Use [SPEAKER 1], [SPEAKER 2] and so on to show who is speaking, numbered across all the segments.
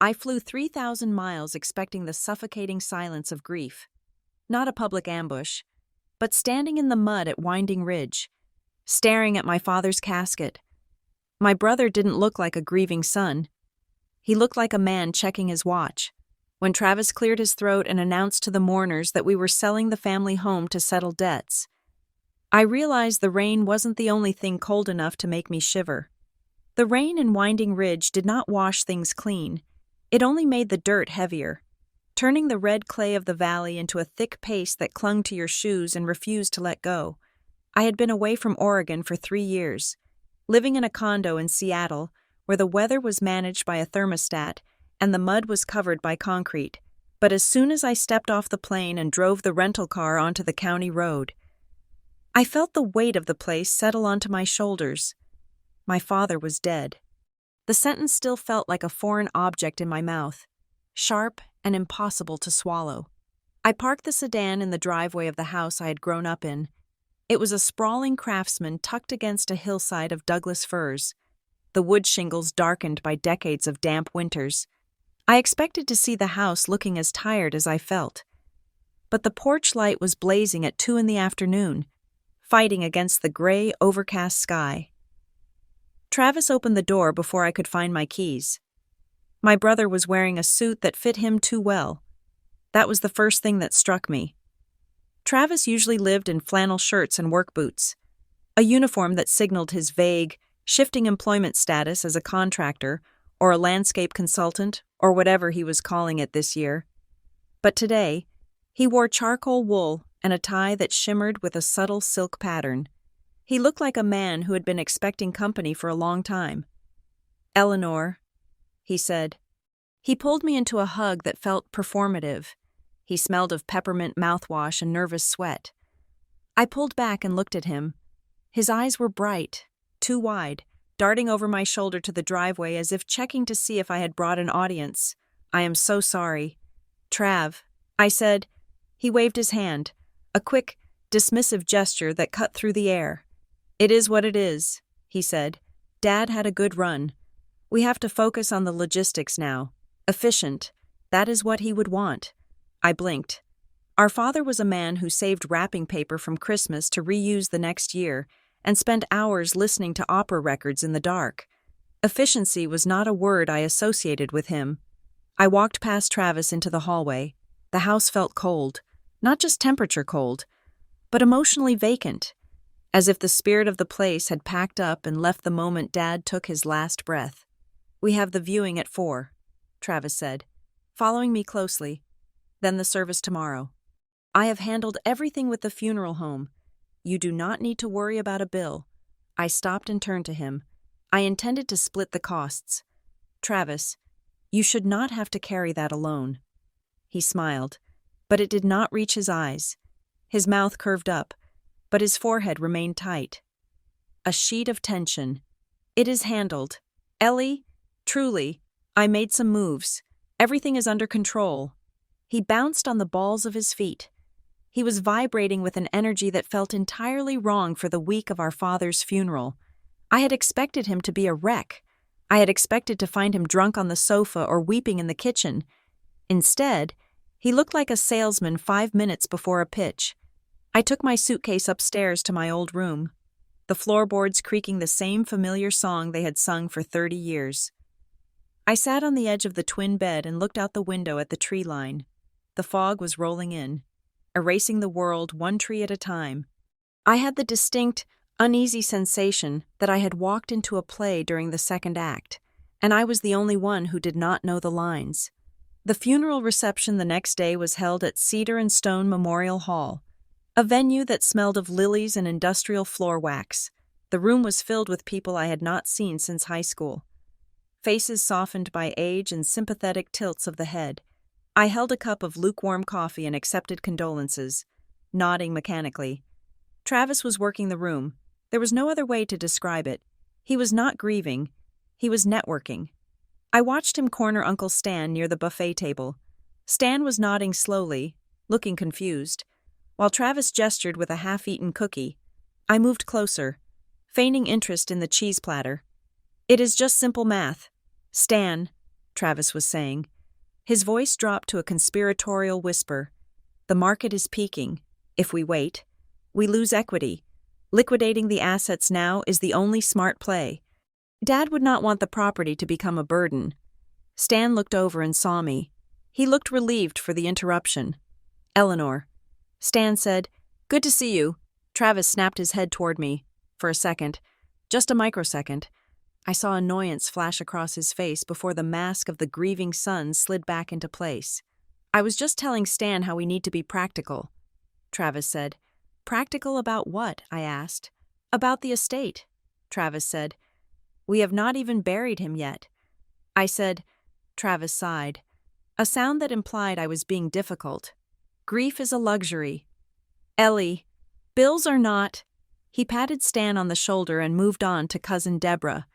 [SPEAKER 1] I flew 3,000 miles expecting the suffocating silence of grief. Not a public ambush, but standing in the mud at Winding Ridge, staring at my father's casket. My brother didn't look like a grieving son. He looked like a man checking his watch. When Travis cleared his throat and announced to the mourners that we were selling the family home to settle debts, I realized the rain wasn't the only thing cold enough to make me shiver. The rain in Winding Ridge did not wash things clean. It only made the dirt heavier, turning the red clay of the valley into a thick paste that clung to your shoes and refused to let go. I had been away from Oregon for 3 years, living in a condo in Seattle where the weather was managed by a thermostat and the mud was covered by concrete. But as soon as I stepped off the plane and drove the rental car onto the county road, I felt the weight of the place settle onto my shoulders. My father was dead. The sentence still felt like a foreign object in my mouth, sharp and impossible to swallow. I parked the sedan in the driveway of the house I had grown up in. It was a sprawling craftsman tucked against a hillside of Douglas firs, the wood shingles darkened by decades of damp winters. I expected to see the house looking as tired as I felt. But the porch light was blazing at 2 p.m, fighting against the gray, overcast sky. Travis opened the door before I could find my keys. My brother was wearing a suit that fit him too well. That was the first thing that struck me. Travis usually lived in flannel shirts and work boots, a uniform that signaled his vague, shifting employment status as a contractor or a landscape consultant or whatever he was calling it this year. But today, he wore charcoal wool and a tie that shimmered with a subtle silk pattern. He looked like a man who had been expecting company for a long time. "Eleanor," he said. He pulled me into a hug that felt performative. He smelled of peppermint mouthwash and nervous sweat. I pulled back and looked at him. His eyes were bright, too wide, darting over my shoulder to the driveway as if checking to see if I had brought an audience. "I am so sorry." "Trav," I said. He waved his hand, a quick, dismissive gesture that cut through the air. "It is what it is," he said. "Dad had a good run. We have to focus on the logistics now. Efficient. That is what he would want." I blinked. Our father was a man who saved wrapping paper from Christmas to reuse the next year and spent hours listening to opera records in the dark. Efficiency was not a word I associated with him. I walked past Travis into the hallway. The house felt cold, not just temperature cold, but emotionally vacant, as if the spirit of the place had packed up and left the moment Dad took his last breath. "We have the viewing at 4, Travis said, following me closely. "Then the service tomorrow. I have handled everything with the funeral home. You do not need to worry about a bill." I stopped and turned to him. I intended to split the costs. "Travis, you should not have to carry that alone." He smiled, but it did not reach his eyes. His mouth curved up, but his forehead remained tight. A sheet of tension. "It is handled. Ellie, truly, I made some moves. Everything is under control." He bounced on the balls of his feet. He was vibrating with an energy that felt entirely wrong for the week of our father's funeral. I had expected him to be a wreck. I had expected to find him drunk on the sofa or weeping in the kitchen. Instead, he looked like a salesman 5 minutes before a pitch. I took my suitcase upstairs to my old room, the floorboards creaking the same familiar song they had sung for 30 years. I sat on the edge of the twin bed and looked out the window at the tree line. The fog was rolling in, erasing the world one tree at a time. I had the distinct, uneasy sensation that I had walked into a play during the second act, and I was the only one who did not know the lines. The funeral reception the next day was held at Cedar and Stone Memorial Hall, a venue that smelled of lilies and industrial floor wax. The room was filled with people I had not seen since high school. Faces softened by age and sympathetic tilts of the head. I held a cup of lukewarm coffee and accepted condolences, nodding mechanically. Travis was working the room. There was no other way to describe it. He was not grieving. He was networking. I watched him corner Uncle Stan near the buffet table. Stan was nodding slowly, looking confused, while Travis gestured with a half-eaten cookie. I moved closer, feigning interest in the cheese platter. "It is just simple math. Stan, Travis was saying. His voice dropped to a conspiratorial whisper. The market is peaking. If we wait, we lose equity. Liquidating the assets now is the only smart play. Dad would not want the property to become a burden. Stan looked over and saw me. He looked relieved for the interruption. Eleanor. Stan said, "Good to see you." Travis snapped his head toward me. For a second, just a microsecond, I saw annoyance flash across his face before the mask of the grieving son slid back into place. "I was just telling Stan how we need to be practical," Travis said. "Practical about what?" I asked. "About the estate," Travis said. "We have not even buried him yet." I said. Travis sighed, a sound that implied I was being difficult. "Grief is a luxury. Ellie, bills are not." He patted Stan on the shoulder and moved on to Cousin Deborah,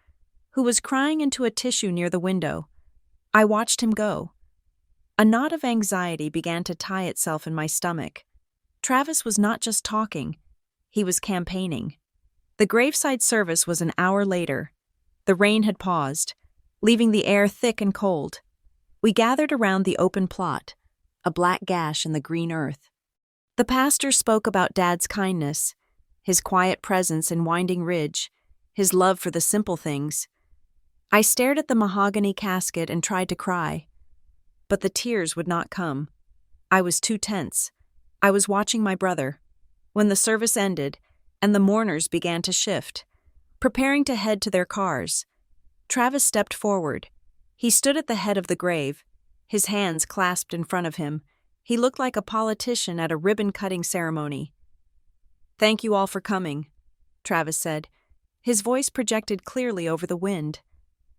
[SPEAKER 1] who was crying into a tissue near the window. I watched him go. A knot of anxiety began to tie itself in my stomach. Travis was not just talking, he was campaigning. The graveside service was an hour later. The rain had paused, leaving the air thick and cold. We gathered around the open plot, a black gash in the green earth. The pastor spoke about Dad's kindness, his quiet presence in Winding Ridge, his love for the simple things. I stared at the mahogany casket and tried to cry, but the tears would not come. I was too tense. I was watching my brother. When the service ended, and the mourners began to shift, preparing to head to their cars, Travis stepped forward. He stood at the head of the grave, his hands clasped in front of him. He looked like a politician at a ribbon-cutting ceremony. "Thank you all for coming," Travis said. His voice projected clearly over the wind.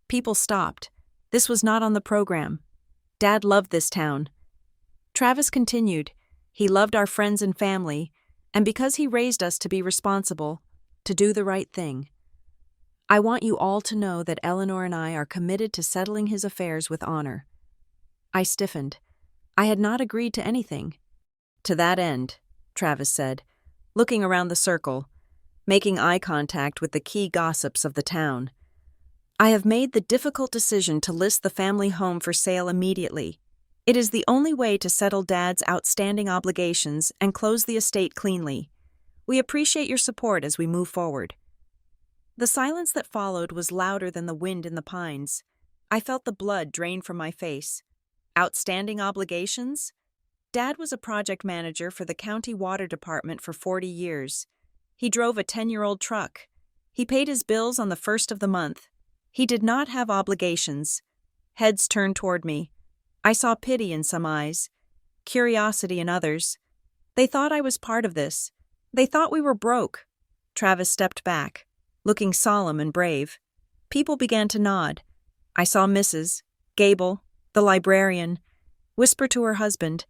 [SPEAKER 1] People stopped. This was not on the program. Dad loved this town. Travis continued. He loved our friends and family, and because he raised us to be responsible, to do the right thing. I want you all to know that Eleanor and I are committed to settling his affairs with honor. I stiffened. I had not agreed to anything. "To that end," Travis said, looking around the circle, making eye contact with the key gossips of the town, "I have made the difficult decision to list the family home for sale immediately. It is the only way to settle Dad's outstanding obligations and close the estate cleanly. We appreciate your support as we move forward." The silence that followed was louder than the wind in the pines. I felt the blood drain from my face. Outstanding obligations? Dad was a project manager for the county water department for 40 years. He drove a 10-year-old truck. He paid his bills on the first of the month. He did not have obligations. Heads turned toward me. I saw pity in some eyes, curiosity in others. They thought I was part of this. They thought we were broke. Travis stepped back, looking solemn and brave. People began to nod. I saw Mrs. Gable, the librarian, whisper to her husband.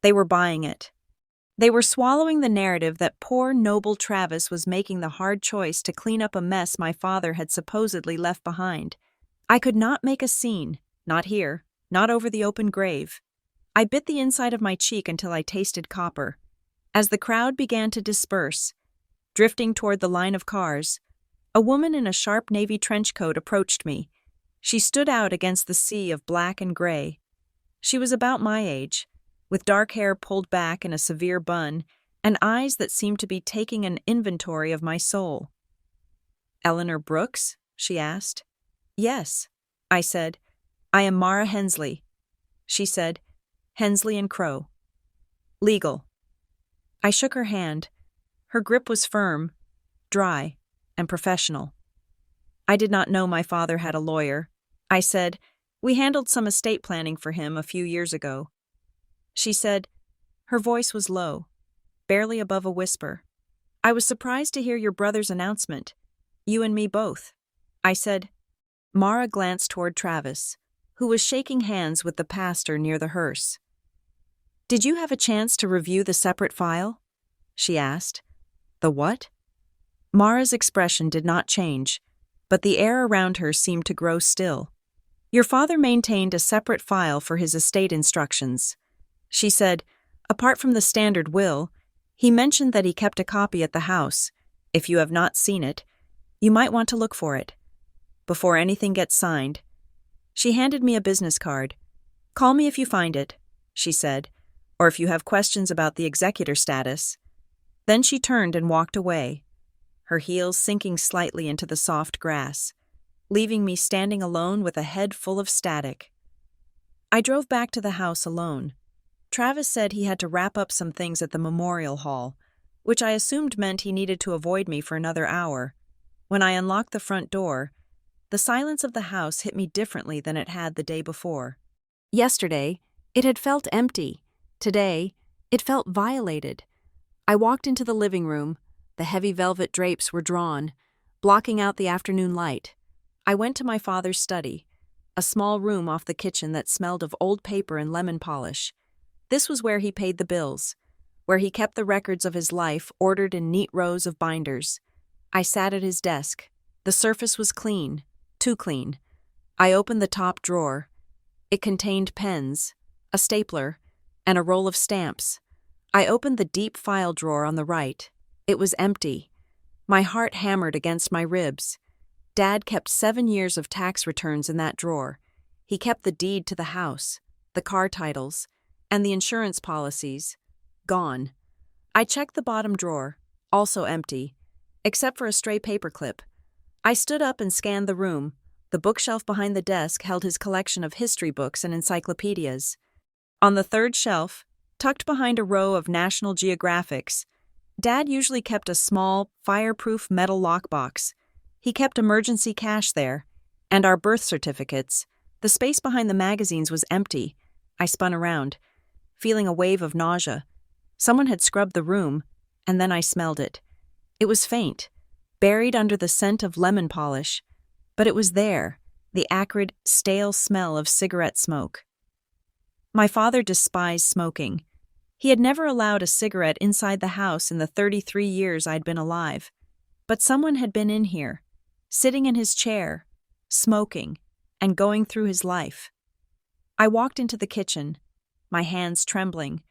[SPEAKER 1] They were buying it. They were swallowing the narrative that poor, noble Travis was making the hard choice to clean up a mess my father had supposedly left behind. I could not make a scene, not here, not over the open grave. I bit the inside of my cheek until I tasted copper. As the crowd began to disperse, drifting toward the line of cars, a woman in a sharp navy trench coat approached me. She stood out against the sea of black and gray. She was about my age, with dark hair pulled back in a severe bun and eyes that seemed to be taking an inventory of my soul. "Eleanor Brooks?" she asked. "Yes," I said. "I am Mara Hensley." She said, "Hensley and Crow." "Legal." I shook her hand. Her grip was firm, dry, and professional. I did not know my father had a lawyer. I said, "We handled some estate planning for him a few years ago." She said, her voice was low, barely above a whisper, "I was surprised to hear your brother's announcement. You and me both." I said. Mara glanced toward Travis, who was shaking hands with the pastor near the hearse. "Did you have a chance to review the separate file?" she asked. "The what?" Mara's expression did not change, but the air around her seemed to grow still. "Your father maintained a separate file for his estate instructions," she said. "Apart from the standard will, he mentioned that he kept a copy at the house. If you have not seen it, you might want to look for it. Before anything gets signed, She handed me a business card. "Call me if you find it," she said, "or if you have questions about the executor status." Then she turned and walked away, her heels sinking slightly into the soft grass, leaving me standing alone with a head full of static. I drove back to the house alone. Travis said he had to wrap up some things at the memorial hall, which I assumed meant he needed to avoid me for another hour. When I unlocked the front door, the silence of the house hit me differently than it had the day before. Yesterday, it had felt empty. Today, it felt violated. I walked into the living room. The heavy velvet drapes were drawn, blocking out the afternoon light. I went to my father's study, a small room off the kitchen that smelled of old paper and lemon polish. This was where he paid the bills, where he kept the records of his life ordered in neat rows of binders. I sat at his desk. The surface was clean, too clean. I opened the top drawer. It contained pens, a stapler, and a roll of stamps. I opened the deep file drawer on the right. It was empty. My heart hammered against my ribs. Dad kept 7 years of tax returns in that drawer. He kept the deed to the house, the car titles, and the insurance policies. Gone. I checked the bottom drawer, also empty, except for a stray paperclip. I stood up and scanned the room. The bookshelf behind the desk held his collection of history books and encyclopedias. On the third shelf, tucked behind a row of National Geographics, Dad usually kept a small, fireproof metal lockbox. He kept emergency cash there, and our birth certificates. The space behind the magazines was empty. I spun around, feeling a wave of nausea. Someone had scrubbed the room, and then I smelled it. It was faint, buried under the scent of lemon polish, but it was there, the acrid, stale smell of cigarette smoke. My father despised smoking. He had never allowed a cigarette inside the house in the 33 years I'd been alive. But someone had been in here, sitting in his chair, smoking, and going through his life. I walked into the kitchen, my hands trembling.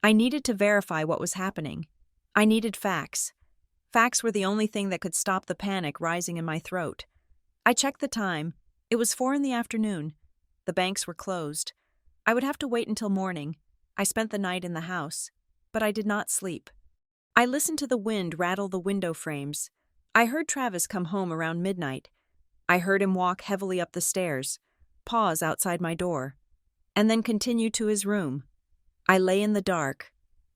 [SPEAKER 1] I needed to verify what was happening. I needed facts. Facts were the only thing that could stop the panic rising in my throat. I checked the time. It was 4 in the afternoon. The banks were closed. I would have to wait until morning. I spent the night in the house, but I did not sleep. I listened to the wind rattle the window frames. I heard Travis come home around midnight. I heard him walk heavily up the stairs, pause outside my door, and then continue to his room. I lay in the dark,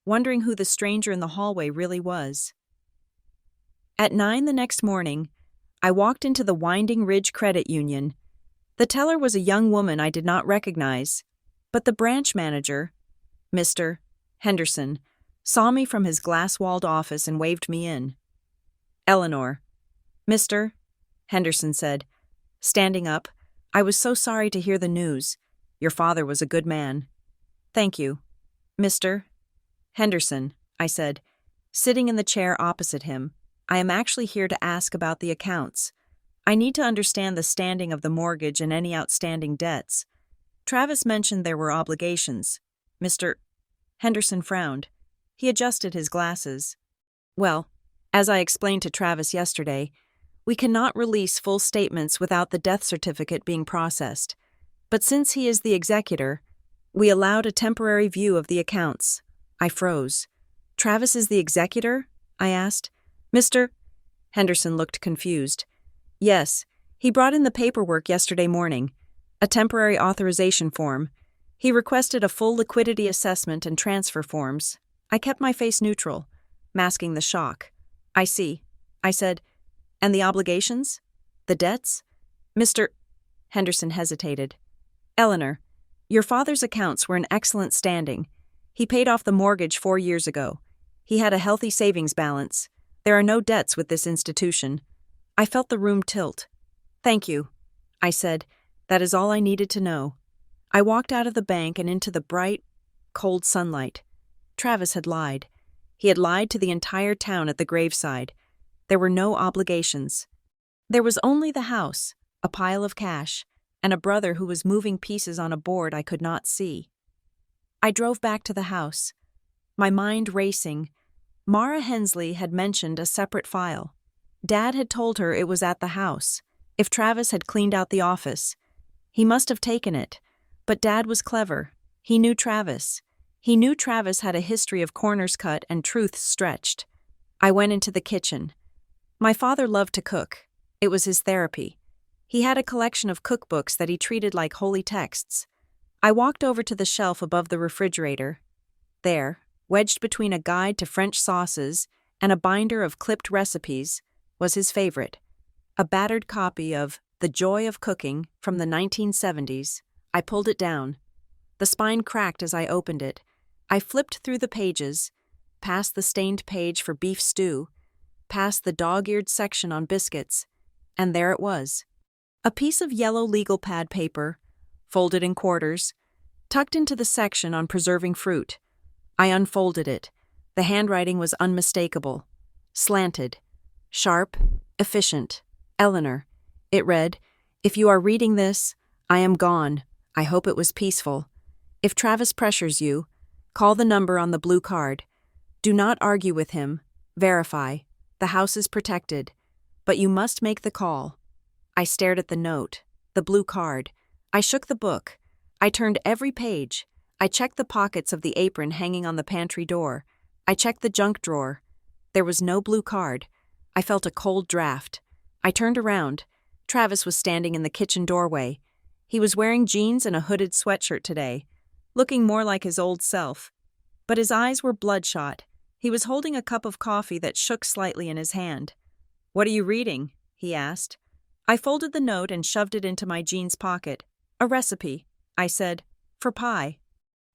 [SPEAKER 1] wondering who the stranger in the hallway really was. At 9 the next morning, I walked into the Winding Ridge Credit Union. The teller was a young woman I did not recognize, but the branch manager, Mr. Henderson, saw me from his glass-walled office and waved me in. "Eleanor." "Mr. Henderson said, standing up, "I was so sorry to hear the news. Your father was a good man." "Thank you." "Mr. Henderson," I said, sitting in the chair opposite him, "I am actually here to ask about the accounts. I need to understand the standing of the mortgage and any outstanding debts. Travis mentioned there were obligations." Mr. Henderson frowned. He adjusted his glasses. "Well, as I explained to Travis yesterday, we cannot release full statements without the death certificate being processed. But since he is the executor, we allowed a temporary view of the accounts." I froze. "Travis is the executor?" I asked. Mr. Henderson looked confused. "Yes, he brought in the paperwork yesterday morning, a temporary authorization form. He requested a full liquidity assessment and transfer forms." I kept my face neutral, masking the shock. "I see," I said. "And the obligations? The debts?" Mr. Henderson hesitated. "Eleanor, your father's accounts were in excellent standing. He paid off the mortgage 4 years ago. He had a healthy savings balance. There are no debts with this institution." I felt the room tilt. "Thank you," I said. "That is all I needed to know." I walked out of the bank and into the bright, cold sunlight. Travis had lied. He had lied to the entire town at the graveside. There were no obligations. There was only the house, a pile of cash, and a brother who was moving pieces on a board I could not see. I drove back to the house, my mind racing. Mara Hensley had mentioned a separate file. Dad had told her it was at the house. If Travis had cleaned out the office, He must have taken it. But Dad was clever. He knew Travis. He knew Travis had a history of corners cut and truths stretched. I went into the kitchen. My father loved to cook. It was his therapy. He had a collection of cookbooks that he treated like holy texts. I walked over to the shelf above the refrigerator. There, wedged between a guide to French sauces and a binder of clipped recipes, was his favorite, a battered copy of The Joy of Cooking from the 1970s. I pulled it down. The spine cracked as I opened it. I flipped through the pages, past the stained page for beef stew, past the dog-eared section on biscuits, and there it was. A piece of yellow legal pad paper, folded in quarters, tucked into the section on preserving fruit. I unfolded it. The handwriting was unmistakable, slanted, sharp, efficient. Eleanor. It read, "If you are reading this, I am gone. I hope it was peaceful. If Travis pressures you, call the number on the blue card. Do not argue with him. Verify. The house is protected. But you must make the call." I stared at the note, the blue card. I shook the book. I turned every page. I checked the pockets of the apron hanging on the pantry door. I checked the junk drawer. There was no blue card. I felt a cold draft. I turned around. Travis was standing in the kitchen doorway. He was wearing jeans and a hooded sweatshirt today, looking more like his old self. But his eyes were bloodshot. He was holding a cup of coffee that shook slightly in his hand. "What are you reading?" he asked. I folded the note and shoved it into my jeans pocket. "A recipe," I said, "for pie."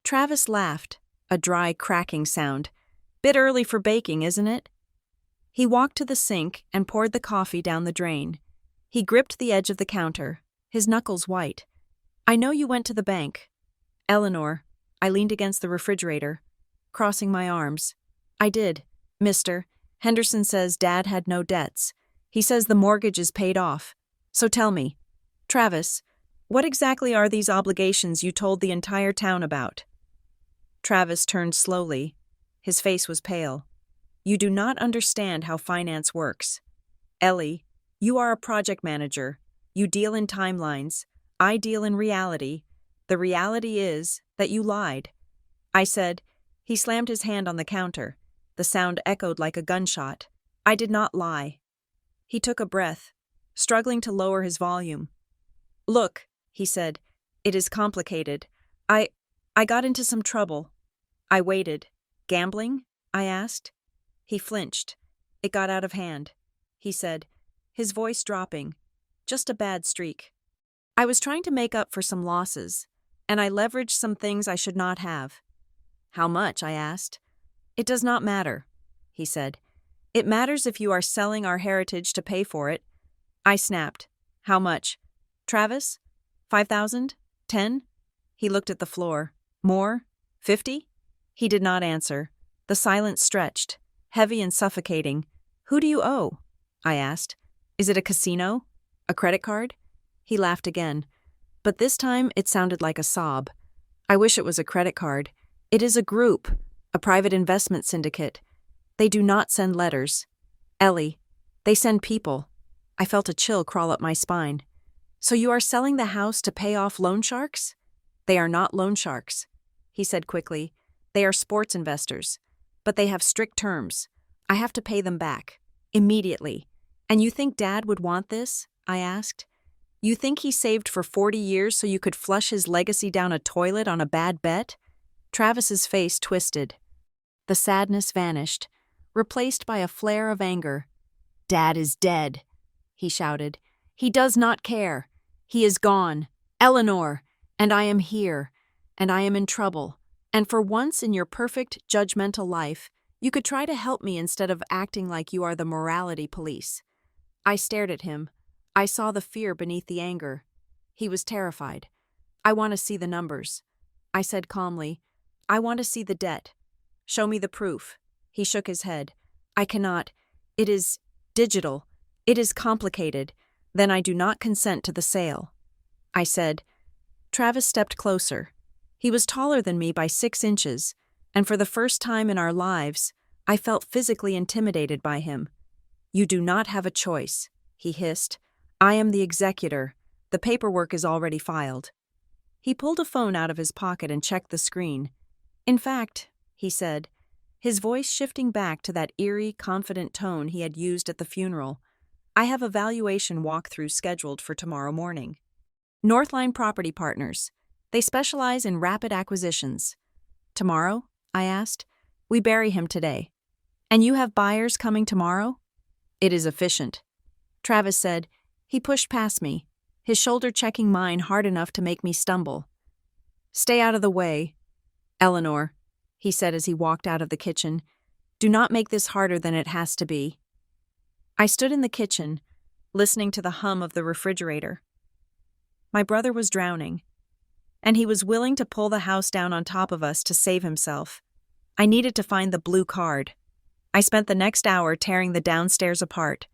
[SPEAKER 1] Travis laughed, a dry cracking sound. "Bit early for baking, isn't it?" He walked to the sink and poured the coffee down the drain. He gripped the edge of the counter, his knuckles white. "I know you went to the bank." "Eleanor." I leaned against the refrigerator, crossing my arms. "I did, mister. Henderson says Dad had no debts. He says the mortgage is paid off. So tell me, Travis, what exactly are these obligations you told the entire town about?" Travis turned slowly. His face was pale. "You do not understand how finance works. Ellie, you are a project manager. You deal in timelines. I deal in reality. The reality is that you lied." I said. He slammed his hand on the counter. The sound echoed like a gunshot. "I did not lie." He took a breath, struggling to lower his volume. "Look," he said, "it is complicated. I got into some trouble." I waited. "Gambling?" I asked. He flinched. "It got out of hand," he said, his voice dropping. "Just a bad streak. I was trying to make up for some losses, and I leveraged some things I should not have." "How much?" I asked. "It does not matter," he said. "It matters if you are selling our heritage to pay for it." I snapped. "How much?" "Travis? 5,000? 10? He looked at the floor. "More? 50? He did not answer. The silence stretched, heavy and suffocating. "Who do you owe?" I asked. "Is it a casino? A credit card?" He laughed again, but this time it sounded like a sob. "I wish it was a credit card. It is a group, a private investment syndicate. They do not send letters. Ellie, they send people." I felt a chill crawl up my spine. "So you are selling the house to pay off loan sharks?" "They are not loan sharks," he said quickly. "They are sports investors. But they have strict terms. I have to pay them back. Immediately." "And you think Dad would want this?" I asked. "You think he saved for 40 years so you could flush his legacy down a toilet on a bad bet?" Travis's face twisted. The sadness vanished, replaced by a flare of anger. "Dad is dead," he shouted. "He does not care. He is gone. Eleanor! And I am here. And I am in trouble. And for once in your perfect, judgmental life, you could try to help me instead of acting like you are the morality police." I stared at him. I saw the fear beneath the anger. He was terrified. "I want to see the numbers," I said calmly. "I want to see the debt. Show me the proof." He shook his head. "I cannot. It is digital. It is complicated. Then I do not consent to the sale." I said. Travis stepped closer. He was taller than me by 6 inches, and for the first time in our lives, I felt physically intimidated by him. "You do not have a choice," he hissed. "I am the executor. The paperwork is already filed. He pulled a phone out of his pocket and checked the screen. In fact, he said, his voice shifting back to that eerie, confident tone he had used at the funeral, I have a valuation walkthrough scheduled for tomorrow morning. Northline Property Partners. They specialize in rapid acquisitions. Tomorrow? I asked. We bury him today. And you have buyers coming tomorrow? It is efficient. Travis said. He pushed past me, his shoulder checking mine hard enough to make me stumble. Stay out of the way. Eleanor, he said as he walked out of the kitchen, do not make this harder than it has to be. I stood in the kitchen, listening to the hum of the refrigerator. My brother was drowning, and he was willing to pull the house down on top of us to save himself. I needed to find the blue card. I spent the next hour tearing the downstairs apart.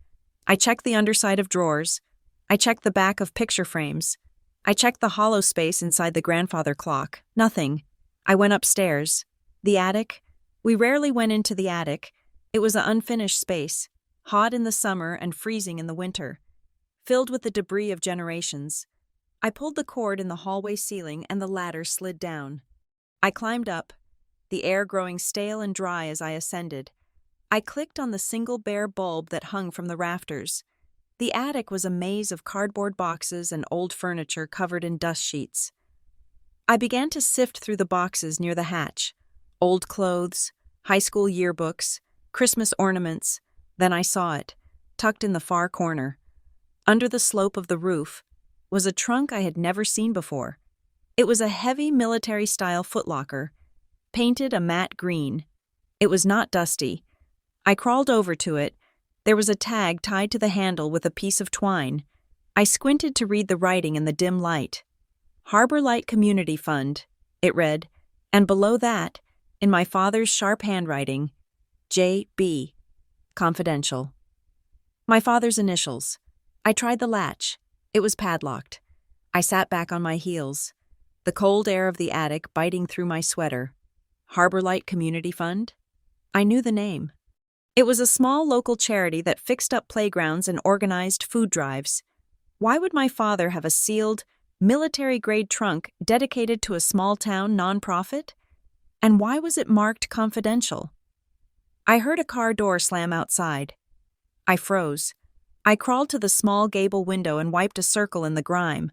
[SPEAKER 1] I checked the underside of drawers. I checked the back of picture frames. I checked the hollow space inside the grandfather clock. Nothing. I went upstairs. The attic? We rarely went into the attic. It was an unfinished space, hot in the summer and freezing in the winter, filled with the debris of generations. I pulled the cord in the hallway ceiling and the ladder slid down. I climbed up, the air growing stale and dry as I ascended. I clicked on the single bare bulb that hung from the rafters. The attic was a maze of cardboard boxes and old furniture covered in dust sheets. I began to sift through the boxes near the hatch. Old clothes, high school yearbooks, Christmas ornaments. Then I saw it, tucked in the far corner. Under the slope of the roof was a trunk I had never seen before. It was a heavy military-style footlocker, painted a matte green. It was not dusty. I crawled over to it. There was a tag tied to the handle with a piece of twine. I squinted to read the writing in the dim light. Harbor Light Community Fund, it read, and below that, in my father's sharp handwriting, J.B. Confidential. My father's initials. I tried the latch. It was padlocked. I sat back on my heels, the cold air of the attic biting through my sweater. Harbor Light Community Fund? I knew the name. It was a small local charity that fixed up playgrounds and organized food drives. Why would my father have a sealed, military-grade trunk dedicated to a small-town nonprofit? And why was it marked confidential? I heard a car door slam outside. I froze. I crawled to the small gable window and wiped a circle in the grime.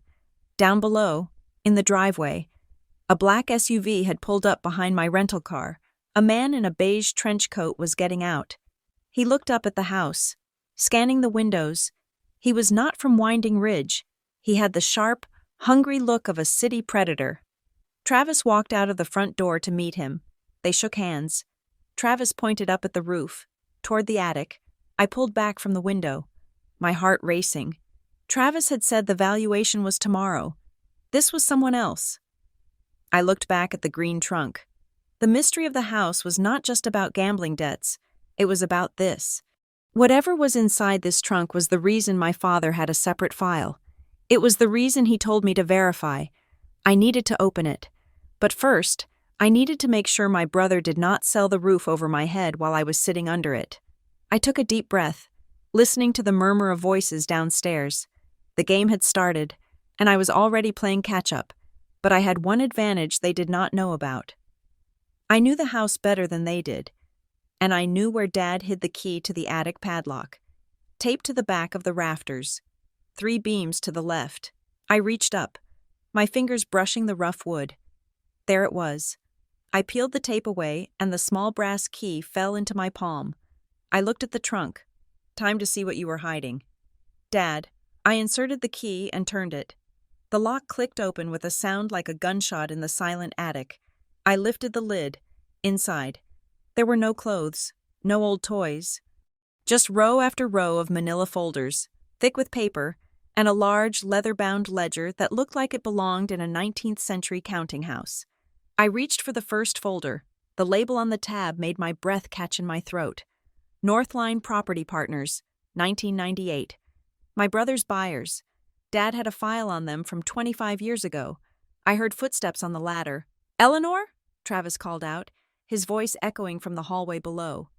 [SPEAKER 1] Down below, in the driveway, a black SUV had pulled up behind my rental car. A man in a beige trench coat was getting out. He looked up at the house, scanning the windows. He was not from Winding Ridge. He had the sharp, hungry look of a city predator. Travis walked out of the front door to meet him. They shook hands. Travis pointed up at the roof, toward the attic. I pulled back from the window, my heart racing. Travis had said the valuation was tomorrow. This was someone else. I looked back at the green trunk. The mystery of the house was not just about gambling debts. It was about this. Whatever was inside this trunk was the reason my father had a separate file. It was the reason he told me to verify. I needed to open it. But first, I needed to make sure my brother did not sell the roof over my head while I was sitting under it. I took a deep breath, listening to the murmur of voices downstairs. The game had started, and I was already playing catch-up, but I had one advantage they did not know about. I knew the house better than they did, and I knew where Dad hid the key to the attic padlock, taped to the back of the rafters, 3 beams to the left. I reached up, my fingers brushing the rough wood. There it was. I peeled the tape away, and the small brass key fell into my palm. I looked at the trunk. Time to see what you were hiding. Dad, I inserted the key and turned it. The lock clicked open with a sound like a gunshot in the silent attic. I lifted the lid. Inside, there were no clothes, no old toys. Just row after row of manila folders, thick with paper, and a large, leather-bound ledger that looked like it belonged in a 19th-century counting house. I reached for the first folder. The label on the tab made my breath catch in my throat. Northline Property Partners, 1998. My brother's buyers. Dad had a file on them from 25 years ago. I heard footsteps on the ladder. "Eleanor?" Travis called out, his voice echoing from the hallway below.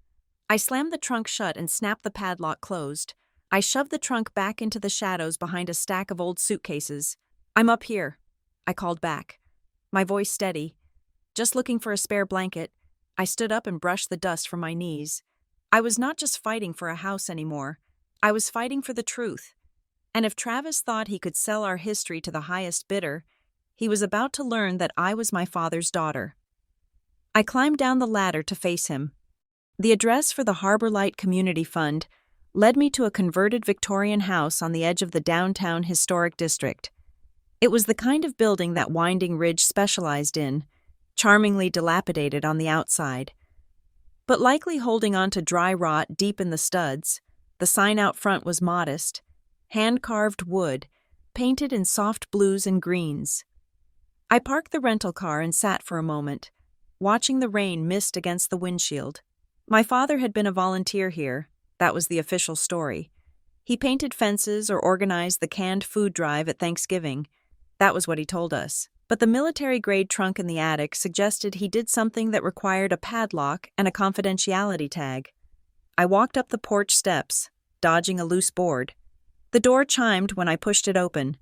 [SPEAKER 1] I slammed the trunk shut and snapped the padlock closed. I shoved the trunk back into the shadows behind a stack of old suitcases. "I'm up here," I called back, my voice steady. Just looking for a spare blanket, I stood up and brushed the dust from my knees. I was not just fighting for a house anymore. I was fighting for the truth. And if Travis thought he could sell our history to the highest bidder, he was about to learn that I was my father's daughter. I climbed down the ladder to face him. The address for the Harbor Light Community Fund led me to a converted Victorian house on the edge of the downtown historic district. It was the kind of building that Winding Ridge specialized in, charmingly dilapidated on the outside, but likely holding on to dry rot deep in the studs. The sign out front was modest, hand-carved wood, painted in soft blues and greens. I parked the rental car and sat for a moment, watching the rain mist against the windshield. My father had been a volunteer here. That was the official story. He painted fences or organized the canned food drive at Thanksgiving. That was what he told us. But the military-grade trunk in the attic suggested he did something that required a padlock and a confidentiality tag. I walked up the porch steps, dodging a loose board. The door chimed when I pushed it open.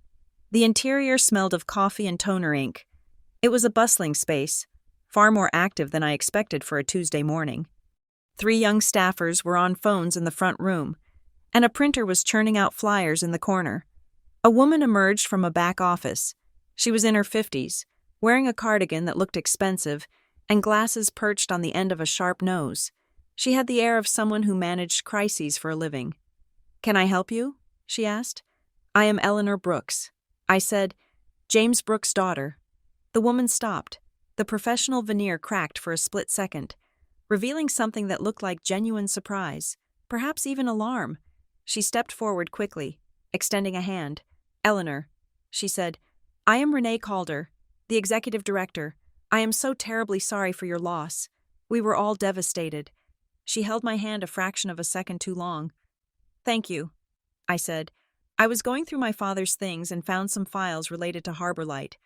[SPEAKER 1] The interior smelled of coffee and toner ink. It was a bustling space, far more active than I expected for a Tuesday morning. 3 young staffers were on phones in the front room, and a printer was churning out flyers in the corner. A woman emerged from a back office. She was in her 50s, wearing a cardigan that looked expensive, and glasses perched on the end of a sharp nose. She had the air of someone who managed crises for a living. "Can I help you?" she asked. "I am Eleanor Brooks." I said, "James Brooks' daughter." The woman stopped. The professional veneer cracked for a split second, revealing something that looked like genuine surprise, perhaps even alarm. She stepped forward quickly, extending a hand. "Eleanor," she said, "I am Renee Calder, the executive director. I am so terribly sorry for your loss. We were all devastated." She held my hand a fraction of a second too long. "Thank you," I said. "I was going through my father's things and found some files related to Harbor Light.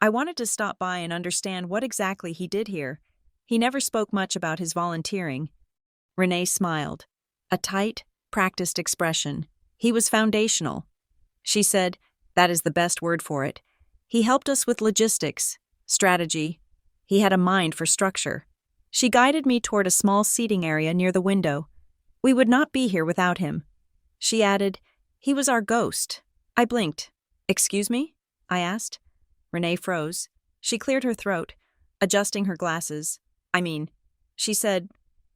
[SPEAKER 1] I wanted to stop by and understand what exactly he did here. He never spoke much about his volunteering." Renee smiled, a tight, practiced expression. "He was foundational." She said, "That is the best word for it. He helped us with logistics, strategy. He had a mind for structure." She guided me toward a small seating area near the window. "We would not be here without him." She added, "He was our ghost." I blinked. "Excuse me?" I asked. Renee froze. She cleared her throat, adjusting her glasses. She said,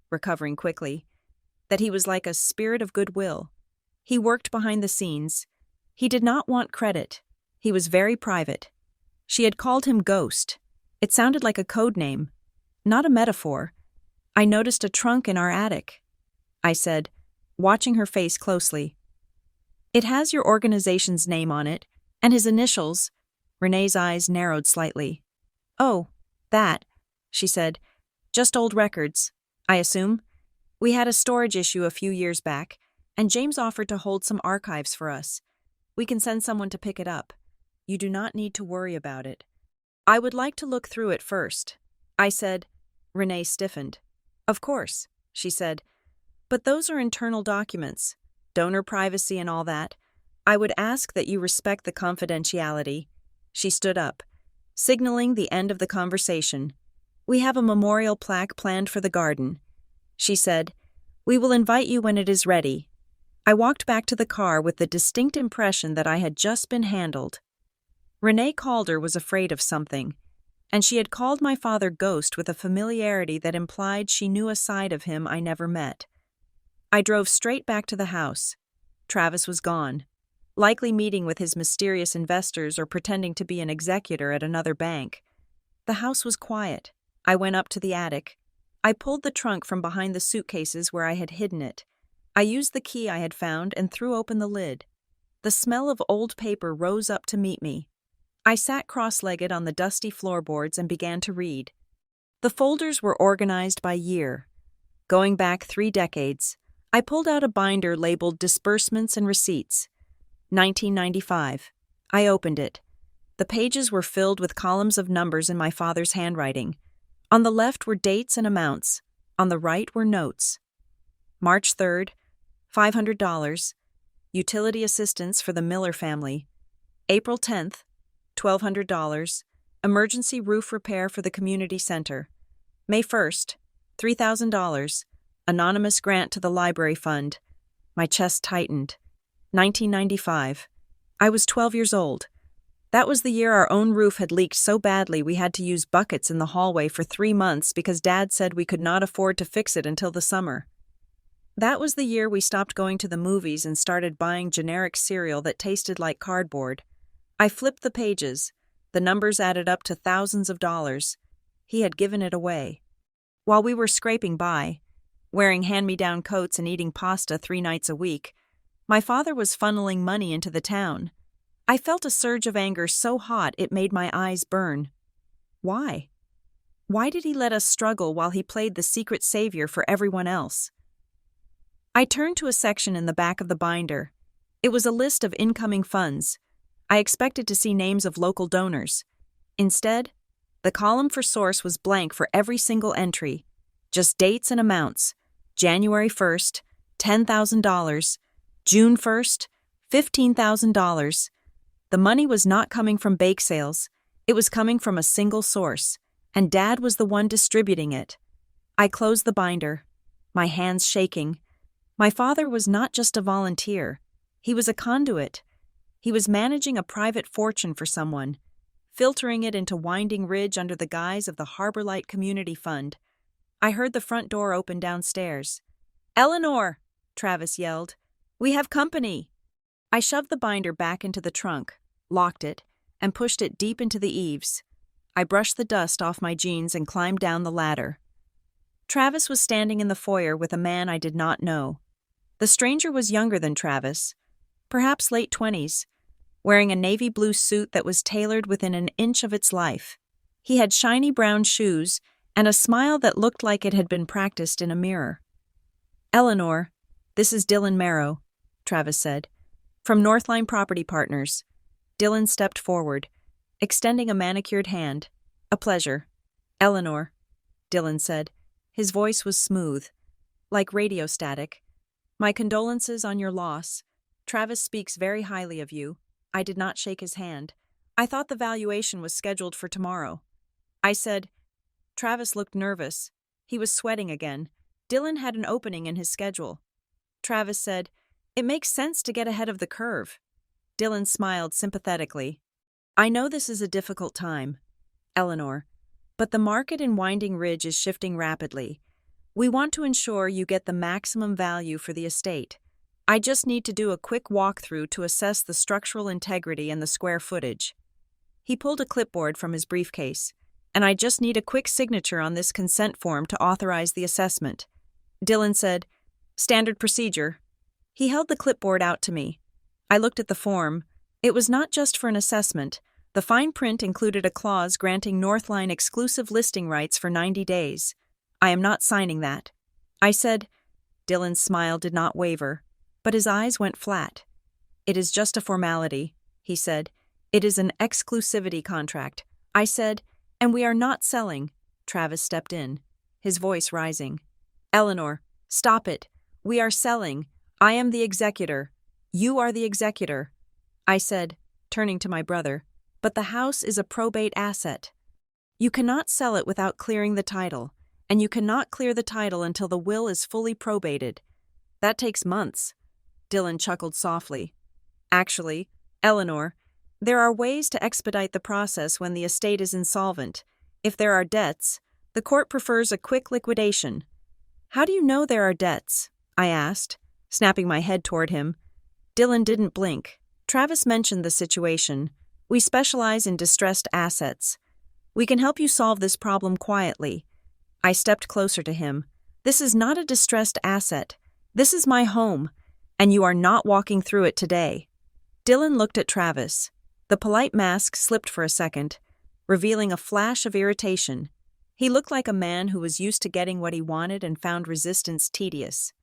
[SPEAKER 1] recovering quickly, that he was like a spirit of goodwill. He worked behind the scenes. He did not want credit. He was very private. She had called him Ghost. It sounded like a code name, not a metaphor. "I noticed a trunk in our attic," I said, watching her face closely. "It has your organization's name on it, and his initials." Renee's eyes narrowed slightly. "Oh, that," she said. "Just old records, I assume. We had a storage issue a few years back, and James offered to hold some archives for us. We can send someone to pick it up. You do not need to worry about it." "I would like to look through it first," I said. Renee stiffened. "Of course," she said. "But those are internal documents, donor privacy and all that. I would ask that you respect the confidentiality." She stood up, signaling the end of the conversation. "We have a memorial plaque planned for the garden," she said. "We will invite you when it is ready." I walked back to the car with the distinct impression that I had just been handled. Renee Calder was afraid of something, and she had called my father Ghost with a familiarity that implied she knew a side of him I never met. I drove straight back to the house. Travis was gone, likely meeting with his mysterious investors or pretending to be an executor at another bank. The house was quiet. I went up to the attic. I pulled the trunk from behind the suitcases where I had hidden it. I used the key I had found and threw open the lid. The smell of old paper rose up to meet me. I sat cross-legged on the dusty floorboards and began to read. The folders were organized by year. Going back 3 decades, I pulled out a binder labeled Disbursements and Receipts. 1995. I opened it. The pages were filled with columns of numbers in my father's handwriting. On the left were dates and amounts. On the right were notes. March 3rd, $500. Utility assistance for the Miller family. April 10th, $1,200. Emergency roof repair for the community center. May 1st, $3,000. Anonymous grant to the library fund. My chest tightened. 1995. I was 12 years old. That was the year our own roof had leaked so badly we had to use buckets in the hallway for 3 months because Dad said we could not afford to fix it until the summer. That was the year we stopped going to the movies and started buying generic cereal that tasted like cardboard. I flipped the pages. The numbers added up to thousands of dollars. He had given it away. While we were scraping by, wearing hand-me-down coats and eating pasta 3 nights a week, my father was funneling money into the town. I felt a surge of anger so hot it made my eyes burn. Why? Why did he let us struggle while he played the secret savior for everyone else? I turned to a section in the back of the binder. It was a list of incoming funds. I expected to see names of local donors. Instead, the column for source was blank for every single entry. Just dates and amounts. January 1st, $10,000. June 1st, $15,000. The money was not coming from bake sales. It was coming from a single source, and Dad was the one distributing it. I closed the binder, my hands shaking. My father was not just a volunteer. He was a conduit. He was managing a private fortune for someone, filtering it into Winding Ridge under the guise of the Harbor Light Community Fund. I heard the front door open downstairs. "Eleanor!" Travis yelled. "We have company!" I shoved the binder back into the trunk, locked it, and pushed it deep into the eaves. I brushed the dust off my jeans and climbed down the ladder. Travis was standing in the foyer with a man I did not know. The stranger was younger than Travis, perhaps late 20s, wearing a navy blue suit that was tailored within an inch of its life. He had shiny brown shoes and a smile that looked like it had been practiced in a mirror. "Eleanor, this is Dylan Merrow," Travis said. "From Northline Property Partners." Dylan stepped forward, extending a manicured hand. "A pleasure." "Eleanor," Dylan said. His voice was smooth, like radio static. "My condolences on your loss. Travis speaks very highly of you." I did not shake his hand. "I thought the valuation was scheduled for tomorrow." I said. Travis looked nervous. He was sweating again. Dylan had an opening in his schedule. Travis said, "It makes sense to get ahead of the curve." Dylan smiled sympathetically. "I know this is a difficult time, Eleanor, but the market in Winding Ridge is shifting rapidly. We want to ensure you get the maximum value for the estate. I just need to do a quick walkthrough to assess the structural integrity and the square footage." He pulled a clipboard from his briefcase. "And I just need a quick signature on this consent form to authorize the assessment." Dylan said, "Standard procedure." He held the clipboard out to me. I looked at the form. It was not just for an assessment. The fine print included a clause granting Northline exclusive listing rights for 90 days. "I am not signing that." I said. Dylan's smile did not waver, but his eyes went flat. "It is just a formality," he said. "It is an exclusivity contract." I said, "And we are not selling." Travis stepped in, his voice rising. "Eleanor, stop it. We are selling. I am the executor. You are the executor." I said, turning to my brother, "But the house is a probate asset. You cannot sell it without clearing the title, and you cannot clear the title until the will is fully probated. That takes months." Dylan chuckled softly. "Actually, Eleanor, there are ways to expedite the process when the estate is insolvent. If there are debts, the court prefers a quick liquidation." "How do you know there are debts?" I asked, snapping my head toward him. Dylan didn't blink. "Travis mentioned the situation. We specialize in distressed assets. We can help you solve this problem quietly." I stepped closer to him. "This is not a distressed asset. This is my home, and you are not walking through it today." Dylan looked at Travis. The polite mask slipped for a second, revealing a flash of irritation. He looked like a man who was used to getting what he wanted and found resistance tedious.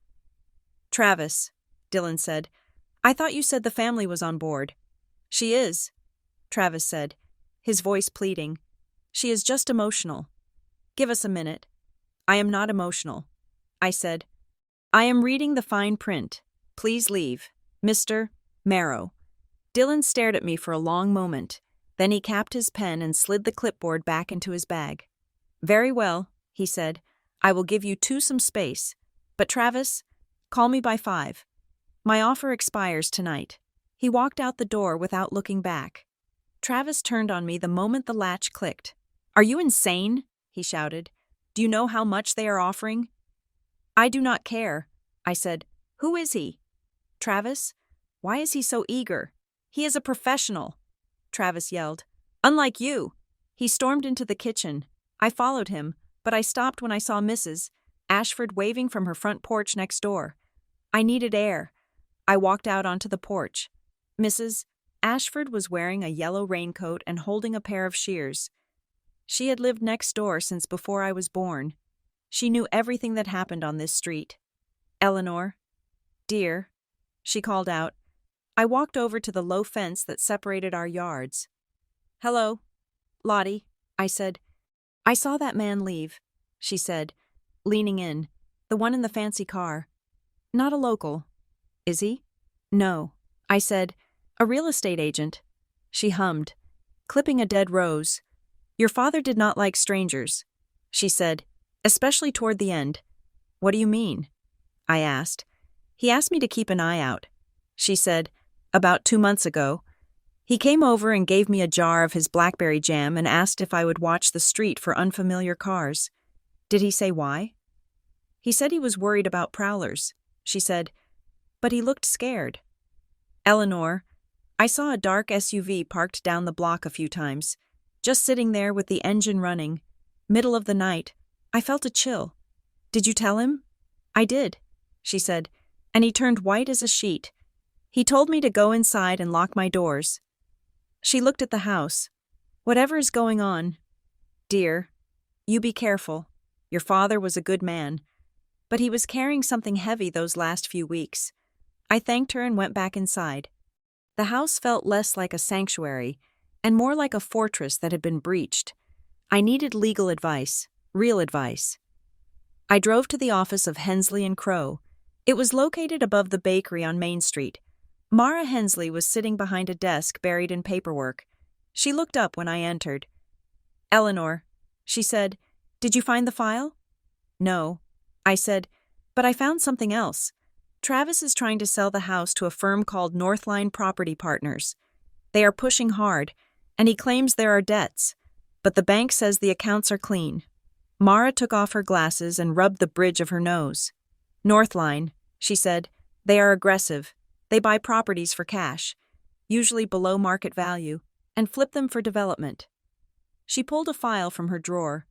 [SPEAKER 1] "Travis," Dylan said, "I thought you said the family was on board." "She is," Travis said, his voice pleading. "She is just emotional. Give us a minute." "I am not emotional," I said. "I am reading the fine print. Please leave." Mr. Marrow. Dylan stared at me for a long moment. Then he capped his pen and slid the clipboard back into his bag. Very well, he said. I will give you some space. But Travis, call me by 5. My offer expires tonight. He walked out the door without looking back. Travis turned on me the moment the latch clicked. Are you insane? He shouted. Do you know how much they are offering? I do not care, I said. Who is he? Travis? Why is he so eager? He is a professional, Travis yelled. Unlike you. He stormed into the kitchen. I followed him, but I stopped when I saw Mrs. Ashford waving from her front porch next door. I needed air. I walked out onto the porch. Mrs. Ashford was wearing a yellow raincoat and holding a pair of shears. She had lived next door since before I was born. She knew everything that happened on this street. Eleanor, dear, she called out. I walked over to the low fence that separated our yards. Hello, Lottie, I said. I saw that man leave, she said, leaning in, the one in the fancy car. Not a local. Is he? No, I said. A real estate agent. She hummed, clipping a dead rose. Your father did not like strangers, she said, especially toward the end. What do you mean? I asked. He asked me to keep an eye out, she said, about 2 months ago. He came over and gave me a jar of his blackberry jam and asked if I would watch the street for unfamiliar cars. Did he say why? He said he was worried about prowlers, she said, but he looked scared. Eleanor, I saw a dark SUV parked down the block a few times, just sitting there with the engine running. Middle of the night, I felt a chill. Did you tell him? I did, she said, and he turned white as a sheet. He told me to go inside and lock my doors. She looked at the house. Whatever is going on, dear, you be careful. Your father was a good man, but he was carrying something heavy those last few weeks. I thanked her and went back inside. The house felt less like a sanctuary and more like a fortress that had been breached. I needed legal advice, real advice. I drove to the office of Hensley & Crow. It was located above the bakery on Main Street. Mara Hensley was sitting behind a desk buried in paperwork. She looked up when I entered. Eleanor, she said, did you find the file? No, I said, but I found something else. Travis is trying to sell the house to a firm called Northline Property Partners. They are pushing hard, and he claims there are debts, but the bank says the accounts are clean. Mara took off her glasses and rubbed the bridge of her nose. Northline, she said, they are aggressive. They buy properties for cash, usually below market value, and flip them for development. She pulled a file from her drawer.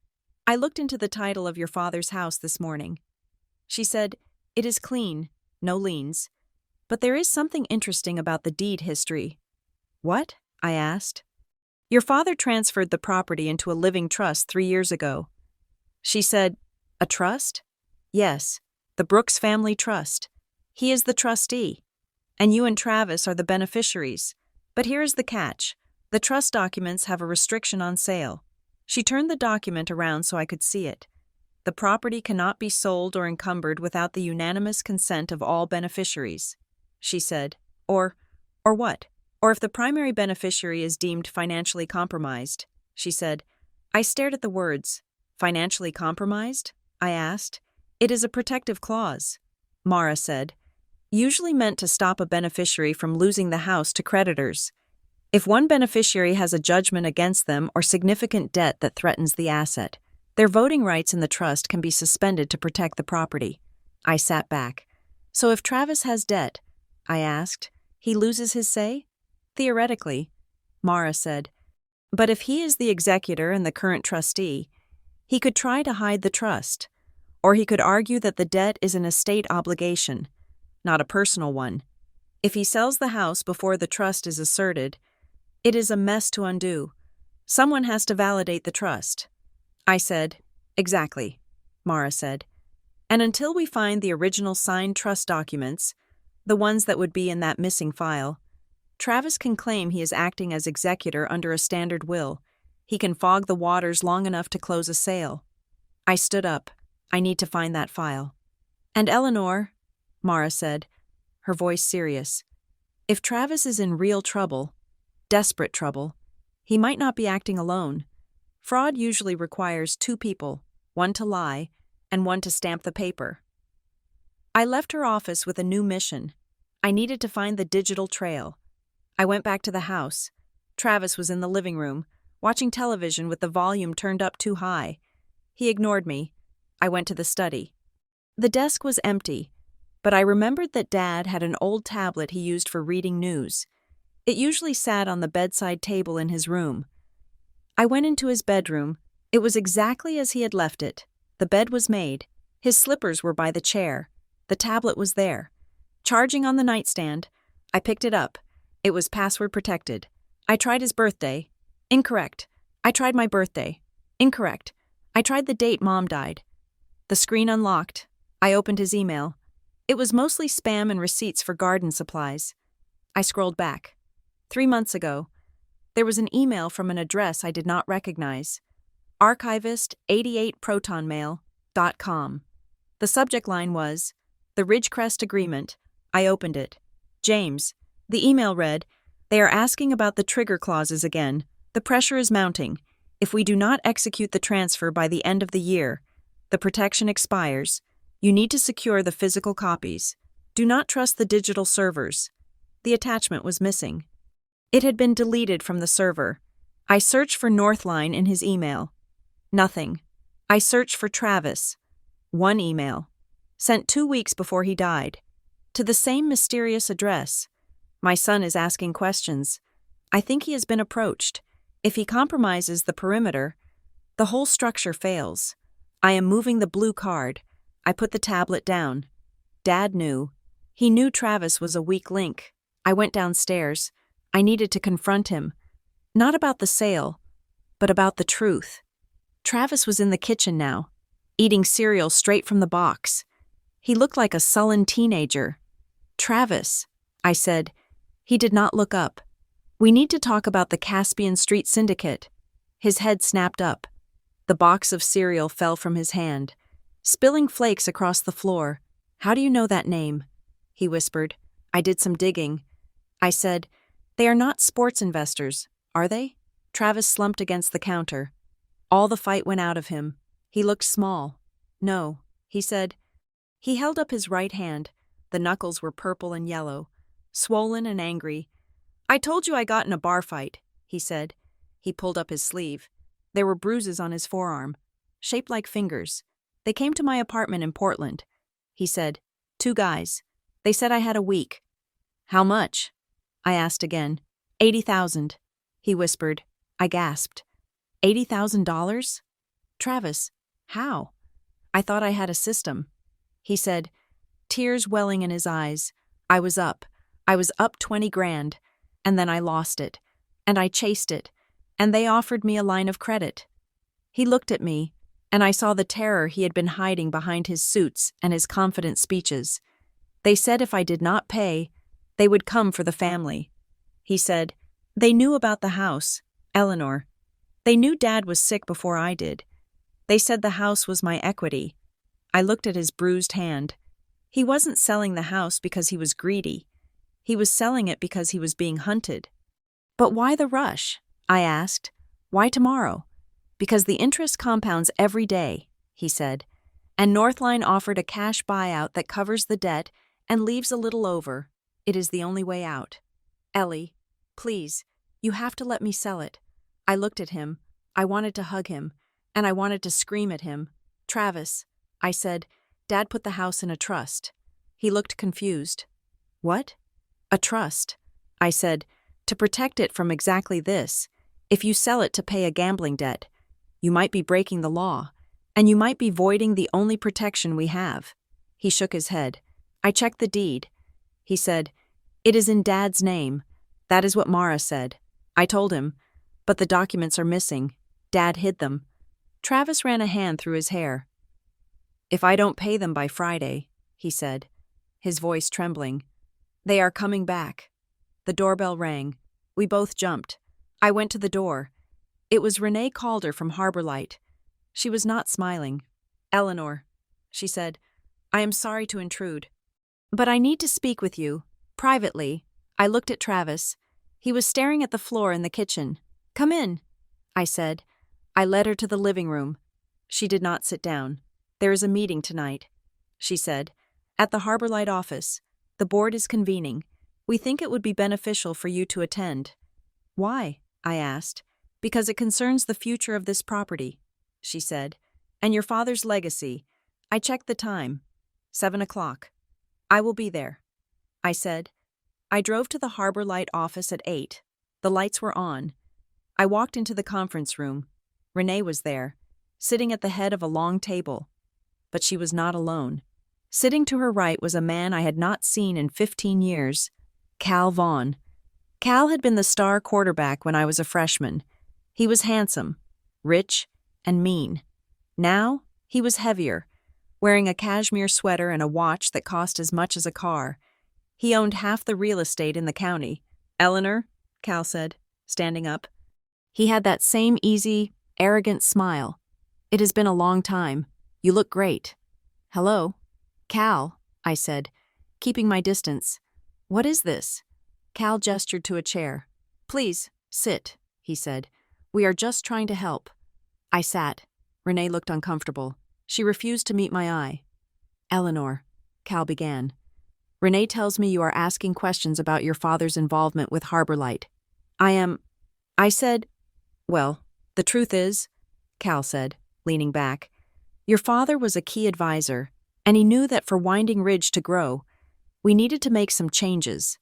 [SPEAKER 1] I looked into the title of your father's house this morning. She said, it is clean, no liens, but there is something interesting about the deed history. What? I asked. Your father transferred the property into a living trust 3 years ago. She said, a trust? Yes, the Brooks Family Trust. He is the trustee, and you and Travis are the beneficiaries. But here is the catch. The trust documents have a restriction on sale. She turned the document around so I could see it. The property cannot be sold or encumbered without the unanimous consent of all beneficiaries, she said. Or what? Or if the primary beneficiary is deemed financially compromised, she said. I stared at the words. Financially compromised? I asked. It is a protective clause, Mara said, usually meant to stop a beneficiary from losing the house to creditors. If one beneficiary has a judgment against them or significant debt that threatens the asset, their voting rights in the trust can be suspended to protect the property. I sat back. So if Travis has debt, I asked, he loses his say? Theoretically, Mara said. But if he is the executor and the current trustee, he could try to hide the trust, or he could argue that the debt is an estate obligation, not a personal one. If he sells the house before the trust is asserted, it is a mess to undo. Someone has to validate the trust. I said, exactly, Mara said. And until we find the original signed trust documents, the ones that would be in that missing file, Travis can claim he is acting as executor under a standard will. He can fog the waters long enough to close a sale. I stood up. I need to find that file. And Eleanor, Mara said, her voice serious, If Travis is in real trouble, desperate trouble, he might not be acting alone. Fraud usually requires two people, one to lie and one to stamp the paper. I left her office with a new mission. I needed to find the digital trail. I went back to the house. Travis was in the living room, watching television with the volume turned up too high. He ignored me. I went to the study. The desk was empty, but I remembered that Dad had an old tablet he used for reading news. It usually sat on the bedside table in his room. I went into his bedroom. It was exactly as he had left it. The bed was made. His slippers were by the chair. The tablet was there. Charging on the nightstand, I picked it up. It was password protected. I tried his birthday. Incorrect. I tried my birthday. Incorrect. I tried the date Mom died. The screen unlocked. I opened his email. It was mostly spam and receipts for garden supplies. I scrolled back. 3 months ago, there was an email from an address I did not recognize. Archivist88protonmail.com. The subject line was, "The Ridgecrest Agreement." I opened it. James. The email read, "They are asking about the trigger clauses again. The pressure is mounting. If we do not execute the transfer by the end of the year, the protection expires. You need to secure the physical copies. Do not trust the digital servers." The attachment was missing. It had been deleted from the server. I searched for Northline in his email. Nothing. I searched for Travis. One email. Sent 2 weeks before he died. To the same mysterious address. My son is asking questions. I think he has been approached. If he compromises the perimeter, the whole structure fails. I am moving the blue card. I put the tablet down. Dad knew. He knew Travis was a weak link. I went downstairs. I needed to confront him. Not about the sale, but about the truth. Travis was in the kitchen now, eating cereal straight from the box. He looked like a sullen teenager. "Travis," I said. He did not look up. "We need to talk about the Caspian Street Syndicate." His head snapped up. The box of cereal fell from his hand, spilling flakes across the floor. "How do you know that name?" he whispered. "I did some digging." I said, "They are not sports investors, are they?" Travis slumped against the counter. All the fight went out of him. He looked small. "No," he said. He held up his right hand. The knuckles were purple and yellow, swollen and angry. "I told you I got in a bar fight," he said. He pulled up his sleeve. There were bruises on his forearm, shaped like fingers. "They came to my apartment in Portland," he said. "2 guys. They said I had a week." "How much?" I asked again. 80,000, he whispered. I gasped. $80,000? "Travis, how?" I thought I had a system. He said, tears welling in his eyes. I was up 20 grand, and then I lost it, and I chased it, and they offered me a line of credit. He looked at me, and I saw the terror he had been hiding behind his suits and his confident speeches. They said if I did not pay, they would come for the family. He said, they knew about the house, Eleanor. They knew Dad was sick before I did. They said the house was my equity. I looked at his bruised hand. He wasn't selling the house because he was greedy. He was selling it because he was being hunted. "But why the rush?" I asked. "Why tomorrow?" "Because the interest compounds every day," he said. "And Northline offered a cash buyout that covers the debt and leaves a little over. It is the only way out. Ellie, please, you have to let me sell it." I looked at him. I wanted to hug him, and I wanted to scream at him. "Travis," I said, "Dad put the house in a trust." He looked confused. "What?" "A trust," I said, "to protect it from exactly this. If you sell it to pay a gambling debt, you might be breaking the law, and you might be voiding the only protection we have." He shook his head. "I checked the deed." He said, "It is in Dad's name. That is what Mara said." I told him, "But the documents are missing. Dad hid them." Travis ran a hand through his hair. "If I don't pay them by Friday," he said, his voice trembling, "they are coming back." The doorbell rang. We both jumped. I went to the door. It was Renee Calder from Harbor Light. She was not smiling. "Eleanor," she said, "I am sorry to intrude, but I need to speak with you, privately." I looked at Travis. He was staring at the floor in the kitchen. "Come in," I said. I led her to the living room. She did not sit down. "There is a meeting tonight," she said. "At the Harbor Light office. The board is convening. We think it would be beneficial for you to attend." "Why?" I asked. "Because it concerns the future of this property," she said, "and your father's legacy." I checked the time. 7 o'clock. "I will be there," I said. I drove to the Harbor Light office at 8. The lights were on. I walked into the conference room. Renee was there, sitting at the head of a long table. But she was not alone. Sitting to her right was a man I had not seen in 15 years, Cal Vaughn. Cal had been the star quarterback when I was a freshman. He was handsome, rich, and mean. Now, he was heavier, wearing a cashmere sweater and a watch that cost as much as a car. He owned half the real estate in the county. "Eleanor," Cal said, standing up. He had that same easy, arrogant smile. "It has been a long time. You look great." "Hello." "Cal," I said, keeping my distance. "What is this?" Cal gestured to a chair. "Please, sit," he said. "We are just trying to help." I sat. Renee looked uncomfortable. She refused to meet my eye. "Eleanor," Cal began. "Renee tells me you are asking questions about your father's involvement with Harbor Light." I said, "Well, the truth is," Cal said, leaning back, "your father was a key advisor, and he knew that for Winding Ridge to grow, we needed to make some changes."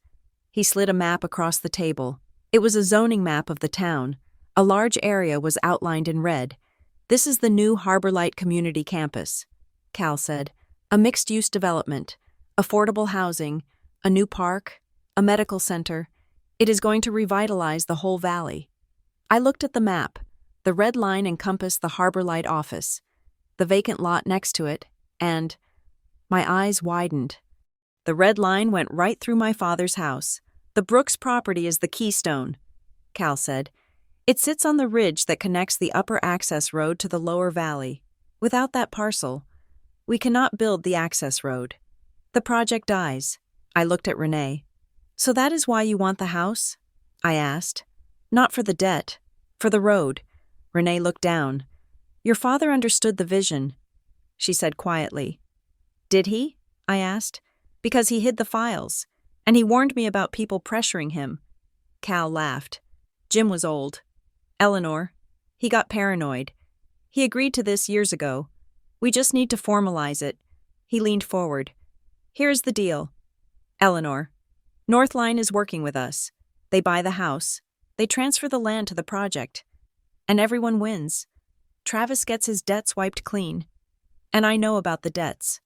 [SPEAKER 1] He slid a map across the table. It was a zoning map of the town. A large area was outlined in red. "This is the new Harbor Light Community Campus," Cal said. "A mixed-use development, affordable housing, a new park, a medical center. It is going to revitalize the whole valley." I looked at the map. The red line encompassed the Harbor Light office, the vacant lot next to it, and my eyes widened. The red line went right through my father's house. "The Brooks property is the keystone," Cal said. "It sits on the ridge that connects the upper access road to the lower valley. Without that parcel, we cannot build the access road. The project dies." I looked at Renee. "So that is why you want the house?" I asked. "Not for the debt, for the road." Renee looked down. "Your father understood the vision," she said quietly. "Did he?" I asked. "Because he hid the files, and he warned me about people pressuring him." Cal laughed. "Jim was old. Eleanor, he got paranoid. He agreed to this years ago. We just need to formalize it." He leaned forward. "Here's the deal. Eleanor, Northline is working with us. They buy the house. They transfer the land to the project. And everyone wins. Travis gets his debts wiped clean. And I know about the debts.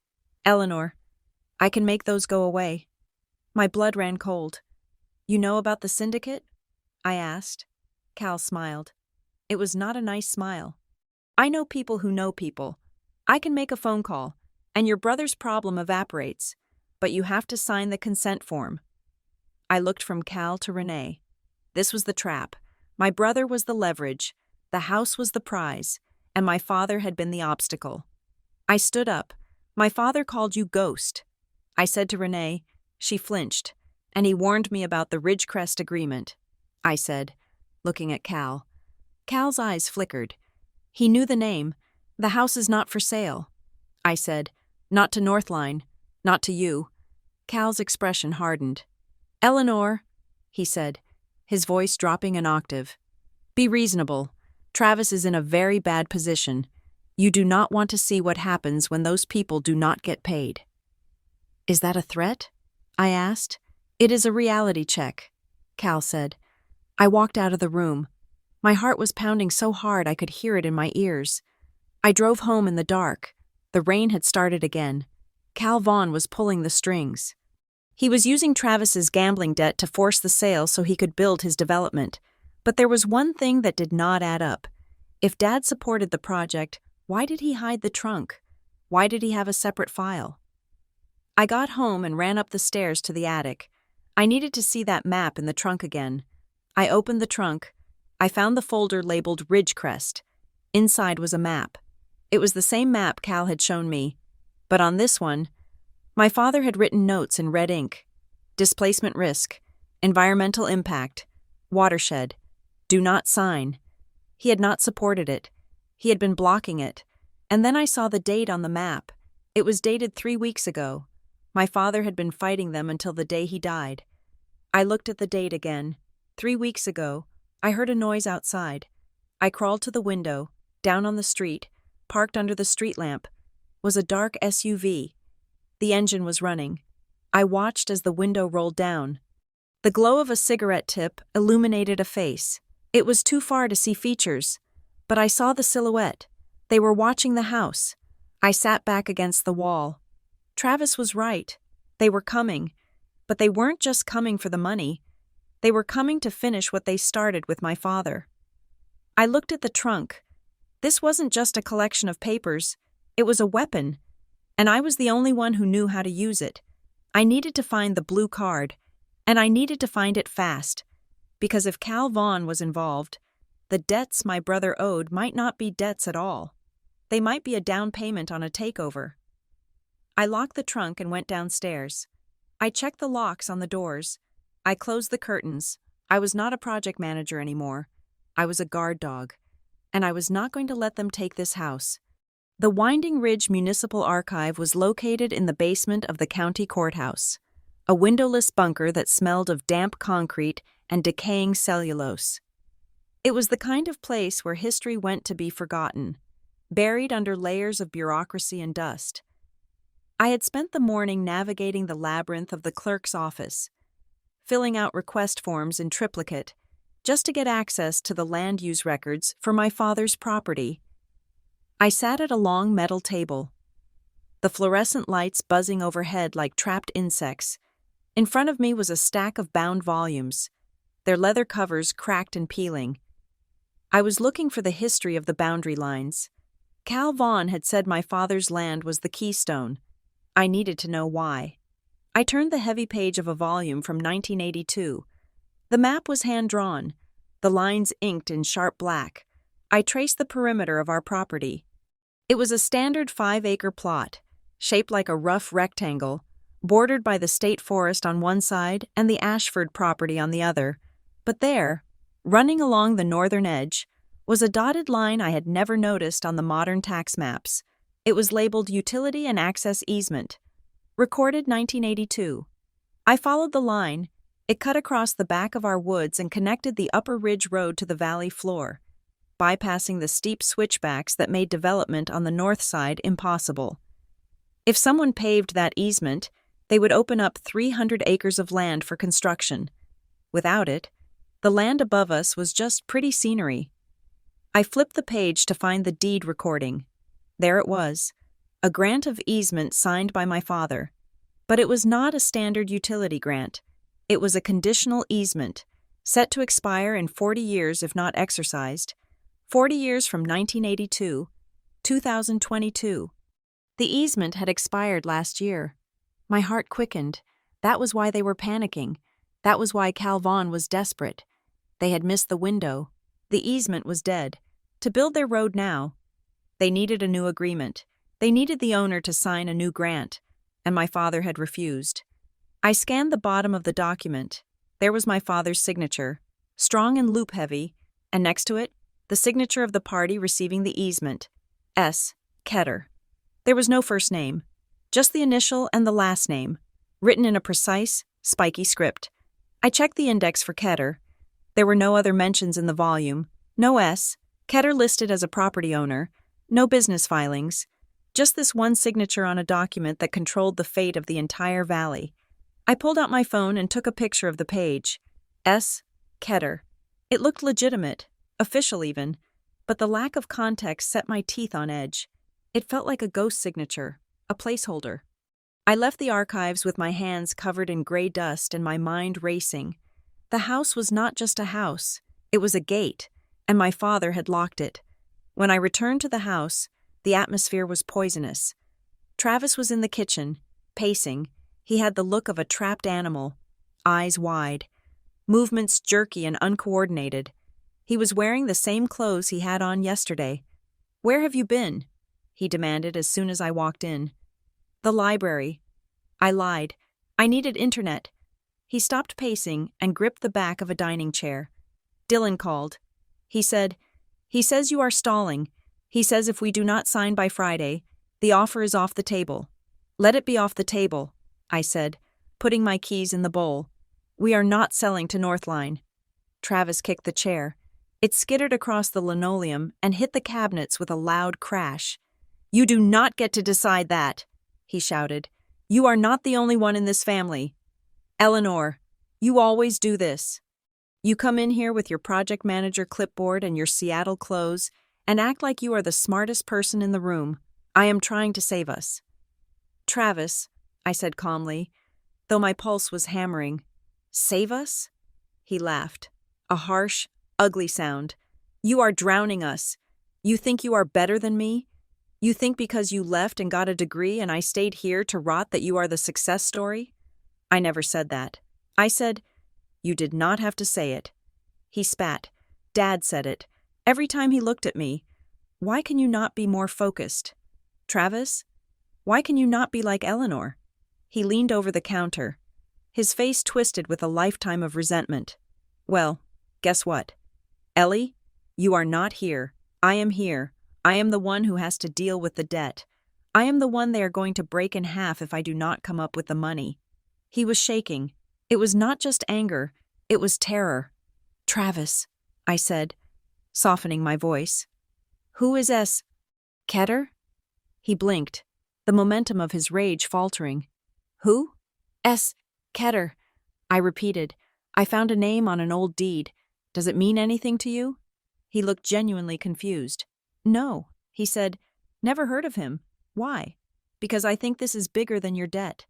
[SPEAKER 1] Eleanor, I can make those go away." My blood ran cold. "You know about the syndicate?" I asked. Cal smiled. It was not a nice smile. "I know people who know people. I can make a phone call, and your brother's problem evaporates, but you have to sign the consent form." I looked from Cal to Renee. This was the trap. My brother was the leverage, the house was the prize, and my father had been the obstacle. I stood up. "My father called you ghost," I said to Renee. She flinched, "and he warned me about the Ridgecrest agreement," I said, looking at Cal. Cal's eyes flickered. "He knew the name. The house is not for sale," I said. "Not to Northline, not to you." Cal's expression hardened. "Eleanor," he said, his voice dropping an octave. "Be reasonable. Travis is in a very bad position. You do not want to see what happens when those people do not get paid." "Is that a threat?" I asked. "It is a reality check," Cal said. I walked out of the room. My heart was pounding so hard I could hear it in my ears. I drove home in the dark. The rain had started again. Cal Vaughn was pulling the strings. He was using Travis's gambling debt to force the sale so he could build his development. But there was one thing that did not add up. If Dad supported the project, why did he hide the trunk? Why did he have a separate file? I got home and ran up the stairs to the attic. I needed to see that map in the trunk again. I opened the trunk. I found the folder labeled Ridgecrest. Inside was a map. It was the same map Cal had shown me. But on this one, my father had written notes in red ink. Displacement risk. Environmental impact. Watershed. Do not sign. He had not supported it. He had been blocking it. And then I saw the date on the map. It was dated 3 weeks ago. My father had been fighting them until the day he died. I looked at the date again. 3 weeks ago, I heard a noise outside. I crawled to the window, down on the street, parked under the street lamp, was a dark SUV. The engine was running. I watched as the window rolled down. The glow of a cigarette tip illuminated a face. It was too far to see features, but I saw the silhouette. They were watching the house. I sat back against the wall. Travis was right. They were coming, but they weren't just coming for the money. They were coming to finish what they started with my father. I looked at the trunk. This wasn't just a collection of papers. It was a weapon, and I was the only one who knew how to use it. I needed to find the blue card, and I needed to find it fast, because if Cal Vaughn was involved, the debts my brother owed might not be debts at all. They might be a down payment on a takeover. I locked the trunk and went downstairs. I checked the locks on the doors. I closed the curtains. I was not a project manager anymore. I was a guard dog, and I was not going to let them take this house. The Winding Ridge Municipal Archive was located in the basement of the county courthouse, a windowless bunker that smelled of damp concrete and decaying cellulose. It was the kind of place where history went to be forgotten, buried under layers of bureaucracy and dust. I had spent the morning navigating the labyrinth of the clerk's office, filling out request forms in triplicate, just to get access to the land use records for my father's property. I sat at a long metal table, the fluorescent lights buzzing overhead like trapped insects. In front of me was a stack of bound volumes, their leather covers cracked and peeling. I was looking for the history of the boundary lines. Cal Vaughn had said my father's land was the keystone. I needed to know why. I turned the heavy page of a volume from 1982. The map was hand-drawn, the lines inked in sharp black. I traced the perimeter of our property. It was a standard 5-acre plot, shaped like a rough rectangle, bordered by the state forest on one side and the Ashford property on the other. But there, running along the northern edge, was a dotted line I had never noticed on the modern tax maps. It was labeled Utility and Access Easement, recorded 1982. I followed the line. It cut across the back of our woods and connected the upper ridge road to the valley floor, bypassing the steep switchbacks that made development on the north side impossible. If someone paved that easement, they would open up 300 acres of land for construction. Without it, the land above us was just pretty scenery. I flipped the page to find the deed recording. There it was, a grant of easement signed by my father. But it was not a standard utility grant. It was a conditional easement, set to expire in 40 years if not exercised. 40 years from 1982, 2022. The easement had expired last year. My heart quickened. That was why they were panicking. That was why Cal Vaughn was desperate. They had missed the window. The easement was dead. To build their road now, they needed a new agreement. They needed the owner to sign a new grant, and my father had refused. I scanned the bottom of the document. There was my father's signature, strong and loop-heavy, and next to it, the signature of the party receiving the easement, S. Ketter. There was no first name, just the initial and the last name, written in a precise, spiky script. I checked the index for Ketter. There were no other mentions in the volume, no S. Ketter listed as a property owner, no business filings, just this one signature on a document that controlled the fate of the entire valley. I pulled out my phone and took a picture of the page. S. Ketter. It looked legitimate, official even, but the lack of context set my teeth on edge. It felt like a ghost signature, a placeholder. I left the archives with my hands covered in gray dust and my mind racing. The house was not just a house, it was a gate, and my father had locked it. When I returned to the house, the atmosphere was poisonous. Travis was in the kitchen, pacing. He had the look of a trapped animal, eyes wide, movements jerky and uncoordinated. He was wearing the same clothes he had on yesterday. "Where have you been?" he demanded as soon as I walked in. "The library." I lied. I needed internet. He stopped pacing and gripped the back of a dining chair. Dylan called. He said, "He says you are stalling. He says if we do not sign by Friday, the offer is off the table." "Let it be off the table," I said, putting my keys in the bowl. "We are not selling to Northline." Travis kicked the chair. It skittered across the linoleum and hit the cabinets with a loud crash. "You do not get to decide that," he shouted. "You are not the only one in this family. Eleanor, you always do this. You come in here with your project manager clipboard and your Seattle clothes and act like you are the smartest person in the room. I am trying to save us." "Travis," I said calmly, though my pulse was hammering. "Save us?" He laughed. A harsh, ugly sound. "You are drowning us. You think you are better than me? You think because you left and got a degree and I stayed here to rot that you are the success story?" I never said that. I said, "You did not have to say it." He spat. "Dad said it. Every time he looked at me. Why can you not be more focused? Travis, why can you not be like Eleanor?" He leaned over the counter. His face twisted with a lifetime of resentment. "Well, guess what? Ellie, you are not here. I am here. I am the one who has to deal with the debt. I am the one they are going to break in half if I do not come up with the money." He was shaking. It was not just anger, it was terror. "Travis," I said, softening my voice. "Who is S. Ketter?" He blinked, the momentum of his rage faltering. "Who?" "S. Ketter," I repeated. "I found a name on an old deed. Does it mean anything to you?" He looked genuinely confused. "No," he said. "Never heard of him. Why?" "Because I think this is bigger than your debt."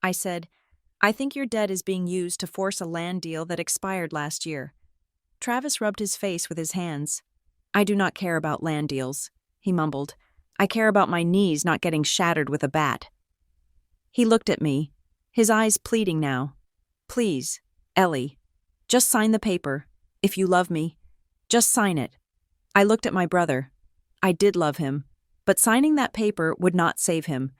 [SPEAKER 1] I said, "I think your debt is being used to force a land deal that expired last year." Travis rubbed his face with his hands. "I do not care about land deals," he mumbled. "I care about my knees not getting shattered with a bat." He looked at me, his eyes pleading now. "Please, Ellie, just sign the paper. If you love me, just sign it." I looked at my brother. I did love him, but signing that paper would not save him.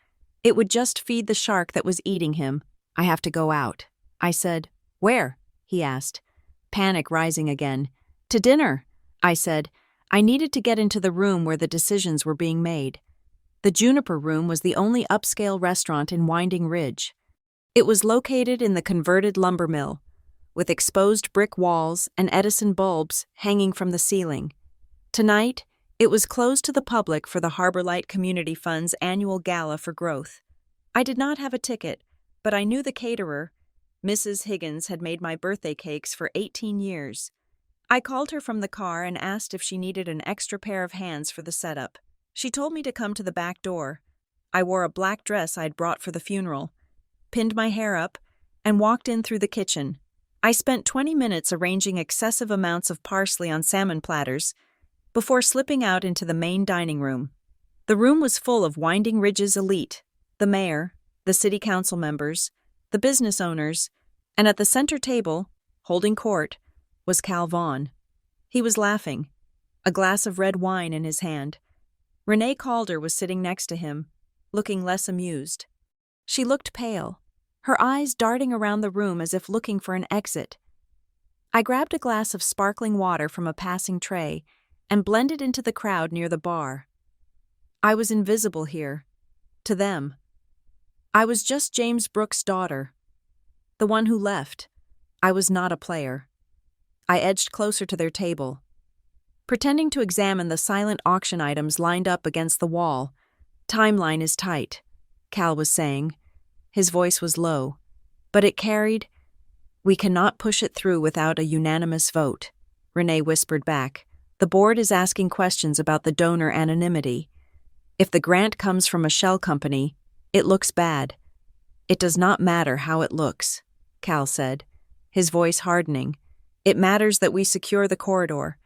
[SPEAKER 1] It would just feed the shark that was eating him. "I have to go out," I said. "Where?" he asked, panic rising again. "To dinner," I said. I needed to get into the room where the decisions were being made. The Juniper Room was the only upscale restaurant in Winding Ridge. It was located in the converted lumber mill, with exposed brick walls and Edison bulbs hanging from the ceiling. Tonight, it was closed to the public for the Harbor Light Community Fund's annual gala for growth. I did not have a ticket, but I knew the caterer. Mrs. Higgins had made my birthday cakes for 18 years. I called her from the car and asked if she needed an extra pair of hands for the setup. She told me to come to the back door. I wore a black dress I'd brought for the funeral, pinned my hair up, and walked in through the kitchen. I spent 20 minutes arranging excessive amounts of parsley on salmon platters before slipping out into the main dining room. The room was full of Winding Ridge's elite, the mayor, the city council members, the business owners, and at the center table, holding court, was Cal Vaughn. He was laughing, a glass of red wine in his hand. Renee Calder was sitting next to him, looking less amused. She looked pale, her eyes darting around the room as if looking for an exit. I grabbed a glass of sparkling water from a passing tray and blended into the crowd near the bar. I was invisible here, to them. I was just James Brooks' daughter, the one who left. I was not a player. I edged closer to their table, pretending to examine the silent auction items lined up against the wall. "Timeline is tight," Cal was saying. His voice was low, but it carried. "We cannot push it through without a unanimous vote," Renee whispered back. "The board is asking questions about the donor anonymity. If the grant comes from a shell company, it looks bad." "It does not matter how it looks," Cal said, his voice hardening. "It matters that we secure the corridor.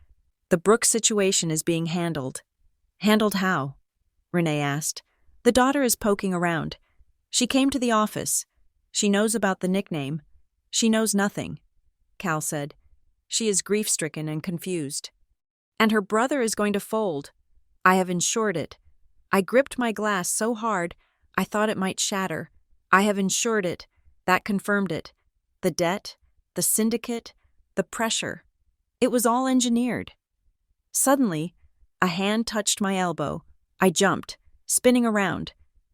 [SPEAKER 1] The Brooks situation is being handled." "Handled how?" Renee asked. "The daughter is poking around. She came to the office. She knows about the nickname. She knows nothing," Cal said. "She is grief-stricken and confused. And her brother is going to fold. I have insured it. I gripped my glass so hard I thought it might shatter. I have insured it. That confirmed it. The debt, the syndicate, the pressure. It was all engineered. Suddenly, a hand touched my elbow. I jumped, spinning around.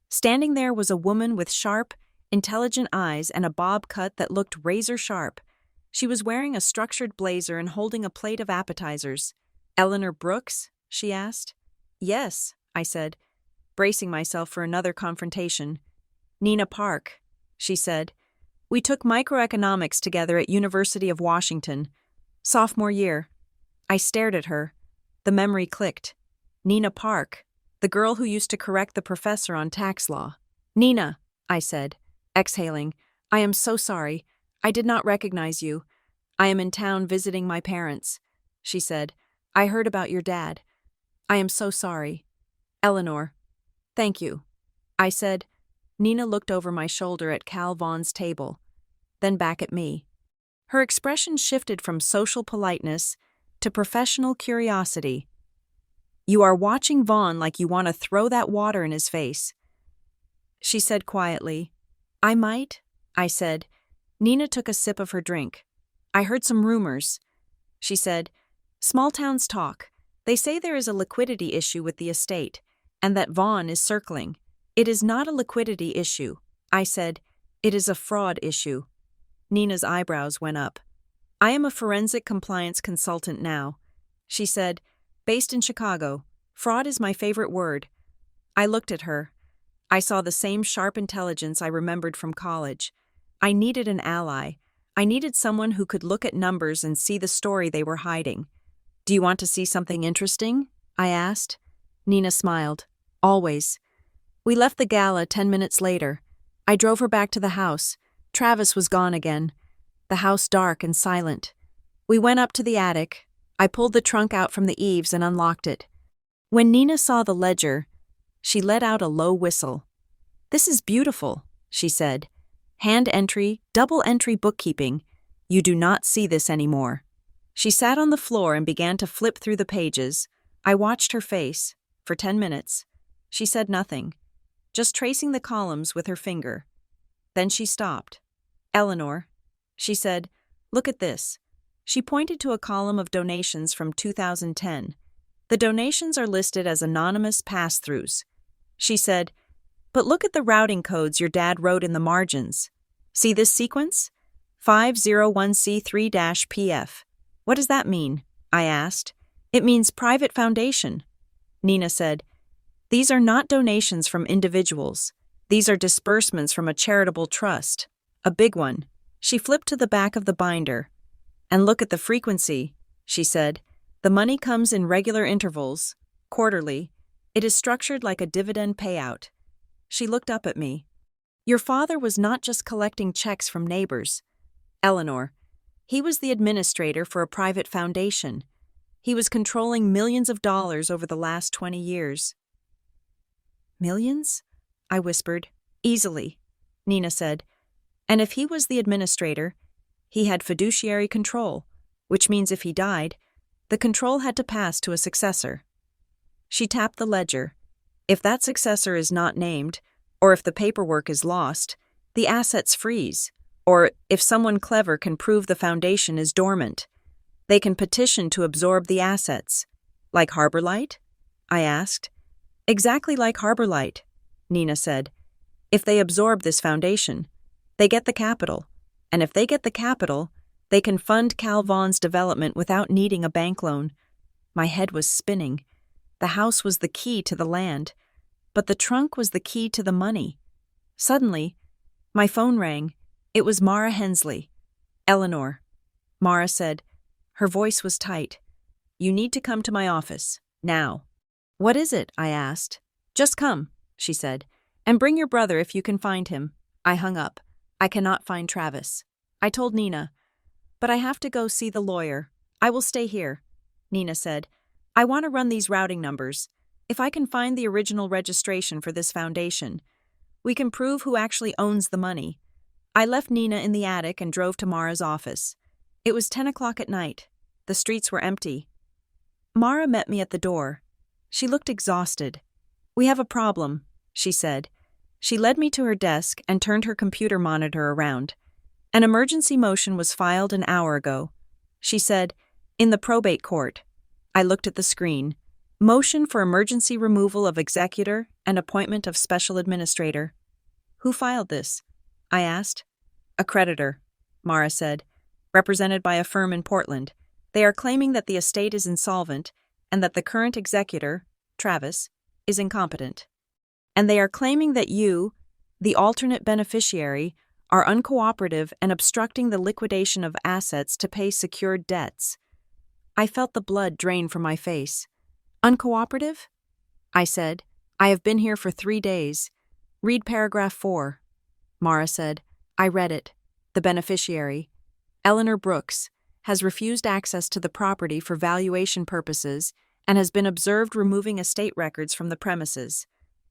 [SPEAKER 1] Standing there was a woman with sharp, intelligent eyes and a bob cut that looked razor sharp. She was wearing a structured blazer and holding a plate of appetizers. "Eleanor Brooks?" she asked. "Yes," I said, bracing myself for another confrontation. "Nina Park," she said. "We took microeconomics together at University of Washington. Sophomore year." I stared at her. The memory clicked. Nina Park, the girl who used to correct the professor on tax law. "Nina," I said, exhaling, "I am so sorry. I did not recognize you. I am in town visiting my parents." She said, "I heard about your dad. I am so sorry." "Eleanor." "Thank you," I said. Nina looked over my shoulder at Cal Vaughn's table, then back at me. Her expression shifted from social politeness to professional curiosity. "You are watching Vaughn like you want to throw that water in his face," she said quietly. "I might," I said. Nina took a sip of her drink. "I heard some rumors," she said. "Small towns talk. They say there is a liquidity issue with the estate, and that Vaughn is circling." "It is not a liquidity issue," I said. "It is a fraud issue." Nina's eyebrows went up. "I am a forensic compliance consultant now," she said, "based in Chicago. Fraud is my favorite word." I looked at her. I saw the same sharp intelligence I remembered from college. I needed an ally. I needed someone who could look at numbers and see the story they were hiding. "Do you want to see something interesting?" I asked. Nina smiled. "Always." We left the gala 10 minutes later. I drove her back to the house. Travis was gone again. The house dark and silent. We went up to the attic. I pulled the trunk out from the eaves and unlocked it. When Nina saw the ledger, she let out a low whistle. "This is beautiful," she said. "Hand entry, double entry bookkeeping. You do not see this anymore." She sat on the floor and began to flip through the pages. I watched her face. For 10 minutes. She said nothing, just tracing the columns with her finger. Then she stopped. "Eleanor," she said, "look at this." She pointed to a column of donations from 2010. The donations are listed as anonymous pass-throughs. She said, "But look at the routing codes your dad wrote in the margins. See this sequence? 501c3-PF. What does that mean?" I asked. "It means private foundation." Nina said, "These are not donations from individuals. These are disbursements from a charitable trust. A big one." She flipped to the back of the binder. "And look at the frequency," she said. "The money comes in regular intervals, quarterly. It is structured like a dividend payout." She looked up at me. "Your father was not just collecting checks from neighbors, Eleanor. He was the administrator for a private foundation. He was controlling millions of dollars over the last 20 years. "Millions?" I whispered. "Easily," Nina said. "And if he was the administrator, he had fiduciary control, which means if he died, the control had to pass to a successor." She tapped the ledger. "If that successor is not named, or if the paperwork is lost, the assets freeze, or if someone clever can prove the foundation is dormant, they can petition to absorb the assets." "Like Harbor Light?" I asked. "Exactly like Harbor Light," Nina said. "If they absorb this foundation, they get the capital, and if they get the capital, they can fund Cal Vaughn's development without needing a bank loan." My head was spinning. The house was the key to the land, but the trunk was the key to the money. Suddenly, my phone rang. It was Mara Hensley. "Eleanor," Mara said. Her voice was tight. "You need to come to my office, now." "What is it?" I asked. "Just come," she said, "and bring your brother if you can find him." I hung up. "I cannot find Travis." I told Nina. "But I have to go see the lawyer. I will stay here," Nina said. "I want to run these routing numbers. If I can find the original registration for this foundation, we can prove who actually owns the money." I left Nina in the attic and drove to Mara's office. It was 10 o'clock at night. The streets were empty. Mara met me at the door. She looked exhausted. "We have a problem," she said. She led me to her desk and turned her computer monitor around. An emergency motion was filed an hour ago. She said, in the probate court. I looked at the screen. Motion for emergency removal of executor and appointment of special administrator. Who filed this? I asked. A creditor, Mara said, represented by a firm in Portland. They are claiming that the estate is insolvent and that the current executor, Travis, is incompetent. And they are claiming that you, the alternate beneficiary, are uncooperative and obstructing the liquidation of assets to pay secured debts. I felt the blood drain from my face. Uncooperative? I said. I have been here for 3 days. Read paragraph 4. Mara said. I read it. The beneficiary, Eleanor Brooks, has refused access to the property for valuation purposes and has been observed removing estate records from the premises,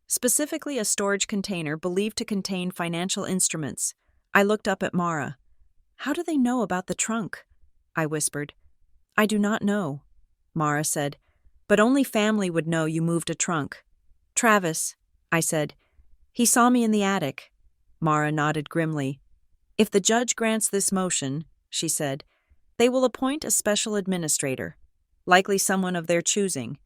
[SPEAKER 1] specifically a storage container believed to contain financial instruments. I looked up at Mara. How do they know about the trunk? I whispered. I do not know, Mara said, but only family would know you moved a trunk. Travis, I said. He saw me in the attic. Mara nodded grimly. If the judge grants this motion, she said, they will appoint a special administrator, likely someone of their choosing.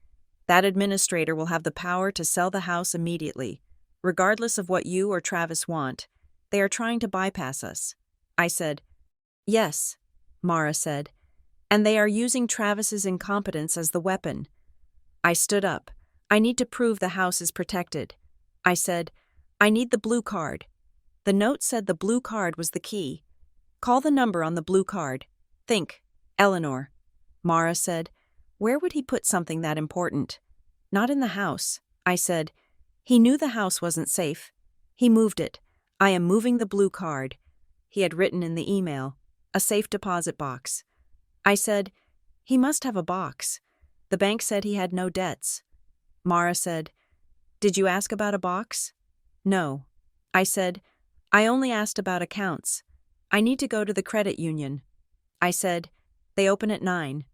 [SPEAKER 1] That administrator will have the power to sell the house immediately, regardless of what you or Travis want. They are trying to bypass us. I said, yes, Mara said, and they are using Travis's incompetence as the weapon. I stood up. I need to prove the house is protected. I said, I need the blue card. The note said the blue card was the key. Call the number on the blue card. Think, Eleanor. Mara said, where would he put something that important? Not in the house. I said, he knew the house wasn't safe. He moved it. I am moving the blue card. He had written in the email, a safe deposit box. I said, he must have a box. The bank said he had no debts. Mara said, did you ask about a box? No. I said, I only asked about accounts. I need to go to the credit union. I said, they open at 9.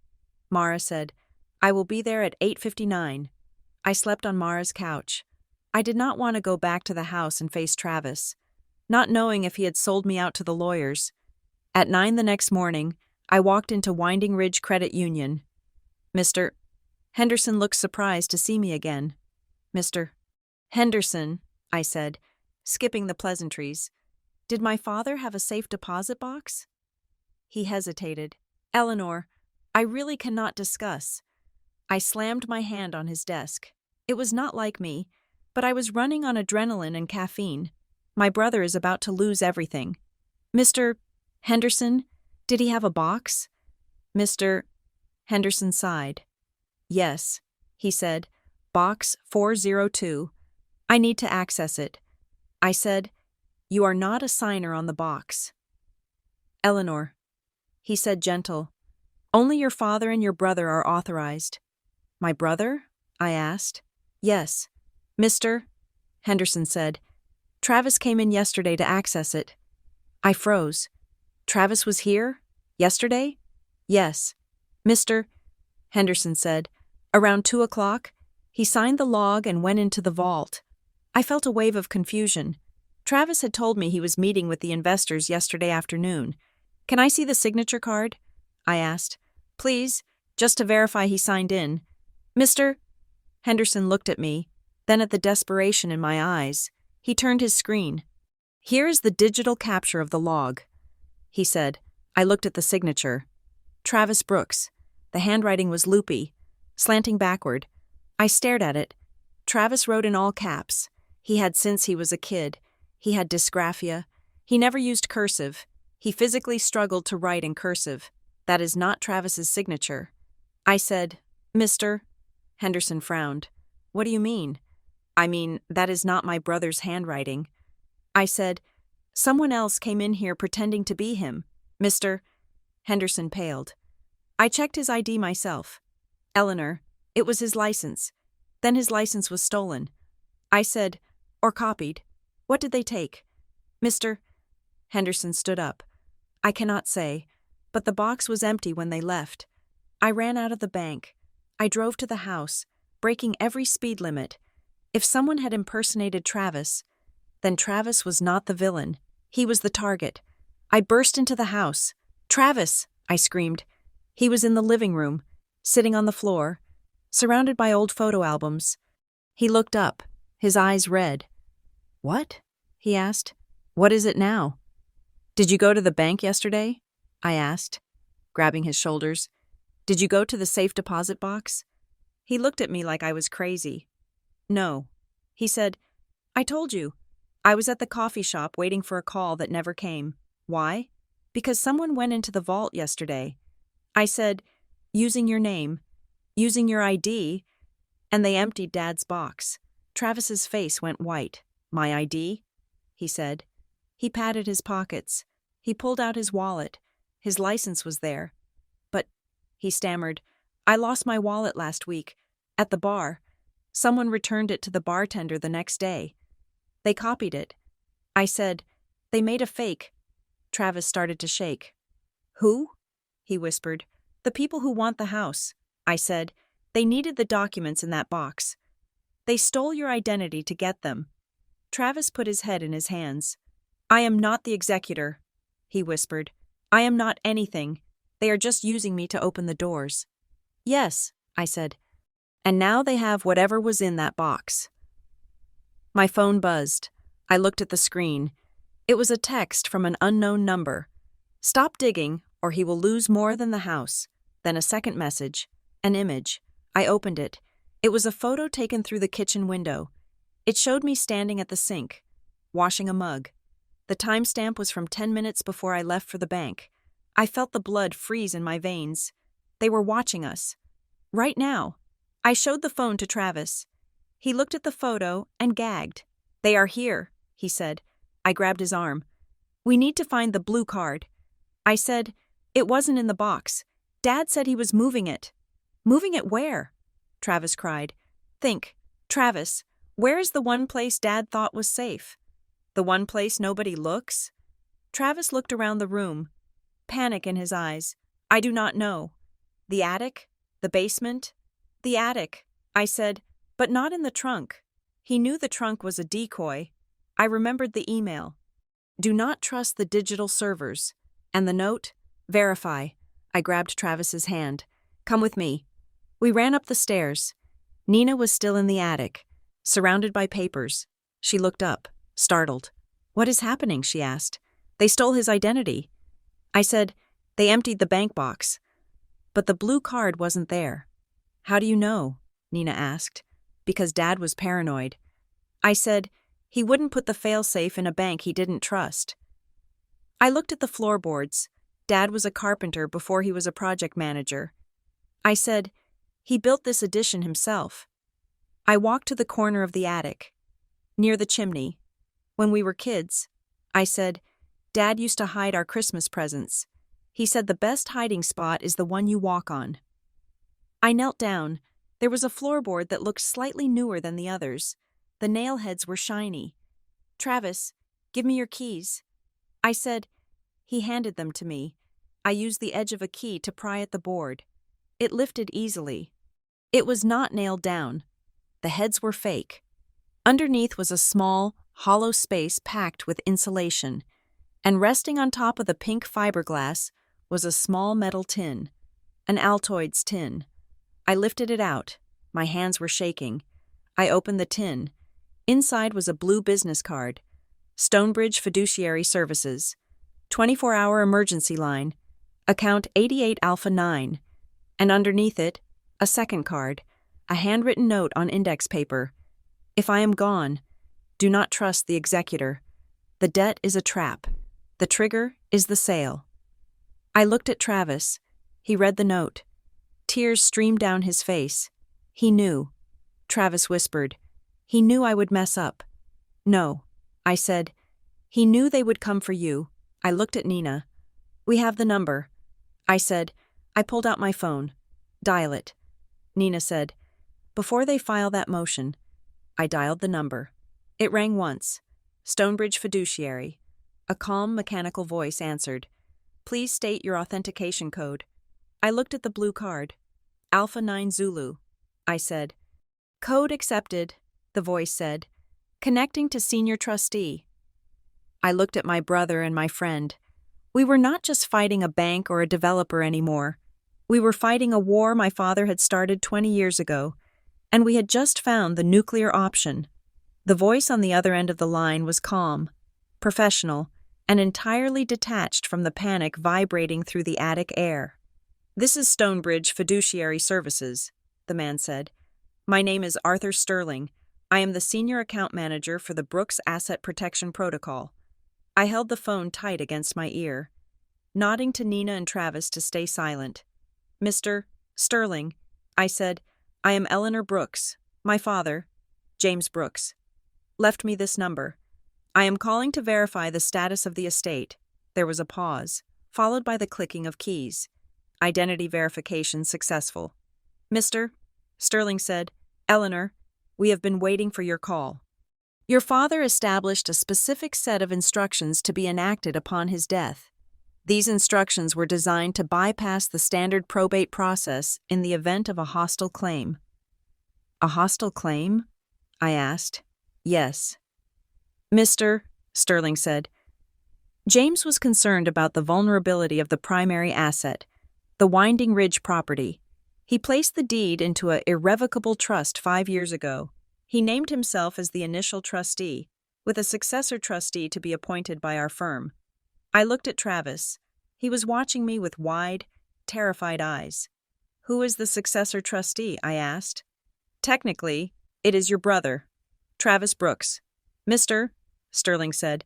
[SPEAKER 1] Mara said, I will be there at 8:59. I slept on Mara's couch. I did not want to go back to the house and face Travis, not knowing if he had sold me out to the lawyers. At 9 the next morning, I walked into Winding Ridge Credit Union. Mr. Henderson looked surprised to see me again. Mr. Henderson, I said, skipping the pleasantries. Did my father have a safe deposit box? He hesitated. Eleanor, I really cannot discuss. I slammed my hand on his desk. It was not like me, but I was running on adrenaline and caffeine. My brother is about to lose everything. Mr. Henderson, did he have a box? Mr. Henderson sighed. Yes, he said, box 402. I need to access it. I said, you are not a signer on the box. Eleanor, he said gentle, only your father and your brother are authorized. My brother? I asked. Yes. Mr. Henderson said, Travis came in yesterday to access it. I froze. Travis was here? Yesterday? Yes. Mr. Henderson said, around 2 o'clock, he signed the log and went into the vault. I felt a wave of confusion. Travis had told me he was meeting with the investors yesterday afternoon. Can I see the signature card? I asked. Please, just to verify he signed in. Mr. Henderson looked at me, then at the desperation in my eyes. He turned his screen. Here is the digital capture of the log, he said. I looked at the signature. Travis Brooks. The handwriting was loopy, slanting backward. I stared at it. Travis wrote in all caps. He had since he was a kid. He had dysgraphia. He never used cursive. He physically struggled to write in cursive. That is not Travis's signature. I said, Mr. Henderson frowned. What do you mean? I mean, that is not my brother's handwriting. I said, someone else came in here pretending to be him. Mr. Henderson paled. I checked his ID myself. Eleanor, it was his license. Then his license was stolen. I said, or copied. What did they take? Mr. Henderson stood up. I cannot say, but the box was empty when they left. I ran out of the bank. I drove to the house, breaking every speed limit. If someone had impersonated Travis, then Travis was not the villain. He was the target. I burst into the house. "Travis!" I screamed. He was in the living room, sitting on the floor, surrounded by old photo albums. He looked up, his eyes red. "What?" he asked. "What is it now?" "Did you go to the bank yesterday?" I asked, grabbing his shoulders. "Did you go to the safe deposit box?" He looked at me like I was crazy. "No." He said, "I told you. I was at the coffee shop waiting for a call that never came. Why? Because someone went into the vault yesterday." I said, "Using your name, using your ID," and they emptied Dad's box. Travis's face went white. "My ID?" he said. He patted his pockets. He pulled out his wallet. His license was there. "But," he stammered, "I lost my wallet last week. At the bar. Someone returned it to the bartender the next day. They copied it." I said, "They made a fake." Travis started to shake. "Who?" he whispered. "The people who want the house." I said, "They needed the documents in that box. They stole your identity to get them." Travis put his head in his hands. "I am not the executor," he whispered. "I am not anything. They are just using me to open the doors." "Yes," I said. "And now they have whatever was in that box." My phone buzzed. I looked at the screen. It was a text from an unknown number. "Stop digging, or he will lose more than the house." Then a second message, an image. I opened it. It was a photo taken through the kitchen window. It showed me standing at the sink, washing a mug. The timestamp was from 10 minutes before I left for the bank. I felt the blood freeze in my veins. They were watching us. Right now. I showed the phone to Travis. He looked at the photo and gagged. "They are here," he said. I grabbed his arm. "We need to find the blue card." I said, "It wasn't in the box. Dad said he was moving it." "Moving it where?" Travis cried. "Think, Travis, where is the one place Dad thought was safe? The one place nobody looks?" Travis looked around the room, panic in his eyes. "I do not know." "The attic? The basement?" "The attic," I said, "but not in the trunk." He knew the trunk was a decoy. I remembered the email. "Do not trust the digital servers." And the note? "Verify." I grabbed Travis's hand. "Come with me." We ran up the stairs. Nina was still in the attic, surrounded by papers. She looked up, startled. "What is happening?" she asked. "They stole his identity." I said, "They emptied the bank box." But the blue card wasn't there. "How do you know?" Nina asked. "Because Dad was paranoid." I said, "He wouldn't put the failsafe in a bank he didn't trust." I looked at the floorboards. Dad was a carpenter before he was a project manager. I said, "He built this addition himself." I walked to the corner of the attic, near the chimney. "When we were kids," I said, "Dad used to hide our Christmas presents. He said the best hiding spot is the one you walk on." I knelt down. There was a floorboard that looked slightly newer than the others. The nail heads were shiny. "Travis, give me your keys." I said. He handed them to me. I used the edge of a key to pry at the board. It lifted easily. It was not nailed down. The heads were fake. Underneath was a small, hollow space packed with insulation, and resting on top of the pink fiberglass was a small metal tin, an Altoids tin. I lifted it out. My hands were shaking. I opened the tin. Inside was a blue business card. Stonebridge Fiduciary Services. 24-hour emergency line. Account 88 Alpha 9. And underneath it, a second card. A handwritten note on index paper. "If I am gone, do not trust the executor. The debt is a trap. The trigger is the sale." I looked at Travis. He read the note. Tears streamed down his face. He knew. Travis whispered. "He knew I would mess up." "No," I said. "He knew they would come for you." I looked at Nina. "We have the number." I said. I pulled out my phone. "Dial it." Nina said, "Before they file that motion." I dialed the number. It rang once. Stonebridge Fiduciary. A calm, mechanical voice answered. "Please state your authentication code." I looked at the blue card. Alpha 9 Zulu. I said. "Code accepted," the voice said. "Connecting to senior trustee." I looked at my brother and my friend. We were not just fighting a bank or a developer anymore. We were fighting a war my father had started 20 years ago, and we had just found the nuclear option. The voice on the other end of the line was calm, professional, and entirely detached from the panic vibrating through the attic air. "This is Stonebridge Fiduciary Services," the man said. "My name is Arthur Sterling. I am the senior account manager for the Brooks Asset Protection Protocol." I held the phone tight against my ear, nodding to Nina and Travis to stay silent. "Mr. Sterling," I said, "I am Eleanor Brooks. My father, James Brooks, left me this number. I am calling to verify the status of the estate." There was a pause, followed by the clicking of keys. Identity verification successful. "Mr. Sterling said, Eleanor, we have been waiting for your call. Your father established a specific set of instructions to be enacted upon his death. These instructions were designed to bypass the standard probate process in the event of a hostile claim." "A hostile claim?" I asked. "Yes." "Mr. Sterling said, James was concerned about the vulnerability of the primary asset, the Winding Ridge property. He placed the deed into an irrevocable trust 5 years ago. He named himself as the initial trustee, with a successor trustee to be appointed by our firm. I looked at Travis. He was watching me with wide, terrified eyes. "Who is the successor trustee?" I asked. "Technically, it is your brother, Travis Brooks," Mr. Sterling said.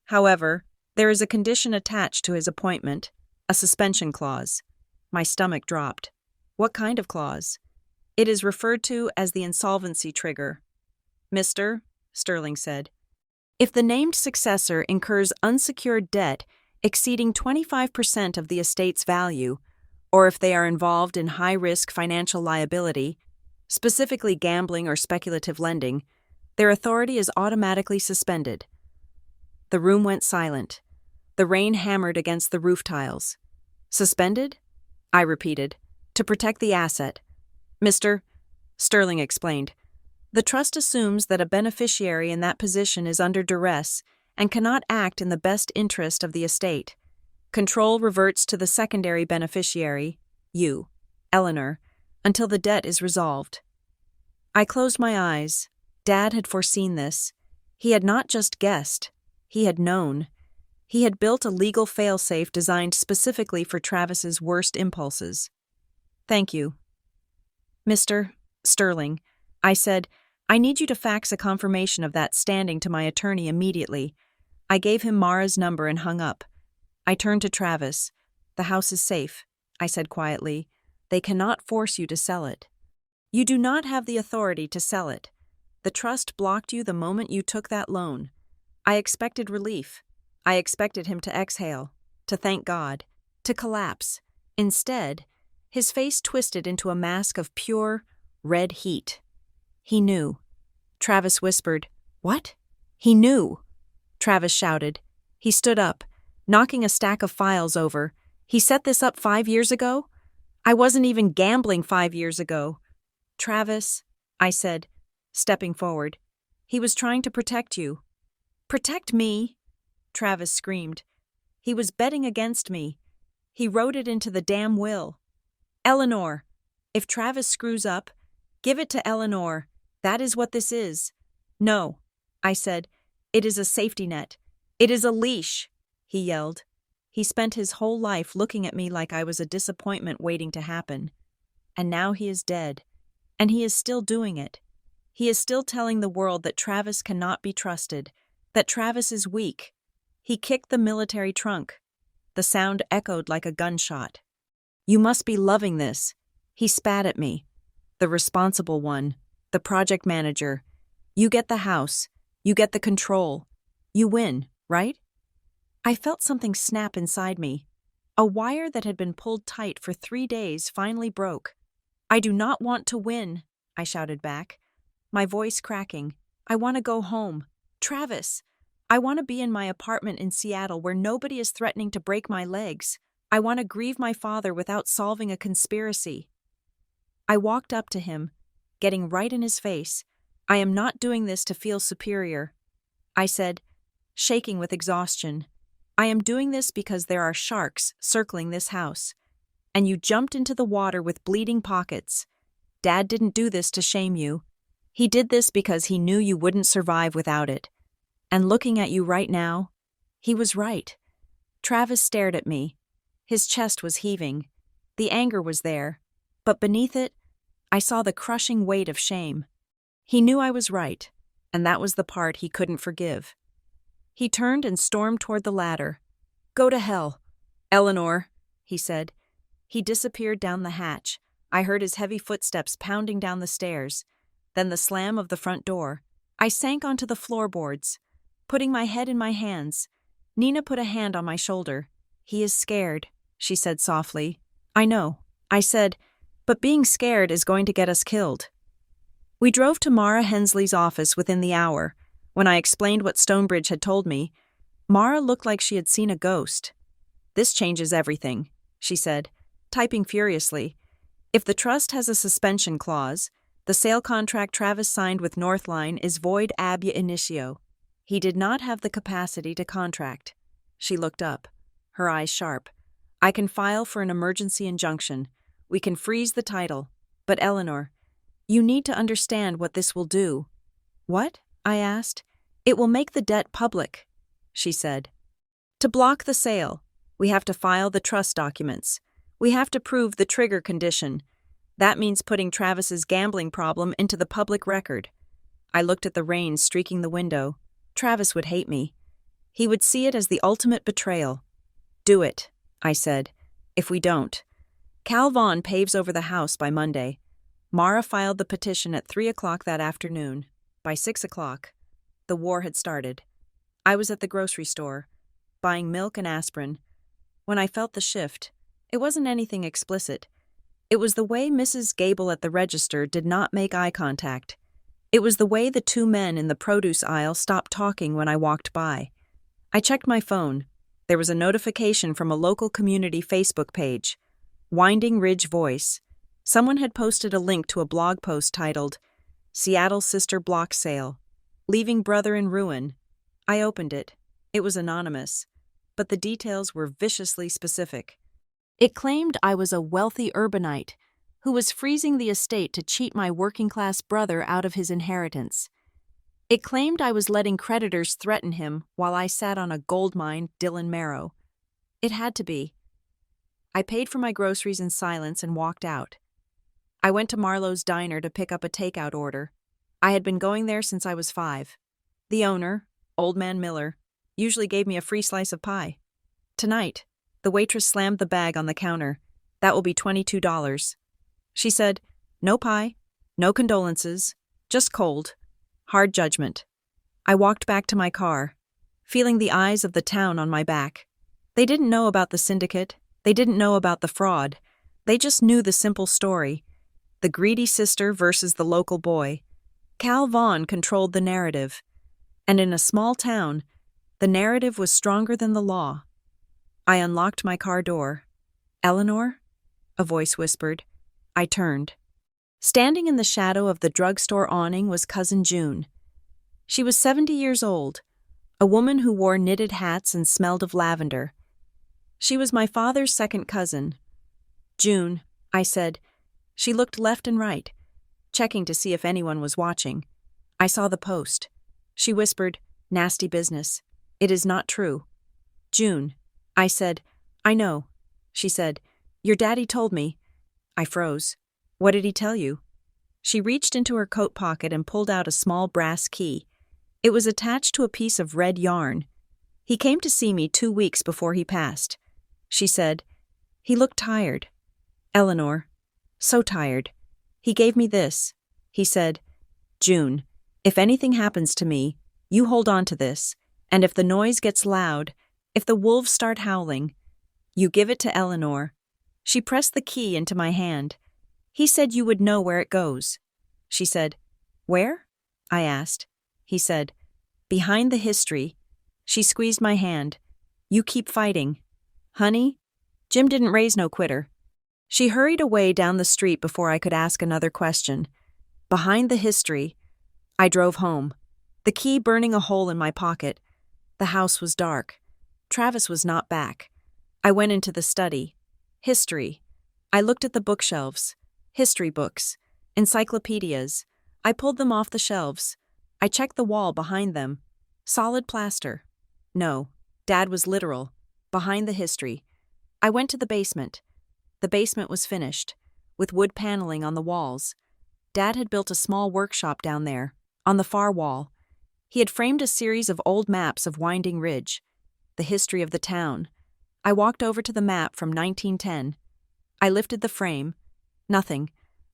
[SPEAKER 1] "However, there is a condition attached to his appointment, a suspension clause." My stomach dropped. "What kind of clause?" "It is referred to as the insolvency trigger," Mr. Sterling said. "If the named successor incurs unsecured debt exceeding 25% of the estate's value, or if they are involved in high-risk financial liability, specifically gambling or speculative lending, their authority is automatically suspended." The room went silent. The rain hammered against the roof tiles. "Suspended?" I repeated. "To protect the asset." Mr. Sterling explained. "The trust assumes that a beneficiary in that position is under duress and cannot act in the best interest of the estate. Control reverts to the secondary beneficiary, you, Eleanor, until the debt is resolved." I closed my eyes. Dad had foreseen this. He had not just guessed. He had known. He had built a legal failsafe designed specifically for Travis's worst impulses. "Thank you." "Mr. Sterling," I said, "I need you to fax a confirmation of that standing to my attorney immediately." I gave him Mara's number and hung up. I turned to Travis. "The house is safe," I said quietly. "They cannot force you to sell it. You do not have the authority to sell it. The trust blocked you the moment you took that loan." I expected relief. I expected him to exhale, to thank God, to collapse. Instead, his face twisted into a mask of pure, red heat. "He knew." Travis whispered, "What?" "He knew," Travis shouted. He stood up, knocking a stack of files over. "He set this up 5 years ago? I wasn't even gambling 5 years ago." "Travis," I said, stepping forward. "He was trying to protect you." "Protect me?" Travis screamed. "He was betting against me. He wrote it into the damn will. Eleanor, if Travis screws up, give it to Eleanor. That is what this is." "No," I said. "It is a safety net. It is a leash," he yelled. He spent his whole life looking at me like I was a disappointment waiting to happen. And now he is dead. And he is still doing it. He is still telling the world that Travis cannot be trusted, that Travis is weak. He kicked the military trunk. The sound echoed like a gunshot. "You must be loving this." He spat at me. "The responsible one, the project manager. You get the house. You get the control. You win, right?" I felt something snap inside me. A wire that had been pulled tight for 3 days finally broke. "I do not want to win," I shouted back, my voice cracking. "I want to go home. Travis, I want to be in my apartment in Seattle where nobody is threatening to break my legs. I want to grieve my father without solving a conspiracy." I walked up to him, getting right in his face. "I am not doing this to feel superior," I said, shaking with exhaustion. I am doing this because there are sharks circling this house. And you jumped into the water with bleeding pockets. Dad didn't do this to shame you. He did this because he knew you wouldn't survive without it. And looking at you right now, he was right. Travis stared at me. His chest was heaving. The anger was there. But beneath it, I saw the crushing weight of shame. He knew I was right, and that was the part he couldn't forgive. He turned and stormed toward the ladder. "Go to hell, Eleanor," he said. He disappeared down the hatch. I heard his heavy footsteps pounding down the stairs. Then the slam of the front door. I sank onto the floorboards, putting my head in my hands. Nina put a hand on my shoulder. "He is scared," she said softly. "I know," I said, "but being scared is going to get us killed." We drove to Mara Hensley's office within the hour. When I explained what Stonebridge had told me, Mara looked like she had seen a ghost. "This changes everything," she said, typing furiously. "If the trust has a suspension clause, the sale contract Travis signed with Northline is void ab initio. He did not have the capacity to contract." She looked up, her eyes sharp. "I can file for an emergency injunction. We can freeze the title. But Eleanor, you need to understand what this will do." "What?" I asked. "It will make the debt public," she said. "To block the sale, we have to file the trust documents. We have to prove the trigger condition. That means putting Travis's gambling problem into the public record." I looked at the rain streaking the window. Travis would hate me. He would see it as the ultimate betrayal. "Do it," I said. "If we don't." Cal Vaughn paves over the house by Monday. Mara filed the petition at 3 o'clock that afternoon. By 6 o'clock, the war had started. I was at the grocery store, buying milk and aspirin. When I felt the shift, it wasn't anything explicit. It was the way Mrs. Gable at the register did not make eye contact. It was the way the two men in the produce aisle stopped talking when I walked by. I checked my phone. There was a notification from a local community Facebook page. Winding Ridge Voice. Someone had posted a link to a blog post titled, "Seattle Sister Block Sale. Leaving Brother in Ruin." I opened it. It was anonymous, but the details were viciously specific. It claimed I was a wealthy urbanite who was freezing the estate to cheat my working-class brother out of his inheritance. It claimed I was letting creditors threaten him while I sat on a gold mine, Dylan Marrow. It had to be. I paid for my groceries in silence and walked out. I went to Marlowe's Diner to pick up a takeout order. I had been going there since I was 5. The owner, Old Man Miller, usually gave me a free slice of pie. Tonight, the waitress slammed the bag on the counter. "That will be $22. She said, "No pie, no condolences, just cold. Hard judgment." I walked back to my car, feeling the eyes of the town on my back. They didn't know about the syndicate. They didn't know about the fraud. They just knew the simple story. The greedy sister versus the local boy. Cal Vaughn controlled the narrative. And in a small town, the narrative was stronger than the law. I unlocked my car door. "Eleanor?" a voice whispered. I turned. Standing in the shadow of the drugstore awning was Cousin June. She was 70 years old, a woman who wore knitted hats and smelled of lavender. She was my father's second cousin. "June," I said. She looked left and right, checking to see if anyone was watching. I saw the post. She whispered, "Nasty business. It is not true." "June," I said. "I know." She said, "Your daddy told me." I froze. "What did he tell you?" She reached into her coat pocket and pulled out a small brass key. It was attached to a piece of red yarn. "He came to see me 2 weeks before he passed." She said, "He looked tired. Eleanor, so tired. He gave me this." He said, "June, if anything happens to me, you hold on to this, and if the noise gets loud, if the wolves start howling, you give it to Eleanor." She pressed the key into my hand. "He said you would know where it goes." She said, "Where?" I asked. He said, "Behind the history." She squeezed my hand. "You keep fighting. Honey, Jim didn't raise no quitter." She hurried away down the street before I could ask another question. Behind the history. I drove home, the key burning a hole in my pocket. The house was dark. Travis was not back. I went into the study. History. I looked at the bookshelves. History books. Encyclopedias. I pulled them off the shelves. I checked the wall behind them. Solid plaster. No, Dad was literal. Behind the history. I went to the basement. The basement was finished, with wood paneling on the walls. Dad had built a small workshop down there, on the far wall. He had framed a series of old maps of Winding Ridge, the history of the town. I walked over to the map from 1910. I lifted the frame. Nothing.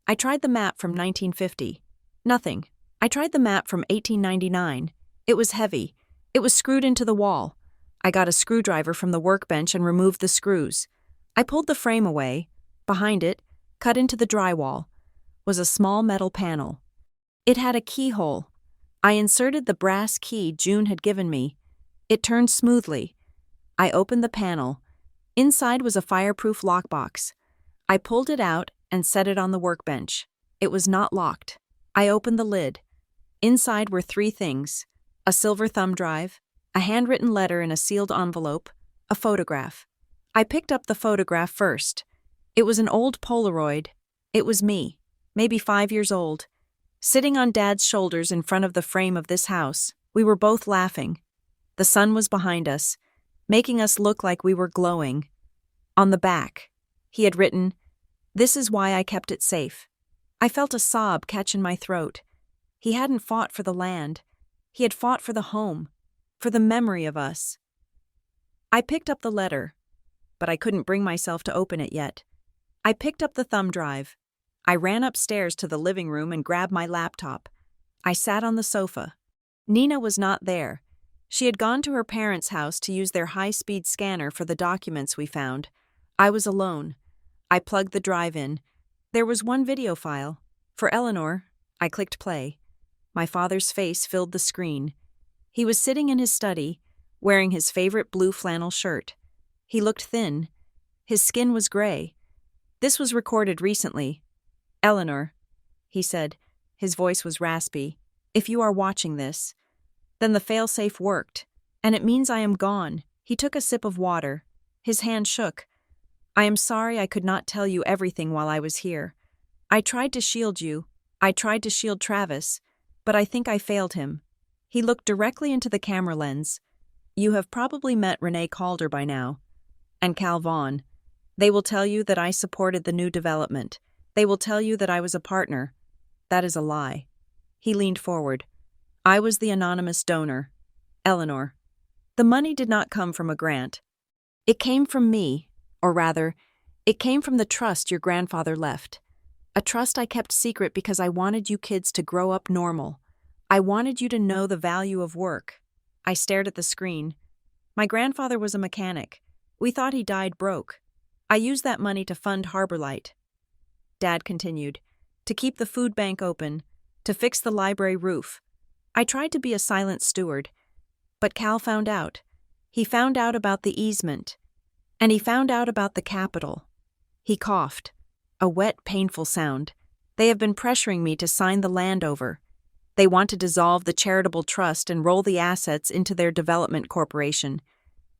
[SPEAKER 1] I tried the map from 1950. Nothing. I tried the map from 1899. It was heavy. It was screwed into the wall. I got a screwdriver from the workbench and removed the screws. I pulled the frame away. Behind it, cut into the drywall, was a small metal panel. It had a keyhole. I inserted the brass key June had given me. It turned smoothly. I opened the panel. Inside was a fireproof lockbox. I pulled it out and set it on the workbench. It was not locked. I opened the lid. Inside were 3 things: a silver thumb drive, a handwritten letter in a sealed envelope, a photograph. I picked up the photograph first. It was an old Polaroid. It was me, maybe 5 years old, sitting on Dad's shoulders in front of the frame of this house. We were both laughing. The sun was behind us, making us look like we were glowing. On the back, he had written, "This is why I kept it safe." I felt a sob catch in my throat. He hadn't fought for the land. He had fought for the home, for the memory of us. I picked up the letter, but I couldn't bring myself to open it yet. I picked up the thumb drive. I ran upstairs to the living room and grabbed my laptop. I sat on the sofa. Nina was not there. She had gone to her parents' house to use their high-speed scanner for the documents we found. I was alone. I plugged the drive in. There was one video file. For Eleanor, I clicked play. My father's face filled the screen. He was sitting in his study, wearing his favorite blue flannel shirt. He looked thin. His skin was gray. This was recorded recently. "Eleanor," he said. His voice was raspy. "If you are watching this, then the failsafe worked, and it means I am gone." He took a sip of water. His hand shook. "I am sorry I could not tell you everything while I was here. I tried to shield you. I tried to shield Travis, but I think I failed him." He looked directly into the camera lens. "You have probably met Renee Calder by now, and Cal Vaughn. They will tell you that I supported the new development. They will tell you that I was a partner. That is a lie." He leaned forward. "I was the anonymous donor. Eleanor. The money did not come from a grant. It came from me, or rather, it came from the trust your grandfather left. A trust I kept secret because I wanted you kids to grow up normal. I wanted you to know the value of work." I stared at the screen. "My grandfather was a mechanic. We thought he died broke. I used that money to fund Harbor Light." Dad continued, "To keep the food bank open, to fix the library roof. I tried to be a silent steward. But Cal found out. He found out about the easement. And he found out about the capital." He coughed. A wet, painful sound. "They have been pressuring me to sign the land over. They want to dissolve the charitable trust and roll the assets into their development corporation.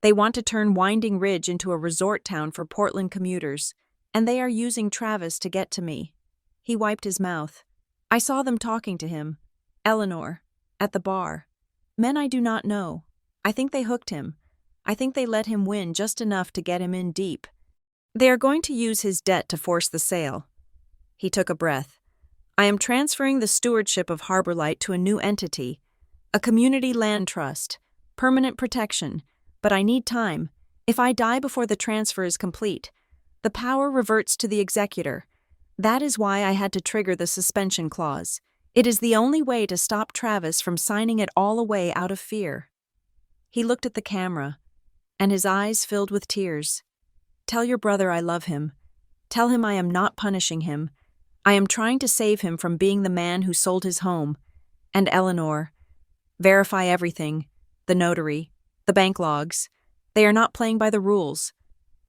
[SPEAKER 1] They want to turn Winding Ridge into a resort town for Portland commuters, and they are using Travis to get to me." He wiped his mouth. "I saw them talking to him. Eleanor, at the bar. Men I do not know. I think they hooked him. I think they let him win just enough to get him in deep. They are going to use his debt to force the sale." He took a breath. "I am transferring the stewardship of Harbor Light to a new entity, a community land trust, permanent protection, but I need time. If I die before the transfer is complete, the power reverts to the executor. That is why I had to trigger the suspension clause. It is the only way to stop Travis from signing it all away out of fear." He looked at the camera, and his eyes filled with tears. "Tell your brother I love him. Tell him I am not punishing him. I am trying to save him from being the man who sold his home. And Eleanor, verify everything, the notary, the bank logs. They are not playing by the rules."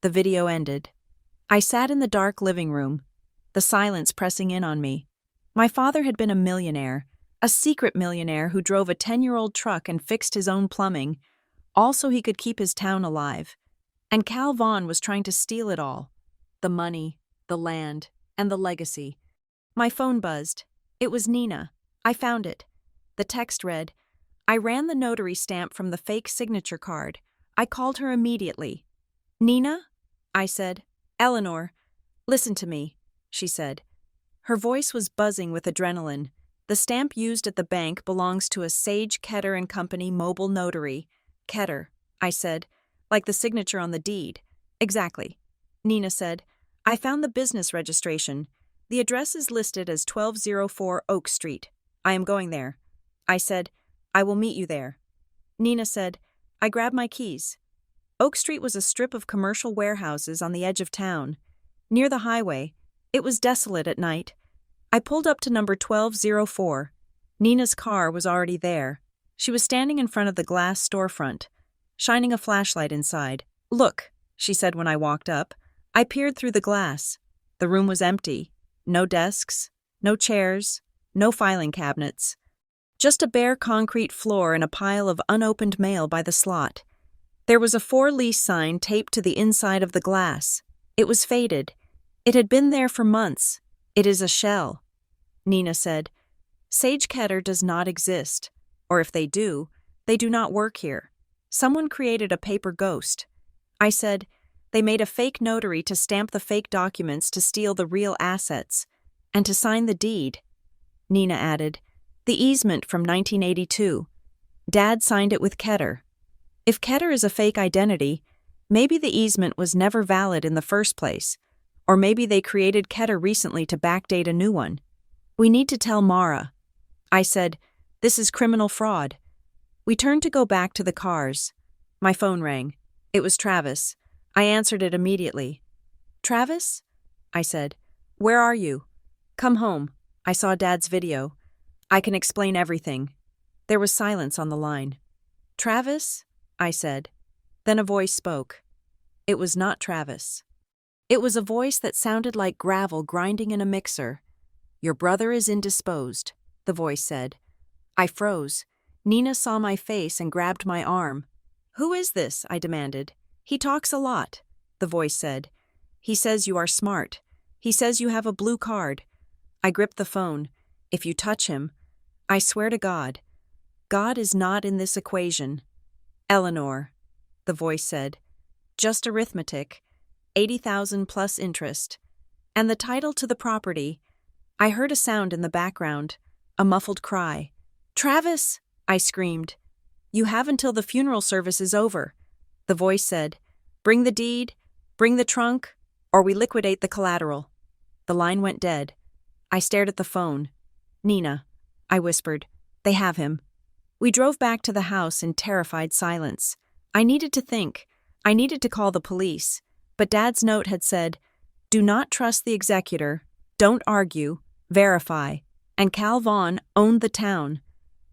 [SPEAKER 1] The video ended. I sat in the dark living room, the silence pressing in on me. My father had been a millionaire, a secret millionaire who drove a 10-year-old truck and fixed his own plumbing, all so he could keep his town alive. And Cal Vaughn was trying to steal it all. The money, the land, and the legacy. My phone buzzed. It was Nina. I found it. The text read, I ran the notary stamp from the fake signature card. I called her immediately. Nina? I said. Eleanor. Listen to me, she said. Her voice was buzzing with adrenaline. The stamp used at the bank belongs to a Sage Ketter and Company mobile notary. Ketter, I said, like the signature on the deed. Exactly. Nina said, I found the business registration. The address is listed as 1204 Oak Street. I am going there. I said, I will meet you there. Nina said, I grabbed my keys. Oak Street was a strip of commercial warehouses on the edge of town. Near the highway, it was desolate at night. I pulled up to number 1204. Nina's car was already there. She was standing in front of the glass storefront, shining a flashlight inside. Look, she said when I walked up. I peered through the glass. The room was empty. No desks, no chairs, no filing cabinets. Just a bare concrete floor and a pile of unopened mail by the slot. There was a for-lease sign taped to the inside of the glass. It was faded. It had been there for months. It is a shell. Nina said, Sage Ketter does not exist. Or if they do not work here. Someone created a paper ghost. I said, they made a fake notary to stamp the fake documents to steal the real assets, and to sign the deed. Nina added, the easement from 1982. Dad signed it with Ketter. If Ketter is a fake identity, maybe the easement was never valid in the first place, or maybe they created Ketter recently to backdate a new one. We need to tell Mara. I said, this is criminal fraud. We turned to go back to the cars. My phone rang. It was Travis. I answered it immediately. Travis? I said. Where are you? Come home. I saw Dad's video. I can explain everything. There was silence on the line. Travis? I said. Then a voice spoke. It was not Travis. It was a voice that sounded like gravel grinding in a mixer. Your brother is indisposed, the voice said. I froze. Nina saw my face and grabbed my arm. Who is this? I demanded. He talks a lot, the voice said. He says you are smart. He says you have a blue card. I gripped the phone. If you touch him, I swear to God. God is not in this equation. Eleanor, the voice said. Just arithmetic. 80,000 plus interest. And the title to the property. I heard a sound in the background, a muffled cry. Travis, I screamed. You have until the funeral service is over. The voice said, bring the deed, bring the trunk, or we liquidate the collateral. The line went dead. I stared at the phone. Nina, I whispered, they have him. We drove back to the house in terrified silence. I needed to think. I needed to call the police. But Dad's note had said, do not trust the executor, don't argue, verify. And Cal Vaughn owned the town.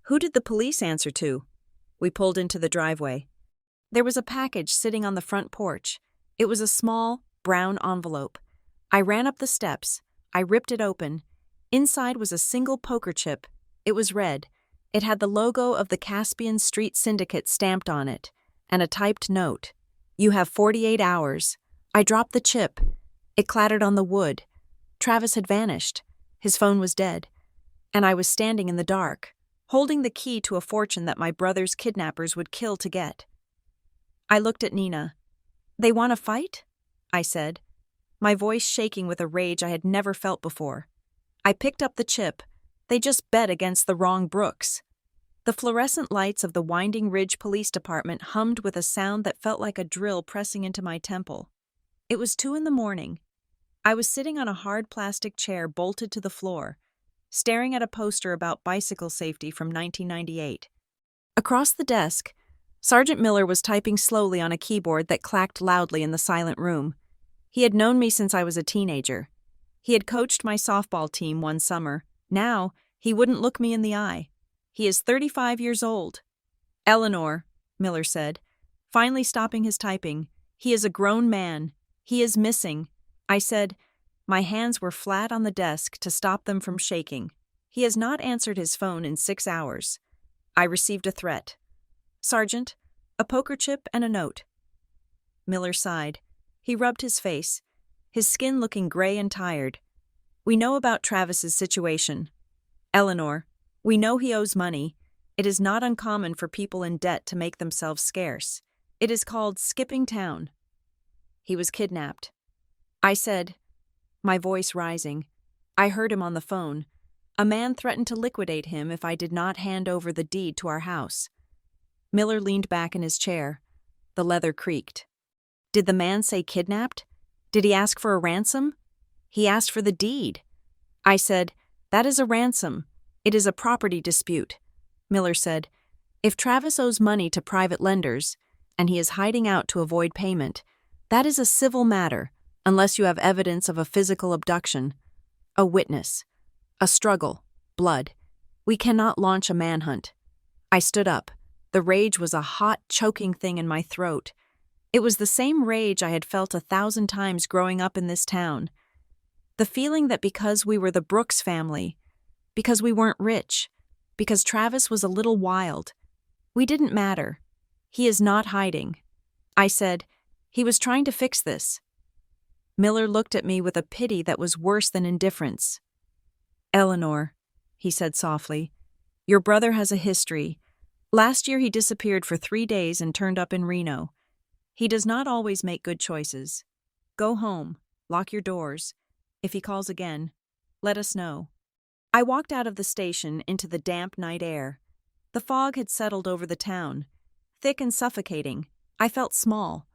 [SPEAKER 1] Who did the police answer to? We pulled into the driveway. There was a package sitting on the front porch. It was a small, brown envelope. I ran up the steps. I ripped it open. Inside was a single poker chip. It was red. It had the logo of the Caspian Street Syndicate stamped on it, and a typed note. You have 48 hours. I dropped the chip. It clattered on the wood. Travis had vanished. His phone was dead. And I was standing in the dark, holding the key to a fortune that my brother's kidnappers would kill to get. I looked at Nina. They want to fight? I said, my voice shaking with a rage I had never felt before. I picked up the chip. They just bet against the wrong Brooks. The fluorescent lights of the Winding Ridge Police Department hummed with a sound that felt like a drill pressing into my temple. It was 2 a.m. I was sitting on a hard plastic chair bolted to the floor, staring at a poster about bicycle safety from 1998. Across the desk, Sergeant Miller was typing slowly on a keyboard that clacked loudly in the silent room. He had known me since I was a teenager. He had coached my softball team one summer. Now, he wouldn't look me in the eye. He is 35 years old. Eleanor, Miller said, finally stopping his typing. He is a grown man. He is missing. I said, my hands were flat on the desk to stop them from shaking. He has not answered his phone in 6 hours. I received a threat. Sergeant, A poker chip and a note. Miller sighed. He rubbed his face, his skin looking gray and tired. We know about Travis's situation. Eleanor, we know he owes money. It is not uncommon for people in debt to make themselves scarce. It is called skipping town. He was kidnapped. I said, my voice rising. I heard him on the phone. A man threatened to liquidate him if I did not hand over the deed to our house. Miller leaned back in his chair. The leather creaked. Did the man say kidnapped? Did he ask for a ransom? He asked for the deed. I said, that is a ransom. It is a property dispute. Miller said, if Travis owes money to private lenders, and he is hiding out to avoid payment, that is a civil matter, unless you have evidence of a physical abduction, a witness, a struggle, blood. We cannot launch a manhunt. I stood up. The rage was a hot, choking thing in my throat. It was the same rage I had felt 1,000 times growing up in this town. The feeling that because we were the Brooks family, because we weren't rich, because Travis was a little wild, we didn't matter. He is not hiding. I said, he was trying to fix this. Miller looked at me with a pity that was worse than indifference. Eleanor, he said softly, your brother has a history. Last year he disappeared for 3 days and turned up in Reno. He does not always make good choices. Go home, lock your doors. If he calls again, let us know. I walked out of the station into the damp night air. The fog had settled over the town, thick and suffocating. I felt small.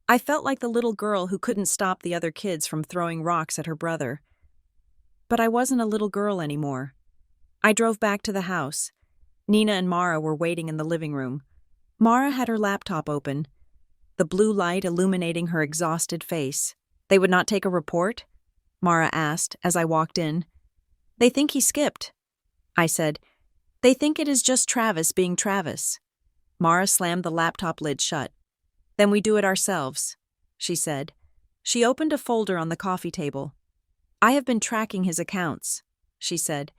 [SPEAKER 1] I felt like the little girl who couldn't stop the other kids from throwing rocks at her brother. But I wasn't a little girl anymore. I drove back to the house. Nina and Mara were waiting in the living room. Mara had her laptop open, the blue light illuminating her exhausted face. They would not take a report? Mara asked as I walked in. They think he skipped. I said, they think it is just Travis being Travis. Mara slammed the laptop lid shut. Then we do it ourselves, she said. She opened a folder on the coffee table. I have been tracking his accounts, she said.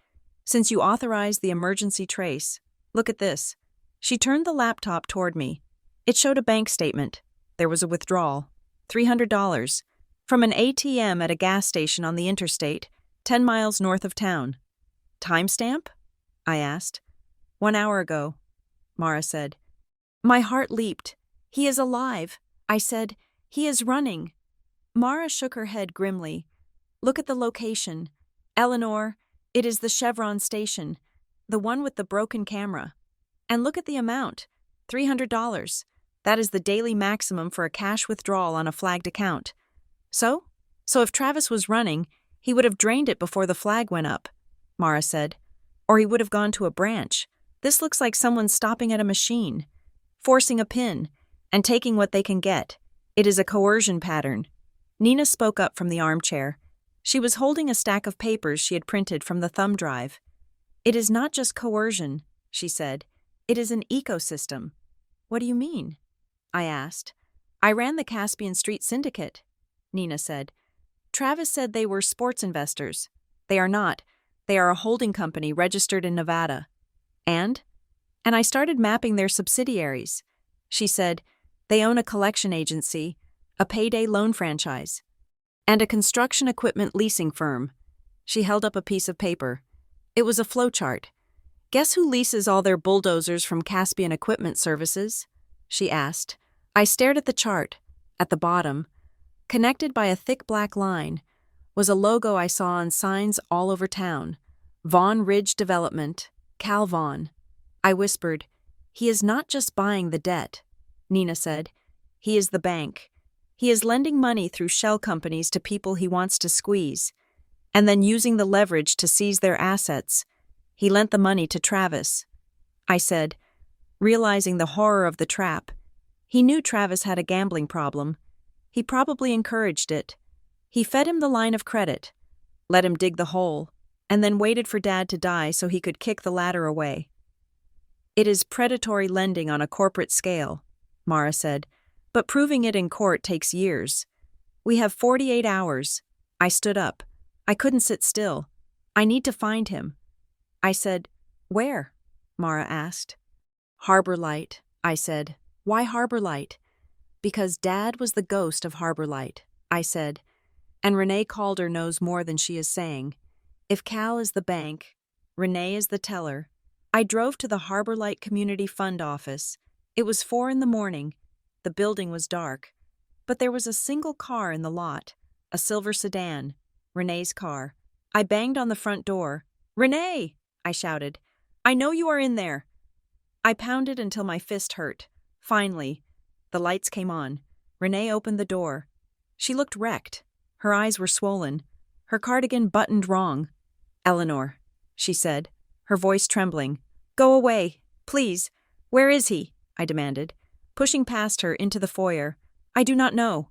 [SPEAKER 1] Since you authorized the emergency trace, look at this. She turned the laptop toward me. It showed a bank statement. There was a withdrawal, $300, from an ATM at a gas station on the interstate, 10 miles north of town. Timestamp? I asked. 1 hour ago, Mara said. My heart leaped. He is alive. I said, he is running. Mara shook her head grimly. Look at the location. Eleanor, it is the Chevron station, the one with the broken camera. And look at the amount, $300. That is the daily maximum for a cash withdrawal on a flagged account. So if Travis was running, he would have drained it before the flag went up, Mara said. Or he would have gone to a branch. This looks like someone stopping at a machine, forcing a pin, and taking what they can get. It is a coercion pattern. Nina spoke up from the armchair. She was holding a stack of papers she had printed from the thumb drive. It is not just coercion, she said. It is an ecosystem. What do you mean? I asked. I ran the Caspian Street Syndicate, Nina said. Travis said they were sports investors. They are not. They are a holding company registered in Nevada. And I started mapping their subsidiaries. She said, they own a collection agency, a payday loan franchise, and a construction equipment leasing firm. She held up a piece of paper. It was a flowchart. Guess who leases all their bulldozers from Caspian Equipment Services? She asked. I stared at the chart. At the bottom, connected by a thick black line, was a logo I saw on signs all over town. Vaughn Ridge Development, Cal Vaughn. I whispered, he is not just buying the debt, Nina said. He is the bank. He is lending money through shell companies to people he wants to squeeze, and then using the leverage to seize their assets. He lent the money to Travis. I said, realizing the horror of the trap. He knew Travis had a gambling problem. He probably encouraged it. He fed him the line of credit, let him dig the hole, and then waited for Dad to die so he could kick the ladder away. It is predatory lending on a corporate scale, Mara said, but proving it in court takes years. We have 48 hours. I stood up. I couldn't sit still. I need to find him. I said, where? Mara asked. Harbor Light, I said. Why Harbor Light? Because Dad was the ghost of Harbor Light, I said. And Renee Calder knows more than she is saying. If Cal is the bank, Renee is the teller. I drove to the Harbor Light Community Fund office. It was 4 a.m. The building was dark. But there was a single car in the lot, a silver sedan, Renee's car. I banged on the front door. "Renee!" I shouted. "I know you are in there." I pounded until my fist hurt. Finally, the lights came on. Renee opened the door. She looked wrecked. Her eyes were swollen. Her cardigan buttoned wrong. "Eleanor," she said, her voice trembling. "Go away, please. Where is he?" I demanded, pushing past her into the foyer. "I do not know,"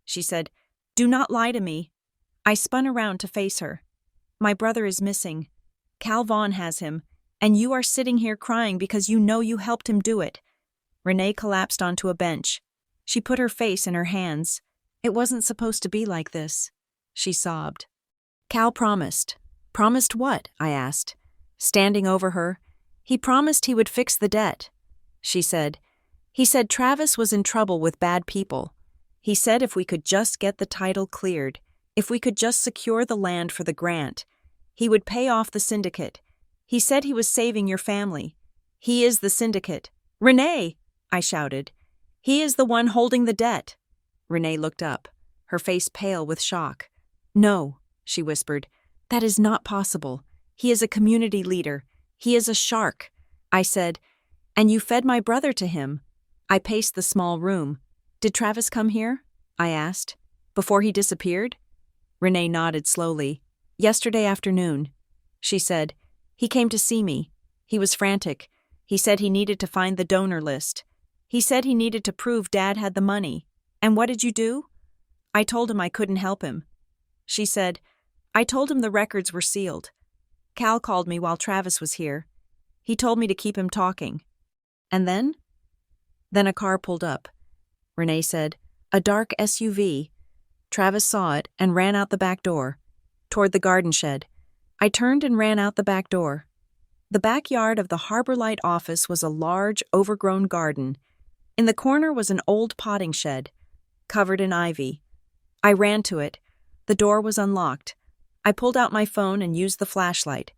[SPEAKER 1] she said. "Do not lie to me." I spun around to face her. "My brother is missing. Cal Vaughn has him, and you are sitting here crying because you know you helped him do it." Renee collapsed onto a bench. She put her face in her hands. "It wasn't supposed to be like this," she sobbed. "Cal promised." "Promised what?" I asked. Standing over her, "He promised he would fix the debt," she said. "He said Travis was in trouble with bad people. He said if we could just get the title cleared, if we could just secure the land for the grant, he would pay off the syndicate. He said he was saving your family. He is the syndicate." "Renee!" I shouted. "He is the one holding the debt." Renee looked up, her face pale with shock. "No," she whispered. "That is not possible. He is a community leader. He is a shark." I said, "And you fed my brother to him." I paced the small room. "Did Travis come here?" I asked. "Before he disappeared?" Renee nodded slowly. "Yesterday afternoon," she said. "He came to see me. He was frantic. He said he needed to find the donor list. He said he needed to prove Dad had the money. And what did you do?" I told him I couldn't help him. She said, "I told him the records were sealed. Cal called me while Travis was here. He told me to keep him talking." "And then?" "Then a car pulled up," Renee said. "A dark SUV. Travis saw it and ran out the back door, toward the garden shed. I turned and ran out the back door. The backyard of the Harbor Light office was a large, overgrown garden. In the corner was an old potting shed, covered in ivy. I ran to it. The door was unlocked. I pulled out my phone and used the flashlight.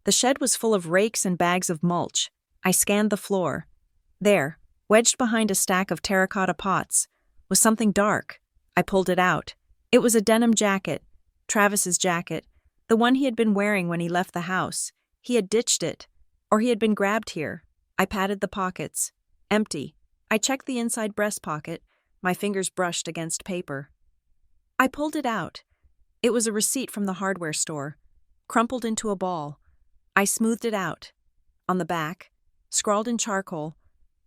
[SPEAKER 1] The shed was full of rakes and bags of mulch. I scanned the floor. There, wedged behind a stack of terracotta pots, was something dark. I pulled it out. It was a denim jacket, Travis's jacket, the one he had been wearing when he left the house. He had ditched it, or he had been grabbed here. I patted the pockets. Empty. I checked the inside breast pocket. My fingers brushed against paper. I pulled it out. It was a receipt from the hardware store, crumpled into a ball. I smoothed it out. On the back, scrawled in charcoal,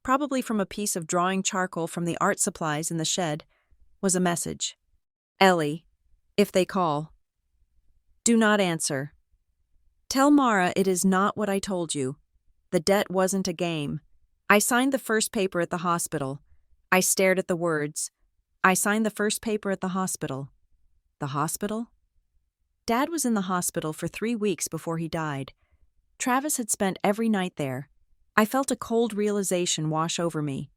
[SPEAKER 1] probably from a piece of drawing charcoal from the art supplies in the shed, was a message. "Ellie, if they call, do not answer. Tell Mara it is not what I told you. The debt wasn't a game. I signed the first paper at the hospital." I stared at the words. "I signed the first paper at the hospital." The hospital? Dad was in the hospital for 3 weeks before he died. Travis had spent every night there. I felt a cold realization wash over me.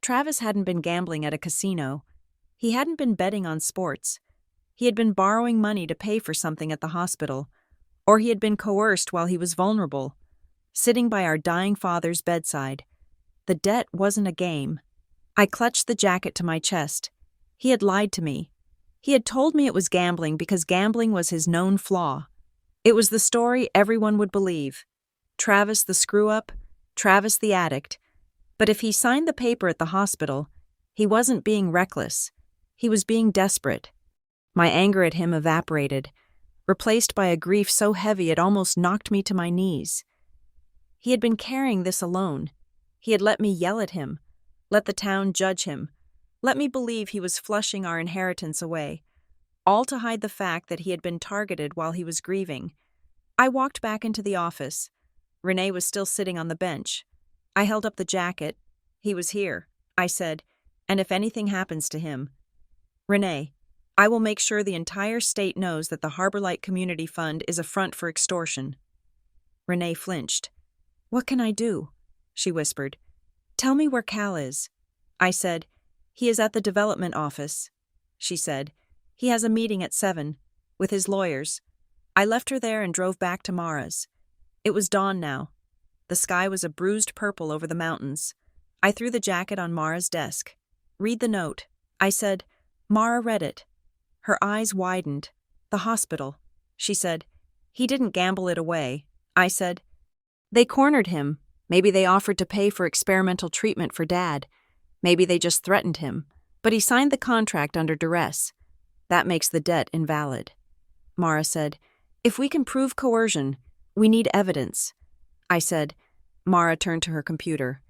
[SPEAKER 1] Travis hadn't been gambling at a casino. He hadn't been betting on sports. He had been borrowing money to pay for something at the hospital, or he had been coerced while he was vulnerable, sitting by our dying father's bedside. The debt wasn't a game. I clutched the jacket to my chest. He had lied to me. He had told me it was gambling because gambling was his known flaw. It was the story everyone would believe. Travis the screw-up, Travis the addict. But if he signed the paper at the hospital, he wasn't being reckless. He was being desperate. My anger at him evaporated, replaced by a grief so heavy it almost knocked me to my knees. He had been carrying this alone. He had let me yell at him, let the town judge him, let me believe he was flushing our inheritance away, all to hide the fact that he had been targeted while he was grieving. I walked back into the office. Renee was still sitting on the bench. I held up the jacket. "He was here," I said, "and if anything happens to him, Renee, I will make sure the entire state knows that the Harbor Light Community Fund is a front for extortion." Renee flinched. "What can I do?" she whispered. "Tell me where Cal is." I said, "He is at the development office." She said, "He has a meeting at 7, with his lawyers." I left her there and drove back to Mara's. It was dawn now. The sky was a bruised purple over the mountains. I threw the jacket on Mara's desk. "Read the note," I said. Mara read it. Her eyes widened. "The hospital," she said. "He didn't gamble it away," I said. "They cornered him. Maybe they offered to pay for experimental treatment for Dad. Maybe they just threatened him. But he signed the contract under duress. That makes the debt invalid." Mara said, "If we can prove coercion, we need evidence." I said. Mara turned to her computer.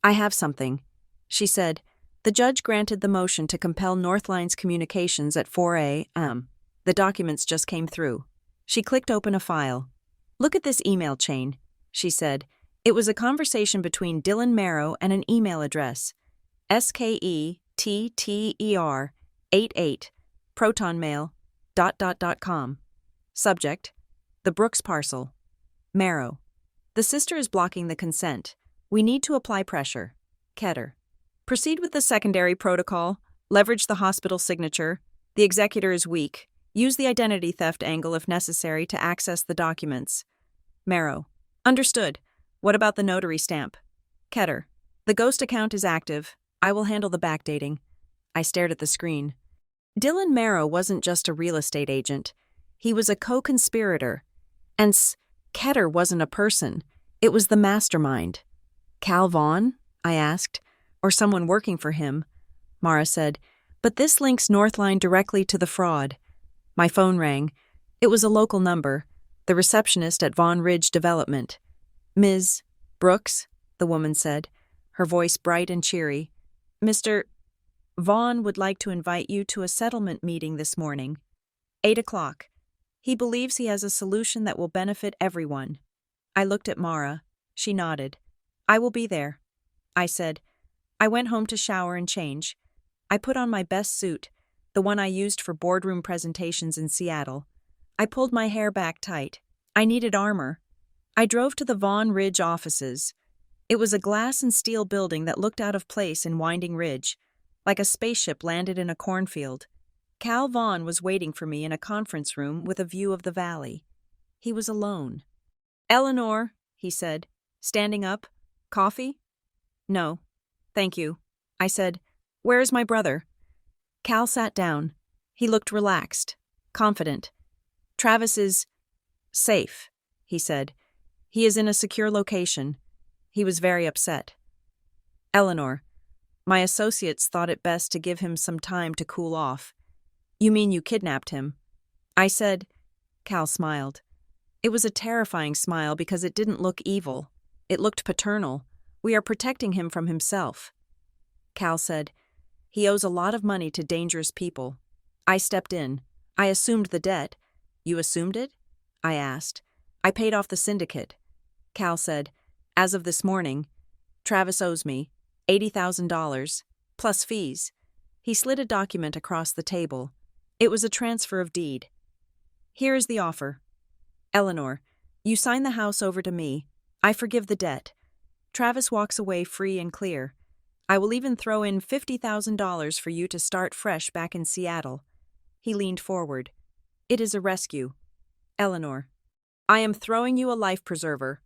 [SPEAKER 1] "I have something." She said, "The judge granted the motion to compel Northline's communications at 4 a.m. The documents just came through." She clicked open a file. "Look at this email chain," she said. It was a conversation between Dylan Marrow and an email address. SKETTER88 protonmail.com. Subject: The Brooks parcel. Marrow: "The sister is blocking the consent. We need to apply pressure." Ketter: "Proceed with the secondary protocol. Leverage the hospital signature. The executor is weak. Use the identity theft angle if necessary to access the documents." Marrow: "Understood. What about the notary stamp?" Ketter: "The ghost account is active. I will handle the backdating." I stared at the screen. Dylan Marrow wasn't just a real estate agent. He was a co-conspirator. And Ketter wasn't a person. It was the mastermind. "Cal Vaughn?" I asked. "Or someone working for him?" Mara said, "But this links Northline directly to the fraud." My phone rang. It was a local number, the receptionist at Vaughn Ridge Development. "Ms. Brooks," the woman said, her voice bright and cheery. "Mr. Vaughn would like to invite you to a settlement meeting this morning. 8 o'clock. He believes he has a solution that will benefit everyone." I looked at Mara. She nodded. "I will be there," I said. I went home to shower and change. I put on my best suit, the one I used for boardroom presentations in Seattle. I pulled my hair back tight. I needed armor. I drove to the Vaughn Ridge offices. It was a glass and steel building that looked out of place in Winding Ridge, like a spaceship landed in a cornfield. Cal Vaughn was waiting for me in a conference room with a view of the valley. He was alone. "Eleanor," he said, standing up. "Coffee?" "No, thank you," I said. "Where is my brother?" Cal sat down. He looked relaxed, confident. "Travis is safe," he said. "He is in a secure location." He was very upset. "Eleanor, my associates thought it best to give him some time to cool off." "You mean you kidnapped him?" I said. Cal smiled. It was a terrifying smile because it didn't look evil. It looked paternal. "We are protecting him from himself." Cal said, "He owes a lot of money to dangerous people." I stepped in. "I assumed the debt." "You assumed it?" I asked. "I paid off the syndicate." Cal said, "As of this morning, Travis owes me $80,000, plus fees." He slid a document across the table. It was a transfer of deed. "Here is the offer. Eleanor, you sign the house over to me. I forgive the debt. Travis walks away free and clear. I will even throw in $50,000 for you to start fresh back in Seattle." He leaned forward. "It is a rescue. Eleanor, I am throwing you a life preserver."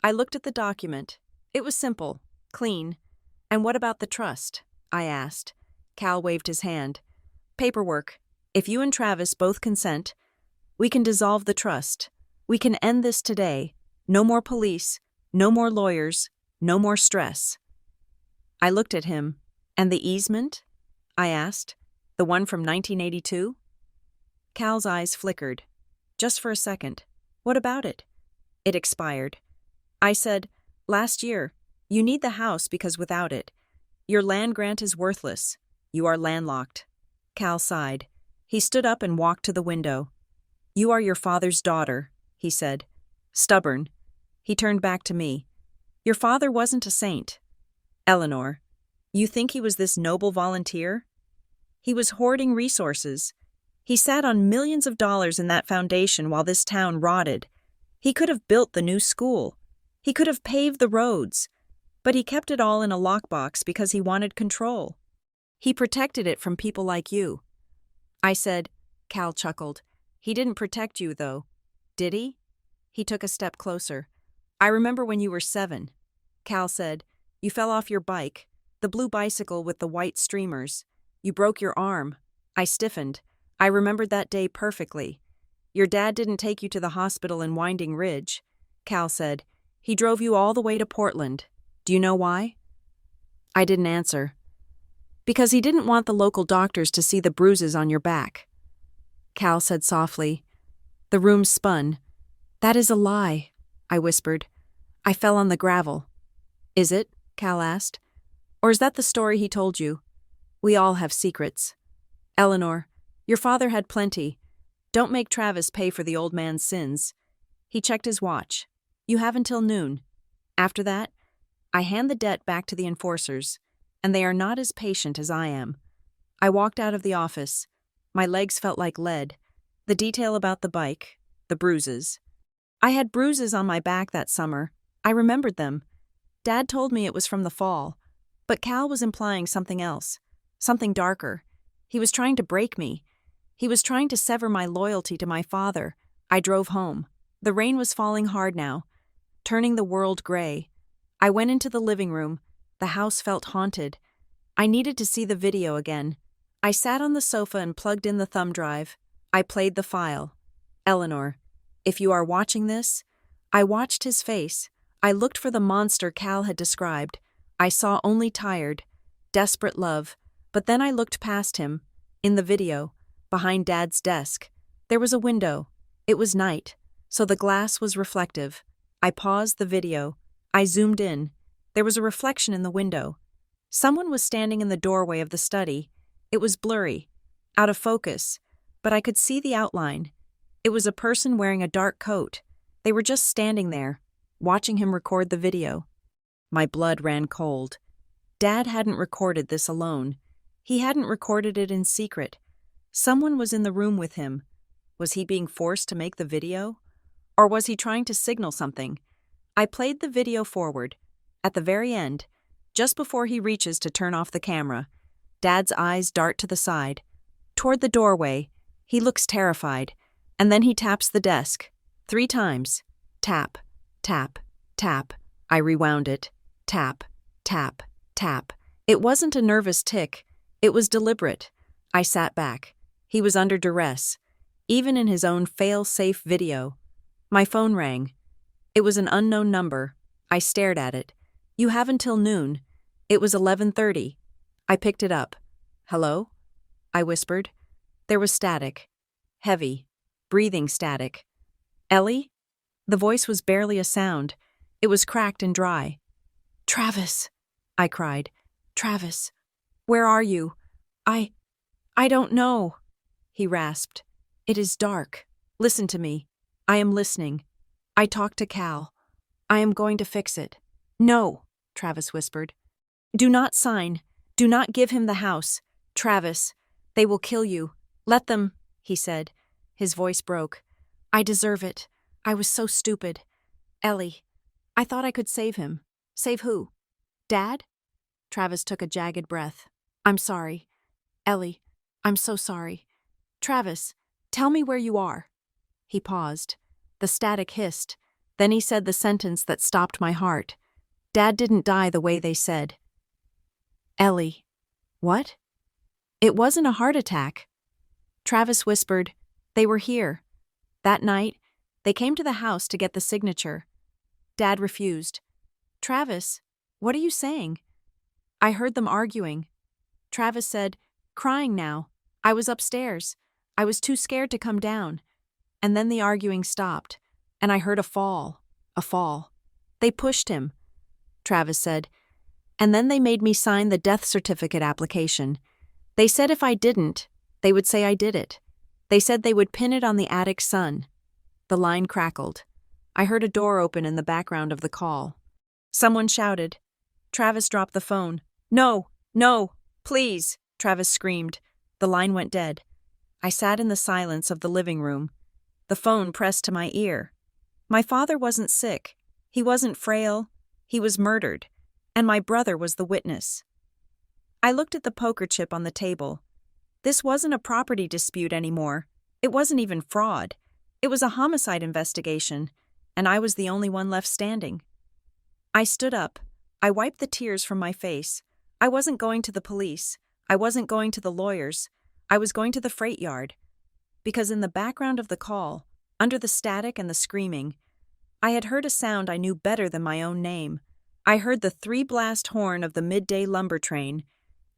[SPEAKER 1] I looked at the document. It was simple, clean. "And what about the trust?" I asked. Cal waved his hand. "Paperwork. If you and Travis both consent, we can dissolve the trust. We can end this today. No more police, no more lawyers, no more stress." I looked at him. "And the easement?" I asked. "The one from 1982? Cal's eyes flickered. "Just for a second. What about it?" "It expired." I said, "Last year. You need the house because without it, your land grant is worthless. You are landlocked." Cal sighed. He stood up and walked to the window. "You are your father's daughter," he said. "Stubborn." He turned back to me. "Your father wasn't a saint. Eleanor, you think he was this noble volunteer? He was hoarding resources. He sat on millions of dollars in that foundation while this town rotted. He could have built the new school. He could have paved the roads. But he kept it all in a lockbox because he wanted control. He protected it from people like you. I said, Cal chuckled. He didn't protect you, though. Did he? He took a step closer. I remember when you were 7. Cal said, you fell off your bike, the blue bicycle with the white streamers. You broke your arm. I stiffened. I remembered that day perfectly. Your dad didn't take you to the hospital in Winding Ridge. Cal said, he drove you all the way to Portland. Do you know why? I didn't answer. Because he didn't want the local doctors to see the bruises on your back. Cal said softly. The room spun. That is a lie, I whispered. I fell on the gravel. Is it? Cal asked. Or is that the story he told you? We all have secrets. Eleanor, your father had plenty. Don't make Travis pay for the old man's sins. He checked his watch. You have until noon. After that, I hand the debt back to the enforcers, and they are not as patient as I am. I walked out of the office. My legs felt like lead. The detail about the bike, the bruises. I had bruises on my back that summer. I remembered them. Dad told me it was from the fall, but Cal was implying something else, something darker. He was trying to break me. He was trying to sever my loyalty to my father. I drove home. The rain was falling hard now, turning the world gray. I went into the living room. The house felt haunted. I needed to see the video again. I sat on the sofa and plugged in the thumb drive. I played the file. Eleanor, if you are watching this, I watched his face. I looked for the monster Cal had described. I saw only tired, desperate love. But then I looked past him. In the video, behind Dad's desk, there was a window. It was night, so the glass was reflective. I paused the video. I zoomed in. There was a reflection in the window. Someone was standing in the doorway of the study. It was blurry, out of focus, but I could see the outline. It was a person wearing a dark coat. They were just standing there, watching him record the video. My blood ran cold. Dad hadn't recorded this alone. He hadn't recorded it in secret. Someone was in the room with him. Was he being forced to make the video? Or was he trying to signal something? I played the video forward. At the very end, just before he reaches to turn off the camera, Dad's eyes dart to the side. Toward the doorway, he looks terrified, and then he taps the desk. 3 times. Tap, tap, tap. I rewound it. Tap, tap, tap. It wasn't a nervous tick. It was deliberate. I sat back. He was under duress, even in his own fail-safe video. My phone rang. It was an unknown number. I stared at it. You have until noon. It was 11:30. I picked it up. Hello? I whispered. There was static. Heavy. Breathing static. Ellie? The voice was barely a sound. It was cracked and dry. Travis, I cried. Travis, where are you? I don't know. He rasped. It is dark. Listen to me. I am listening. I talked to Cal. I am going to fix it. No, Travis whispered. Do not sign. Do not give him the house. Travis, they will kill you. Let them, he said. His voice broke. I deserve it. I was so stupid. Ellie, I thought I could save him. Save who? Dad? Travis took a jagged breath. I'm sorry. Ellie, I'm so sorry. Travis, tell me where you are. He paused. The static hissed. Then he said the sentence that stopped my heart. Dad didn't die the way they said. Ellie. What? It wasn't a heart attack. Travis whispered, they were here. That night, they came to the house to get the signature. Dad refused. Travis, what are you saying? I heard them arguing. Travis said, crying now. I was upstairs. I was too scared to come down. And then the arguing stopped, and I heard a fall. A fall. They pushed him. Travis said, and then they made me sign the death certificate application. They said if I didn't, they would say I did it. They said they would pin it on the attic sun. The line crackled. I heard a door open in the background of the call. Someone shouted. Travis dropped the phone. No, no, please, Travis screamed. The line went dead. I sat in the silence of the living room. The phone pressed to my ear. My father wasn't sick. He wasn't frail. He was murdered. and my brother was the witness. I looked at the poker chip on the table. This wasn't a property dispute anymore. It wasn't even fraud. It was a homicide investigation, and I was the only one left standing. I stood up. I wiped the tears from my face. I wasn't going to the police. I wasn't going to the lawyers. I was going to the freight yard. Because in the background of the call, under the static and the screaming, I had heard a sound I knew better than my own name. I heard the three-blast horn of the midday lumber train,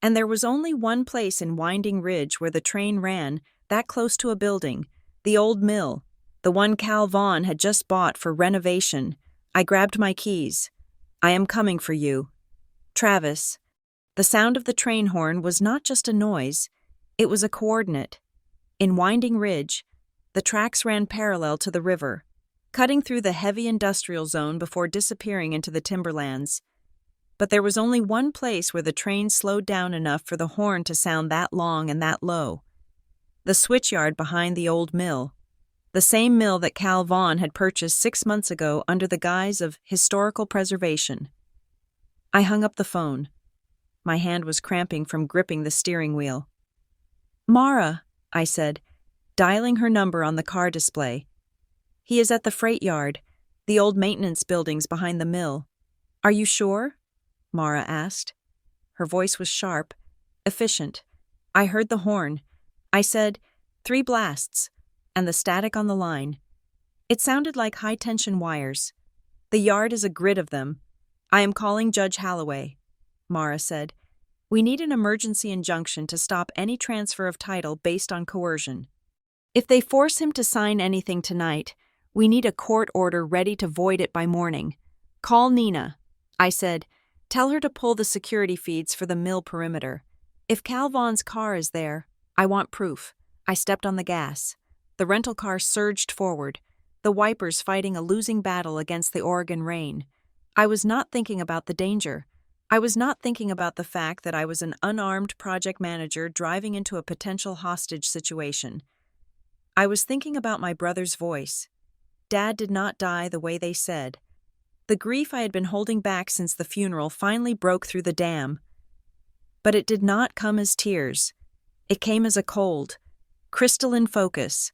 [SPEAKER 1] and there was only one place in Winding Ridge where the train ran, that close to a building, the old mill, the one Cal Vaughn had just bought for renovation. I grabbed my keys. I am coming for you. Travis. The sound of the train horn was not just a noise, it was a coordinate. In Winding Ridge, the tracks ran parallel to the river, cutting through the heavy industrial zone before disappearing into the timberlands. But there was only one place where the train slowed down enough for the horn to sound that long and that low. The switchyard behind the old mill. The same mill that Cal Vaughn had purchased 6 months ago under the guise of historical preservation. I hung up the phone. My hand was cramping from gripping the steering wheel. "Mara," I said, dialing her number on the car display. "He is at the freight yard, the old maintenance buildings behind the mill." "Are you sure?" Mara asked. Her voice was sharp, efficient. I heard the horn. I said, 3 blasts, and the static on the line. It sounded like high-tension wires. "The yard is a grid of them. I am calling Judge Holloway," Mara said. "We need an emergency injunction to stop any transfer of title based on coercion. If they force him to sign anything tonight, we need a court order ready to void it by morning. Call Nina," I said. "Tell her to pull the security feeds for the mill perimeter. If Cal Vaughn's car is there, I want proof." I stepped on the gas. The rental car surged forward, the wipers fighting a losing battle against the Oregon rain. I was not thinking about the danger. I was not thinking about the fact that I was an unarmed project manager driving into a potential hostage situation. I was thinking about my brother's voice. Dad did not die the way they said. The grief I had been holding back since the funeral finally broke through the dam. But it did not come as tears. It came as a cold, crystalline focus.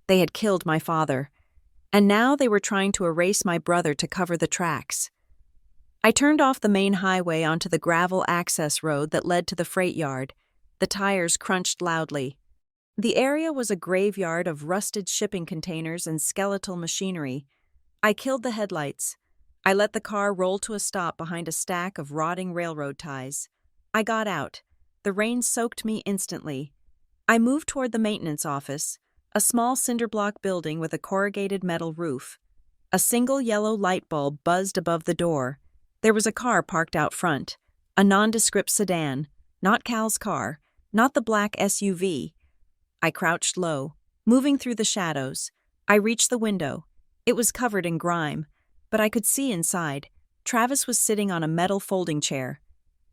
[SPEAKER 1] They had killed my father, and now they were trying to erase my brother to cover the tracks. I turned off the main highway onto the gravel access road that led to the freight yard. The tires crunched loudly. The area was a graveyard of rusted shipping containers and skeletal machinery. I killed the headlights. I let the car roll to a stop behind a stack of rotting railroad ties. I got out. The rain soaked me instantly. I moved toward the maintenance office, a small cinder-block building with a corrugated metal roof. A single yellow light bulb buzzed above the door. There was a car parked out front, a nondescript sedan, not Cal's car, not the black SUV. I crouched low, moving through the shadows. I reached the window. It was covered in grime, but I could see inside. Travis was sitting on a metal folding chair.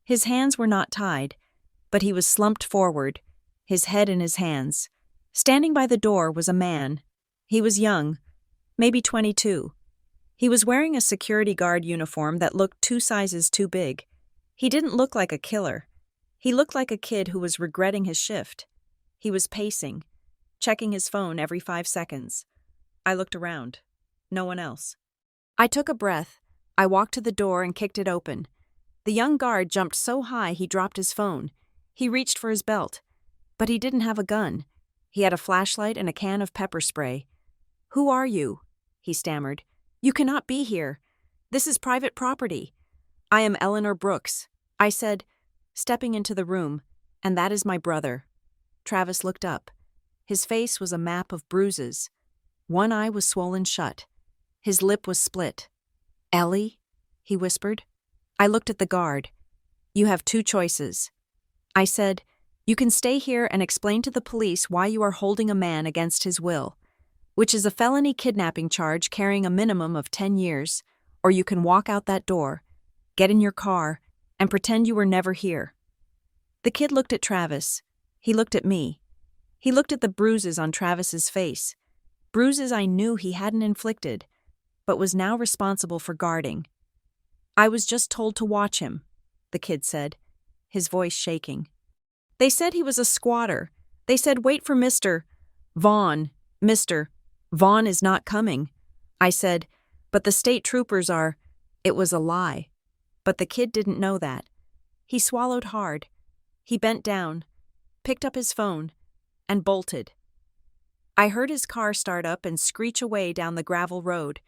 [SPEAKER 1] His hands were not tied, but he was slumped forward, his head in his hands. Standing by the door was a man. He was young, maybe 22. He was wearing a security guard uniform that looked 2 sizes too big. He didn't look like a killer. He looked like a kid who was regretting his shift. He was pacing, checking his phone every 5 seconds. I looked around. No one else. I took a breath. I walked to the door and kicked it open. The young guard jumped so high he dropped his phone. He reached for his belt. But he didn't have a gun. He had a flashlight and a can of pepper spray. "Who are you?" he stammered. "You cannot be here. This is private property." "I am Eleanor Brooks," I said, stepping into the room, "and that is my brother." Travis looked up. His face was a map of bruises. One eye was swollen shut. His lip was split. "Ellie?" he whispered. I looked at the guard. "You have 2 choices." I said, "You can stay here and explain to the police why you are holding a man against his will, which is a felony kidnapping charge carrying a minimum of 10 years, or you can walk out that door, get in your car, and pretend you were never here." The kid looked at Travis. He looked at me. He looked at the bruises on Travis's face, bruises I knew he hadn't inflicted, but was now responsible for guarding. I was just told to watch him, the kid said, his voice shaking. They said he was a squatter. They said wait for Mr. Vaughn. Mr. Vaughn is not coming. I said, but the state troopers are. It was a lie. But the kid didn't know that. He swallowed hard. He bent down, picked up his phone, and bolted. I heard his car start up and screech away down the gravel road.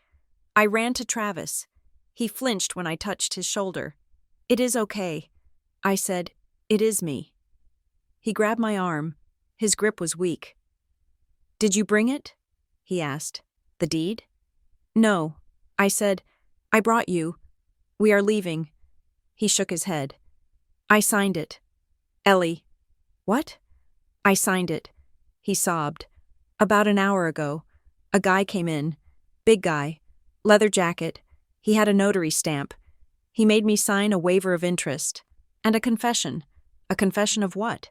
[SPEAKER 1] I ran to Travis. He flinched when I touched his shoulder. It is okay. I said, it is me. He grabbed my arm. His grip was weak. Did you bring it? He asked. The deed? No. I said, I brought you. We are leaving. He shook his head. I signed it. Ellie. What? I signed it. He sobbed. About an hour ago, a guy came in. Big guy. Leather jacket. He had a notary stamp. He made me sign a waiver of interest. And a confession. A confession of what?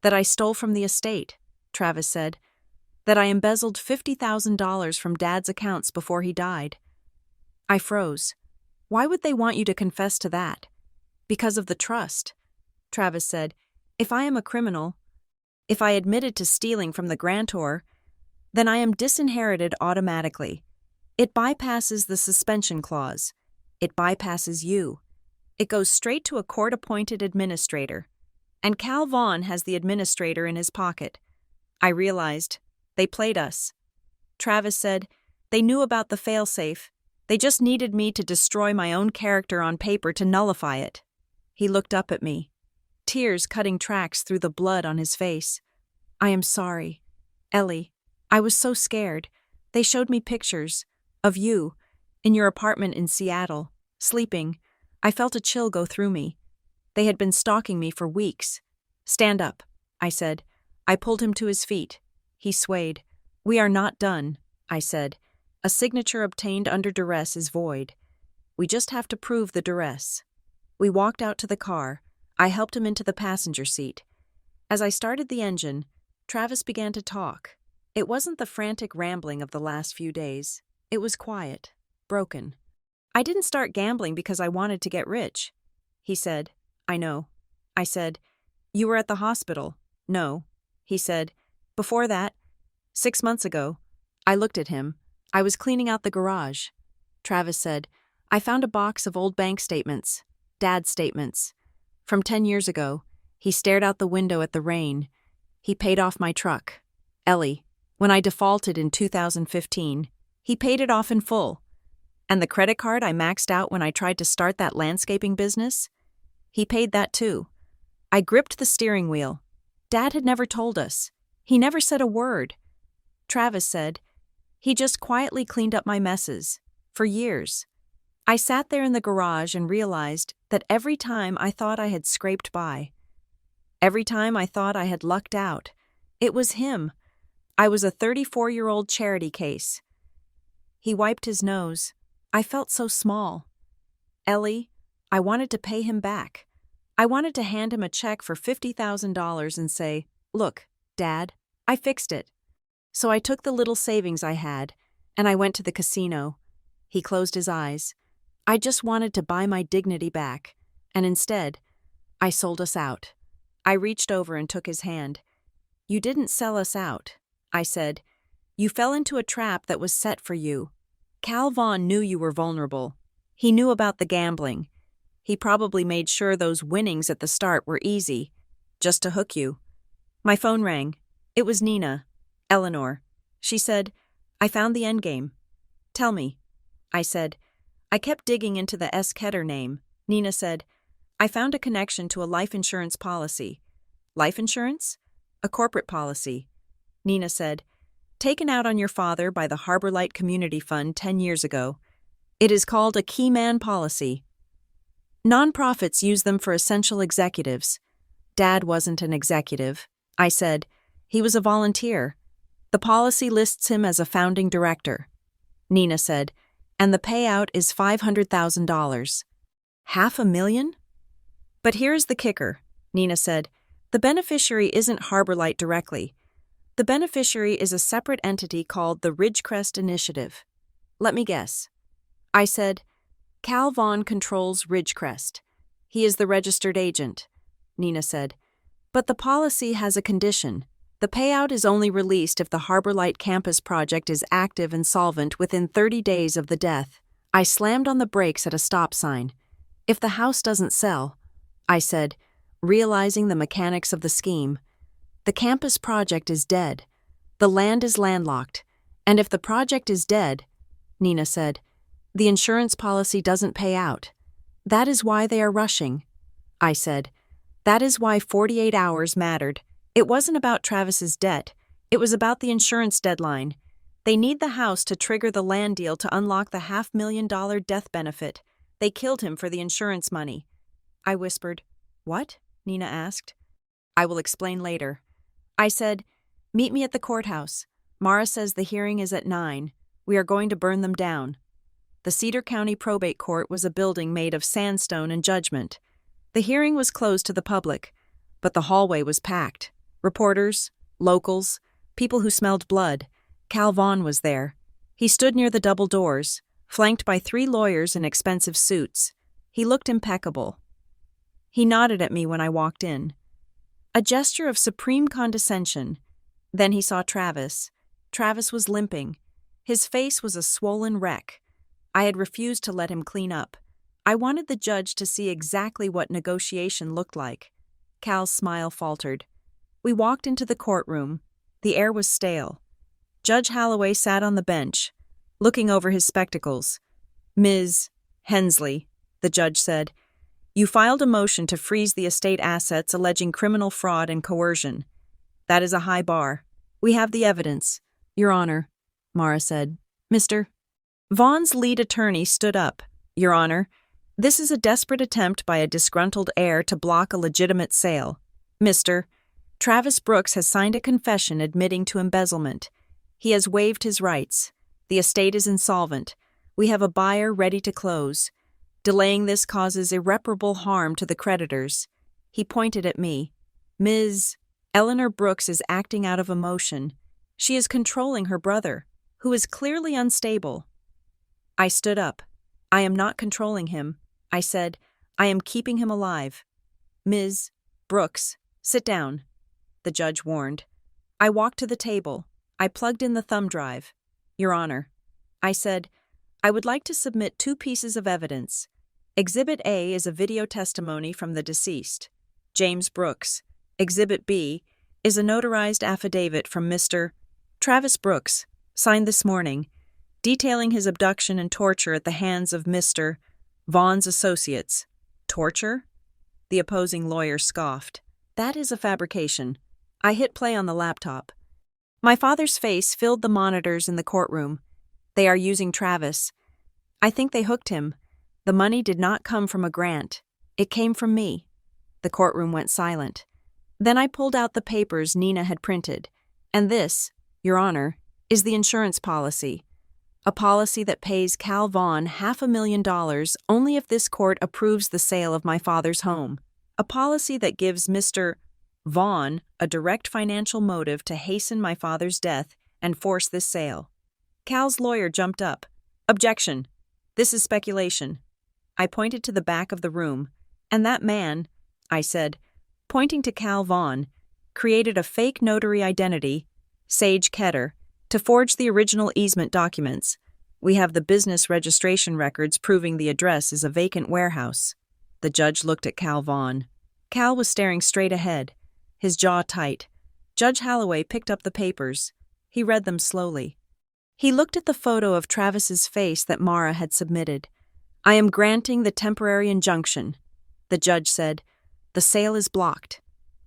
[SPEAKER 1] That I stole from the estate, Travis said. That I embezzled $50,000 from Dad's accounts before he died. I froze. Why would they want you to confess to that? Because of the trust. Travis said, if I am a criminal, if I admitted to stealing from the grantor, then I am disinherited automatically. It bypasses the suspension clause. It bypasses you. It goes straight to a court-appointed administrator. And Cal Vaughn has the administrator in his pocket. I realized. They played us. Travis said, they knew about the failsafe. They just needed me to destroy my own character on paper to nullify it. He looked up at me, tears cutting tracks through the blood on his face. I am sorry. Ellie, I was so scared. They showed me pictures of you in your apartment in Seattle, sleeping. I felt a chill go through me. They had been stalking me for weeks. Stand up, I said. I pulled him to his feet. He swayed. We are not done, I said. A signature obtained under duress is void. We just have to prove the duress. We walked out to the car. I helped him into the passenger seat. As I started the engine, Travis began to talk. It wasn't the frantic rambling of the last few days. It was quiet, broken. I didn't start gambling because I wanted to get rich. He said, I know. I said, you were at the hospital. No. He said, before that, 6 months ago. I looked at him. I was cleaning out the garage. Travis said, I found a box of old bank statements, Dad's statements. From 10 years ago. He stared out the window at the rain. He paid off my truck. Ellie, when I defaulted in 2015, he paid it off in full. And the credit card I maxed out when I tried to start that landscaping business? He paid that too. I gripped the steering wheel. Dad had never told us. He never said a word. Travis said, he just quietly cleaned up my messes. For years. I sat there in the garage and realized that every time I thought I had scraped by, every time I thought I had lucked out, it was him. I was a 34-year-old charity case. He wiped his nose. I felt so small. Ellie, I wanted to pay him back. I wanted to hand him a check for $50,000 and say, look, Dad, I fixed it. So I took the little savings I had, and I went to the casino. He closed his eyes. I just wanted to buy my dignity back, and instead, I sold us out. I reached over and took his hand. You didn't sell us out, I said. You fell into a trap that was set for you. Cal Vaughn knew you were vulnerable. He knew about the gambling. He probably made sure those winnings at the start were easy, just to hook you. My phone rang. It was Nina. Eleanor. She said, I found the endgame. Tell me. I said, I kept digging into the S. Ketter name. Nina said, I found a connection to a life insurance policy. Life insurance? A corporate policy. Nina said, taken out on your father by the Harbor Light Community Fund 10 years ago. It is called a key man policy. Nonprofits use them for essential executives. Dad wasn't an executive. I said, he was a volunteer. The policy lists him as a founding director. Nina said, and the payout is $500,000. $500,000? But here's the kicker, Nina said. The beneficiary isn't Harbor Light directly. The beneficiary is a separate entity called the Ridgecrest Initiative. Let me guess. I said, Cal Vaughn controls Ridgecrest. He is the registered agent, Nina said. But the policy has a condition. The payout is only released if the Harbor Light campus project is active and solvent within 30 days of the death. I slammed on the brakes at a stop sign. If the house doesn't sell, I said, realizing the mechanics of the scheme. The campus project is dead. The land is landlocked. And if the project is dead, Nina said, the insurance policy doesn't pay out. That is why they are rushing. I said, that is why 48 hours mattered. It wasn't about Travis's debt. It was about the insurance deadline. They need the house to trigger the land deal to unlock the $500,000 death benefit. They killed him for the insurance money. I whispered, "What?" Nina asked. "I will explain later." I said, "Meet me at the courthouse. Mara says the hearing is at 9. We are going to burn them down." The Cedar County Probate Court was a building made of sandstone and judgment. The hearing was closed to the public, but the hallway was packed. Reporters, locals, people who smelled blood. Cal Vaughn was there. He stood near the double doors, flanked by 3 lawyers in expensive suits. He looked impeccable. He nodded at me when I walked in. A gesture of supreme condescension. Then he saw Travis. Travis was limping. His face was a swollen wreck. I had refused to let him clean up. I wanted the judge to see exactly what negotiation looked like. Cal's smile faltered. We walked into the courtroom. The air was stale. Judge Holloway sat on the bench, looking over his spectacles. "Ms. Hensley," the judge said, "you filed a motion to freeze the estate assets alleging criminal fraud and coercion. That is a high bar. We have the evidence." "Your Honor," Mara said. "Mr." Vaughn's lead attorney stood up. "Your Honor, this is a desperate attempt by a disgruntled heir to block a legitimate sale. Mr. Travis Brooks has signed a confession admitting to embezzlement. He has waived his rights. The estate is insolvent. We have a buyer ready to close. Delaying this causes irreparable harm to the creditors." He pointed at me. "Ms. Eleanor Brooks is acting out of emotion. She is controlling her brother, who is clearly unstable." I stood up. "I am not controlling him," I said. "I am keeping him alive." "Ms. Brooks, sit down," the judge warned. I walked to the table. I plugged in the thumb drive. "Your Honor," I said, "I would like to submit 2 pieces of evidence. Exhibit A is a video testimony from the deceased, James Brooks. Exhibit B is a notarized affidavit from Mr. Travis Brooks, signed this morning, detailing his abduction and torture at the hands of Mr. Vaughn's associates." "Torture?" The opposing lawyer scoffed. "That is a fabrication." I hit play on the laptop. My father's face filled the monitors in the courtroom. "They are using Travis. I think they hooked him. The money did not come from a grant. It came from me." The courtroom went silent. Then I pulled out the papers Nina had printed. "And this, Your Honor, is the insurance policy. A policy that pays Cal Vaughn $500,000 only if this court approves the sale of my father's home. A policy that gives Mr. Vaughn a direct financial motive to hasten my father's death and force this sale." Cal's lawyer jumped up. "Objection. This is speculation." I pointed to the back of the room. "And that man," I said, pointing to Cal Vaughn, "created a fake notary identity, Sage Ketter, to forge the original easement documents. We have the business registration records proving the address is a vacant warehouse." The judge looked at Cal Vaughn. Cal was staring straight ahead, his jaw tight. Judge Holloway picked up the papers. He read them slowly. He looked at the photo of Travis's face that Mara had submitted. "I am granting the temporary injunction," the judge said. "The sale is blocked.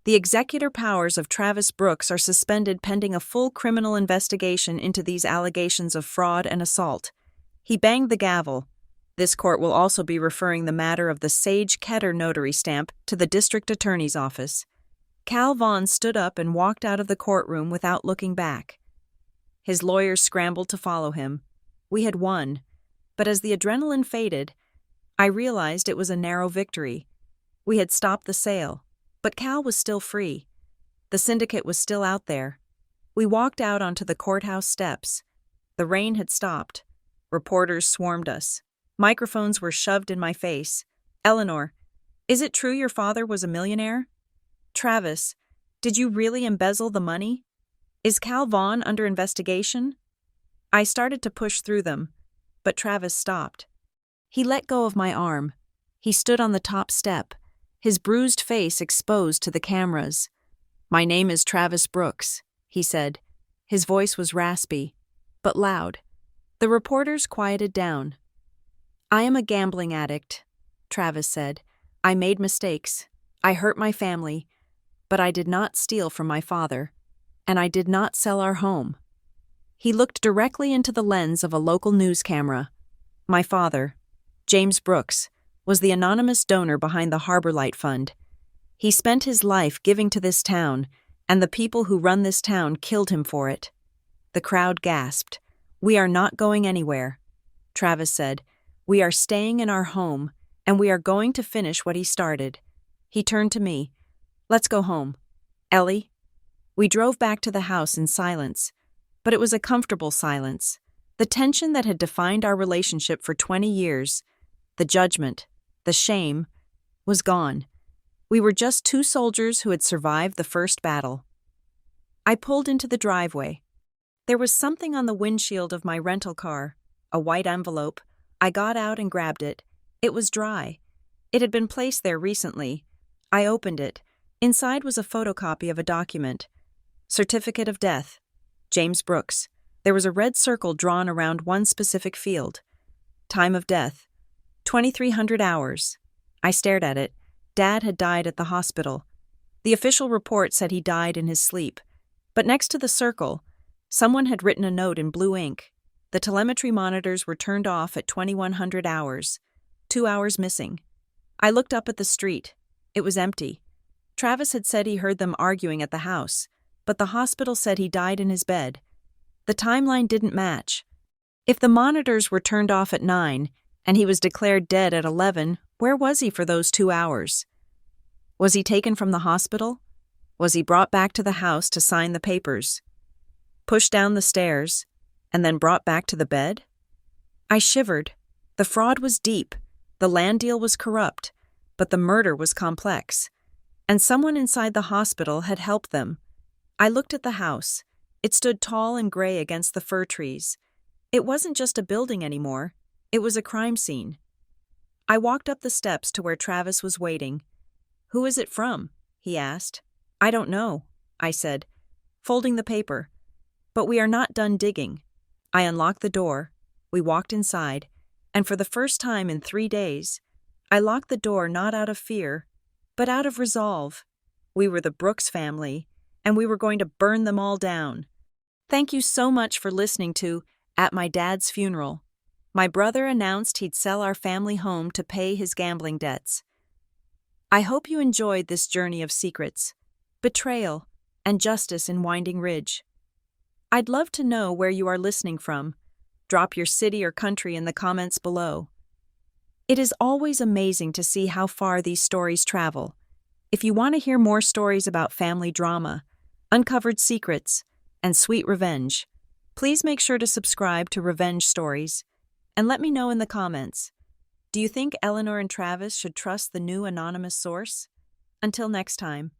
[SPEAKER 1] The executor powers of Travis Brooks are suspended pending a full criminal investigation into these allegations of fraud and assault." He banged the gavel. "This court will also be referring the matter of the Sage Ketter notary stamp to the district attorney's office." Cal Vaughn stood up and walked out of the courtroom without looking back. His lawyers scrambled to follow him. We had won, but as the adrenaline faded, I realized it was a narrow victory. We had stopped the sale, but Cal was still free. The syndicate was still out there. We walked out onto the courthouse steps. The rain had stopped. Reporters swarmed us. Microphones were shoved in my face. Eleanor, is it true your father was a millionaire? Travis, did you really embezzle the money? Is Cal Vaughn under investigation? I started to push through them, but Travis stopped. He let go of my arm. He stood on the top step, his bruised face exposed to the cameras. My name is Travis Brooks, he said. His voice was raspy, but loud. The reporters quieted down. I am a gambling addict, Travis said. I made mistakes. I hurt my family, but I did not steal from my father, and I did not sell our home. He looked directly into the lens of a local news camera. My father, James Brooks, was the anonymous donor behind the Harbor Light Fund. He spent his life giving to this town, and the people who run this town killed him for it. The crowd gasped. We are not going anywhere, Travis said. We are staying in our home, and we are going to finish what he started. He turned to me. Let's go home. Ellie? We drove back to the house in silence, but it was a comfortable silence. The tension that had defined our relationship for 20 years, the judgment, the shame, was gone. We were just two soldiers who had survived the first battle. I pulled into the driveway. There was something on the windshield of my rental car, a white envelope. I got out and grabbed it. It was dry. It had been placed there recently. I opened it. Inside was a photocopy of a document. Certificate of death. James Brooks. There was a red circle drawn around one specific field. Time of death. 2300 hours. I stared at it. Dad had died at the hospital. The official report said he died in his sleep. But next to the circle, someone had written a note in blue ink. The telemetry monitors were turned off at 2100 hours. 2 hours missing. I looked up at the street. It was empty. Travis had said he heard them arguing at the house, but the hospital said he died in his bed. The timeline didn't match. If the monitors were turned off at 9, and he was declared dead at 11, where was he for those 2 hours? Was he taken from the hospital? Was he brought back to the house to sign the papers? Pushed down the stairs, and then brought back to the bed? I shivered. The fraud was deep, the land deal was corrupt, but the murder was complex. And someone inside the hospital had helped them. I looked at the house. It stood tall and gray against the fir trees. It wasn't just a building anymore. It was a crime scene. I walked up the steps to where Travis was waiting. Who is it from? He asked. I don't know, I said, folding the paper. But we are not done digging. I unlocked the door. We walked inside, and for the first time in 3 days, I locked the door not out of fear, but out of resolve. We were the Brooks family, and we were going to burn them all down. Thank you so much for listening to At My Dad's Funeral. My brother announced he'd sell our family home to pay his gambling debts. I hope you enjoyed this journey of secrets, betrayal, and justice in Winding Ridge. I'd love to know where you are listening from. Drop your city or country in the comments below. It is always amazing to see how far these stories travel. If you want to hear more stories about family drama, uncovered secrets, and sweet revenge, please make sure to subscribe to Revenge Stories and let me know in the comments. Do you think Eleanor and Travis should trust the new anonymous source? Until next time.